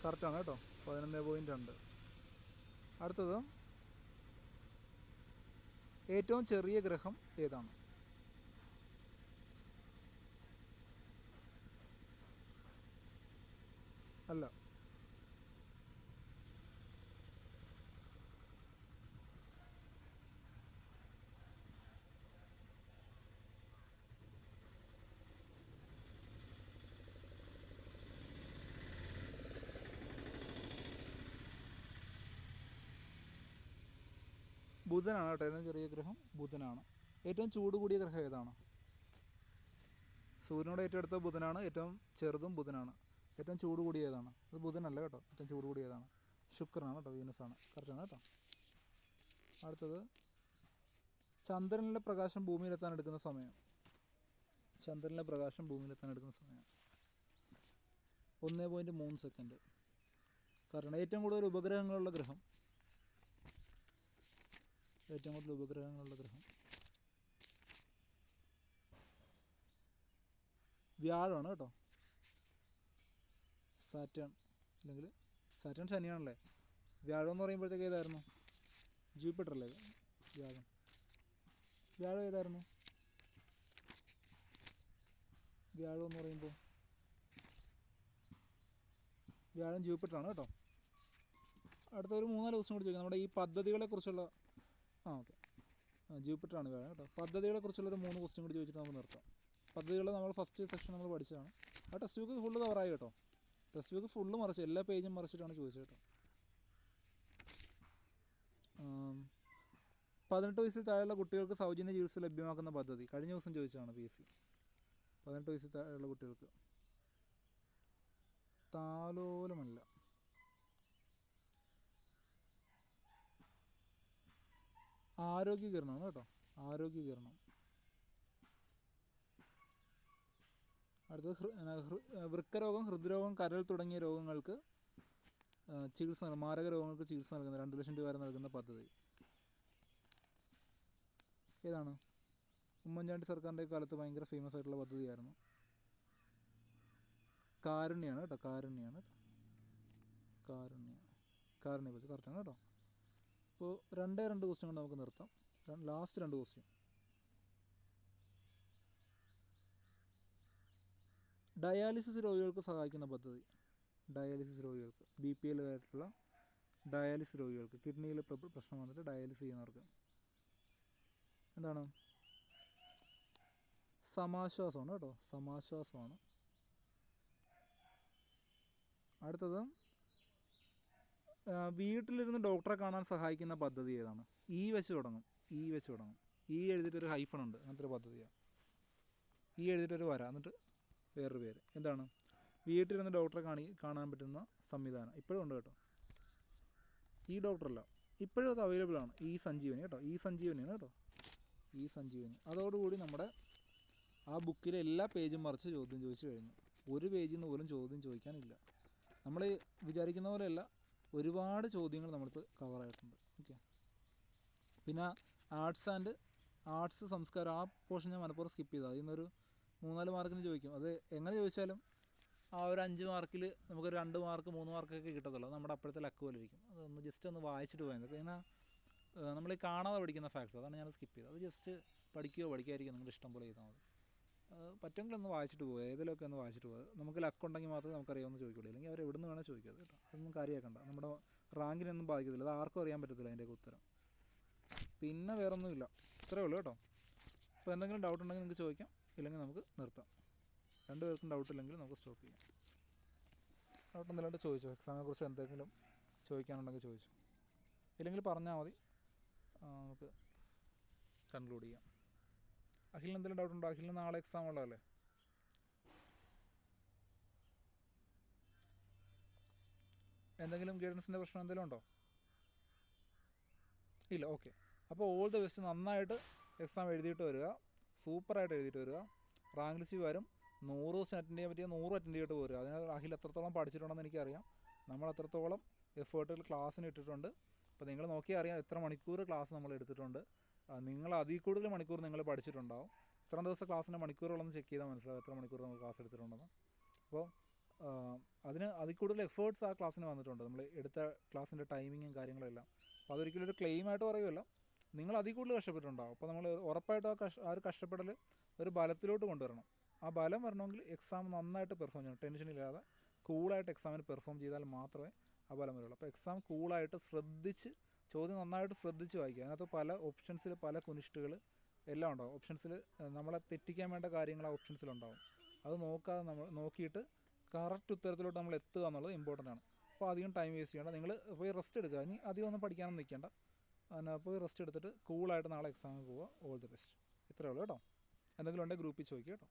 കറക്റ്റാണ് കേട്ടോ. 11.2. അടുത്തത് ഏറ്റവും ചെറിയ ഗ്രഹം ഏതാണ്? അല്ല. ബുധനാണ് കേട്ടോ ഏറ്റവും ചെറിയ ഗ്രഹം, ബുധനാണ്. ഏറ്റവും ചൂട് കൂടിയ ഗ്രഹം ഏതാണ്? സൂര്യനോട് ഏറ്റവും അടുത്ത ബുധനാണ്, ഏറ്റവും ചെറുതും ബുധനാണ്. ഏറ്റവും ചൂട് കൂടിയ ഏതാണ്? അത് ബുധനല്ല കേട്ടോ. ഏറ്റവും ചൂട് കൂടിയ ഏതാണ്? ശുക്രനാണ് കേട്ടോ, വീനസാണ്. കറക്റ്റാണ് കേട്ടോ. അടുത്തത് ചന്ദ്രനിലെ പ്രകാശം ഭൂമിയിലെത്താൻ എടുക്കുന്ന സമയം. ചന്ദ്രനിലെ പ്രകാശം ഭൂമിയിലെത്താൻ എടുക്കുന്ന സമയം 1.3 സെക്കൻഡ്. കാരണം ഏറ്റവും കൂടുതൽ ഉപഗ്രഹങ്ങളുള്ള ഗ്രഹം, ഏറ്റവും കൂടുതൽ ഉപഗ്രഹങ്ങളുള്ള ഗ്രഹം വ്യാഴമാണ് കേട്ടോ. സാറ്റേൺ, അല്ലെങ്കിൽ സാറ്റേൺ ശനിയാണല്ലേ. വ്യാഴം എന്ന് പറയുമ്പോഴത്തേക്ക് ഏതായിരുന്നു? ജൂപ്പിറ്റർ അല്ലേ വ്യാഴം? വ്യാഴം ഏതായിരുന്നു? വ്യാഴം എന്ന് പറയുമ്പോൾ വ്യാഴം ജൂപ്പിറ്ററാണ് കേട്ടോ. അടുത്ത ഒരു 3-4 ദിവസം കൂടി ചോദിക്കാം. നമ്മുടെ ഈ പദ്ധതികളെക്കുറിച്ചുള്ള ഓക്കെ, ജൂപ്പിറ്ററാണ് വ്യാഴം കേട്ടോ. പദ്ധതികളെക്കുറിച്ചുള്ളൊരു 3 ക്വസ്റ്റ്യൻ കൂടി ചോദിച്ചിട്ട് നമുക്ക് നിർത്താം. പദ്ധതികൾ നമ്മൾ ഫസ്റ്റ് സെക്ഷൻ നമ്മൾ പഠിച്ചതാണ്. ആ ടെക്സ്റ്റ് ബുക്ക് ഫുള്ള് കവറായി കേട്ടോ. ടെക്സ്റ്റ് ബുക്ക് ഫുള്ള് മറിച്ച്, എല്ലാ പേജും മറിച്ചിട്ടാണ് ചോദിച്ചത് കേട്ടോ. 18 വയസ്സിൽ താഴെയുള്ള കുട്ടികൾക്ക് സൗജന്യ ചികിത്സ ലഭ്യമാക്കുന്ന പദ്ധതി കഴിഞ്ഞ ദിവസം ചോദിച്ചതാണ് PSC. 18 വയസ്സിൽ താഴെയുള്ള കുട്ടികൾക്ക്. താലോലമല്ല, ആരോഗ്യകിരണമാണ് കേട്ടോ. ആരോഗ്യകിരണം. അടുത്തത് വൃക്കരോഗം, ഹൃദ്രോഗം, കരൾ തുടങ്ങിയ രോഗങ്ങൾക്ക് ചികിത്സ, മാരക രോഗങ്ങൾക്ക് ചികിത്സ നൽകുന്ന 2 ലക്ഷം രൂപ വരെ നൽകുന്ന പദ്ധതി ഏതാണ്? ഉമ്മൻചാണ്ടി സർക്കാരിൻ്റെ കാലത്ത് ഭയങ്കര ഫേമസ് ആയിട്ടുള്ള പദ്ധതിയായിരുന്നു. കാരുണ്യാണ് കേട്ടോ. കാരുണ്യ പദ്ധതി. കറക്റ്റാണ് കേട്ടോ. അപ്പോൾ 2 ക്വസ്റ്റ്യൻ കൊണ്ട് നമുക്ക് നിർത്താം. Last 2 question. ഡയാലിസിസ് രോഗികൾക്ക് സഹായിക്കുന്ന പദ്ധതി. ഡയാലിസിസ് രോഗികൾക്ക്, BPL ആയിട്ടുള്ള ഡയാലിസിസ് രോഗികൾക്ക്, കിഡ്നിയിൽ പ്രശ്നം വന്നിട്ട് ഡയാലിസിസ് ചെയ്യുന്നവർക്ക് എന്താണ്? സമാശ്വാസമാണ് കേട്ടോ. സമാശ്വാസമാണ്. അടുത്തത് വീട്ടിലിരുന്ന് ഡോക്ടറെ കാണാൻ സഹായിക്കുന്ന പദ്ധതി ഏതാണ്? വെച്ച് തുടങ്ങും. എഴുതിയിട്ടൊരു ഹൈഫൺ ഉണ്ട്, അങ്ങനത്തെ ഒരു പദ്ധതിയാണ്. എഴുതിയിട്ടൊരു വര, എന്നിട്ട് വേറൊരു പേര്. എന്താണ്? വീട്ടിലിരുന്ന് ഡോക്ടറെ കാണാൻ പറ്റുന്ന സംവിധാനം ഇപ്പോഴും ഉണ്ട് കേട്ടോ. ഡോക്ടറല്ല, ഇപ്പോഴും അത് അവൈലബിൾ ആണ്. സഞ്ജീവനി കേട്ടോ. സഞ്ജീവനിയാണ് കേട്ടോ. സഞ്ജീവനി. അതോടുകൂടി നമ്മുടെ ആ ബുക്കിലെ എല്ലാ പേജും മറിച്ച് ചോദ്യം ചോദിച്ചു കഴിഞ്ഞു. ഒരു പേജിൽ നിന്ന് പോലും ചോദ്യം ചോദിക്കാനില്ല. നമ്മൾ വിചാരിക്കുന്ന പോലെയല്ല, ഒരുപാട് ചോദ്യങ്ങൾ നമ്മളിപ്പോൾ കവറായിട്ടുണ്ട്. ഓക്കെ. പിന്നെ ആർട്സ് സംസ്കാരം, ആ പോർഷൻ ഞാൻ മനഃപൂർവ്വം സ്കിപ്പ് ചെയ്തത്. അതിൽ നിന്നൊരു 3-4 മാർക്കിന് ചോദിക്കും. അത് എങ്ങനെ ചോദിച്ചാലും ആ ഒരു 5 മാർക്കിൽ നമുക്ക് 2 മാർക്ക് 3 മാർക്കൊക്കെ കിട്ടത്തുള്ളൂ. അത് നമ്മുടെ അപ്പോഴത്തെ ലക്ക് പോലെ ഇരിക്കും. അതൊന്ന് ജസ്റ്റ് ഒന്ന് വായിച്ചിട്ട് പോയത്. എന്നാൽ നമ്മൾ കാണാതെ പഠിക്കുന്ന ഫാക്ട്സ്, അതാണ് ഞാൻ സ്കിപ്പ് ചെയ്തത്. അത് ജസ്റ്റ് പഠിക്കാതിരിക്കുക നിങ്ങളുടെ ഇഷ്ടം പോലെ ചെയ്താൽ മതി. പറ്റുമെങ്കിൽ ഒന്ന് വായിച്ചിട്ട് പോകുക, ഏതിലൊക്കെ ഒന്ന് വായിച്ചിട്ട് പോകുക. നമുക്ക് ലക്കുണ്ടെങ്കിൽ മാത്രമേ നമുക്കറിയാമെന്ന് ചോദിക്കുള്ളൂ. അല്ലെങ്കിൽ അവർ എവിടെ നിന്ന് വേണേൽ ചോദിക്കുക കേട്ടോ. അതൊന്നും കാര്യമാക്കണ്ട, നമ്മുടെ റാങ്കിനൊന്നും ബാധിക്കത്തില്ല. അത് ആർക്കും അറിയാൻ പറ്റത്തില്ല അതിൻ്റെയൊക്കെ ഉത്തരം. പിന്നെ വേറൊന്നുമില്ല, ഇത്രയേ ഉള്ളൂ കേട്ടോ. അപ്പോൾ എന്തെങ്കിലും ഡൗട്ട് ഉണ്ടെങ്കിൽ നിങ്ങൾക്ക് ചോദിക്കാം, ഇല്ലെങ്കിൽ നമുക്ക് നിർത്താം. 2 പേർക്കും ഡൗട്ടില്ലെങ്കിൽ നമുക്ക് സ്റ്റോപ്പ് ചെയ്യാം. ഡൗട്ട് എന്തെങ്കിലും ചോദിച്ചോ, എക്സാമിനെ കുറിച്ച് എന്തെങ്കിലും ചോദിക്കാനുണ്ടെങ്കിൽ ചോദിച്ചു, ഇല്ലെങ്കിൽ പറഞ്ഞാൽ മതി, നമുക്ക് കൺക്ലൂഡ് ചെയ്യാം. അഖിലിന് എന്തെങ്കിലും ഡൗട്ട് ഉണ്ടോ? അഖിലിന് നാളെ എക്സാം ഉള്ളതല്ലേ? എന്തെങ്കിലും ഗൈഡൻസിൻ്റെ പ്രശ്നം എന്തെങ്കിലും ഉണ്ടോ? ഇല്ല. ഓക്കെ. അപ്പോൾ ഓൾ ദ ബെസ്റ്റ്. നന്നായിട്ട് എക്സാം എഴുതിയിട്ട് വരിക, സൂപ്പറായിട്ട് എഴുതിയിട്ട് വരിക. റാങ്ക് ലിസ്റ്റ് വരും. 100 ദിവസം അറ്റൻഡ് ചെയ്യാൻ പറ്റിയ 100 അറ്റൻഡ് ചെയ്തിട്ട് പോരുക. അതിന് അഖിൽ എത്രത്തോളം പഠിച്ചിട്ടുണ്ടെന്ന് എനിക്കറിയാം. നമ്മൾ അത്രത്തോളം എഫേർട്ടുകൾ ക്ലാസ്സിന് ഇട്ടിട്ടുണ്ട്. അപ്പോൾ നിങ്ങൾ നോക്കിയാൽ അറിയാം എത്ര മണിക്കൂർ ക്ലാസ് നമ്മൾ എടുത്തിട്ടുണ്ട്. നിങ്ങൾ അതിൽ കൂടുതൽ മണിക്കൂർ നിങ്ങൾ പഠിച്ചിട്ടുണ്ടാവും. ഇത്ര ദിവസം ക്ലാസ്സിൻ്റെ മണിക്കൂറുകളൊന്ന് ചെക്ക് ചെയ്താൽ മനസ്സിലാവും എത്ര മണിക്കൂർ നമ്മൾ ക്ലാസ് എടുത്തിട്ടുണ്ടെന്ന്. അപ്പോൾ അതിൽ കൂടുതൽ എഫേർട്സ് ആ ക്ലാസ്സിന് വന്നിട്ടുണ്ട്, നമ്മൾ എടുത്ത ക്ലാസ്സിൻ്റെ ടൈമിങ്ങും കാര്യങ്ങളെല്ലാം. അപ്പോൾ അതൊരിക്കലും ഒരു ക്ലെയിമായിട്ട് പറയുമല്ല, നിങ്ങൾ അതിൽ കൂടുതൽ കഷ്ടപ്പെട്ടിട്ടുണ്ടാകും. അപ്പോൾ നമ്മൾ ഉറപ്പായിട്ടും ആ ഒരു കഷ്ടപ്പെടൽ ഒരു ബലത്തിലോട്ട് കൊണ്ടുവരണം. ആ ബലം വരണമെങ്കിൽ എക്സാം നന്നായിട്ട് പെർഫോം ചെയ്യണം, ടെൻഷനില്ലാതെ കൂളായിട്ട് എക്സാമിന് പെർഫോം ചെയ്താൽ മാത്രമേ ആ ബലം വരുള്ളൂ. അപ്പോൾ എക്സാം കൂളായിട്ട് ശ്രദ്ധിച്ച്, ചോദ്യം നന്നായിട്ട് ശ്രദ്ധിച്ച് വായിക്കുക. അതിനകത്ത് പല ഓപ്ഷൻസിൽ പല കുനിഷ്ടുകൾ എല്ലാം ഉണ്ടാകും. ഓപ്ഷൻസിൽ നമ്മളെ തെറ്റിക്കാൻ വേണ്ട കാര്യങ്ങൾ ആ ഓപ്ഷൻസിലുണ്ടാകും. അത് നോക്കാതെ നമ്മൾ നോക്കിയിട്ട് കറക്റ്റ് ഉത്തരത്തിലോട്ട് നമ്മൾ എത്തുക എന്നുള്ളത് ഇമ്പോർട്ടൻ്റ് ആണ്. അപ്പോൾ അധികം ടൈം വേസ്റ്റ് ചെയ്യേണ്ട, നിങ്ങൾ പോയി റെസ്റ്റ് എടുക്കുക. ഇനി അധികം ഒന്നും പഠിക്കാനൊന്നും നിൽക്കേണ്ട, പോയി റെസ്റ്റ് എടുത്തിട്ട് കൂളായിട്ട് നാളെ എക്സാമിന് പോവുക. All the best. ഇത്രയേ ഉള്ളൂ കേട്ടോ. എന്തെങ്കിലും ഉണ്ടെങ്കിൽ ഗ്രൂപ്പിൽ ചോദിക്കുക കേട്ടോ.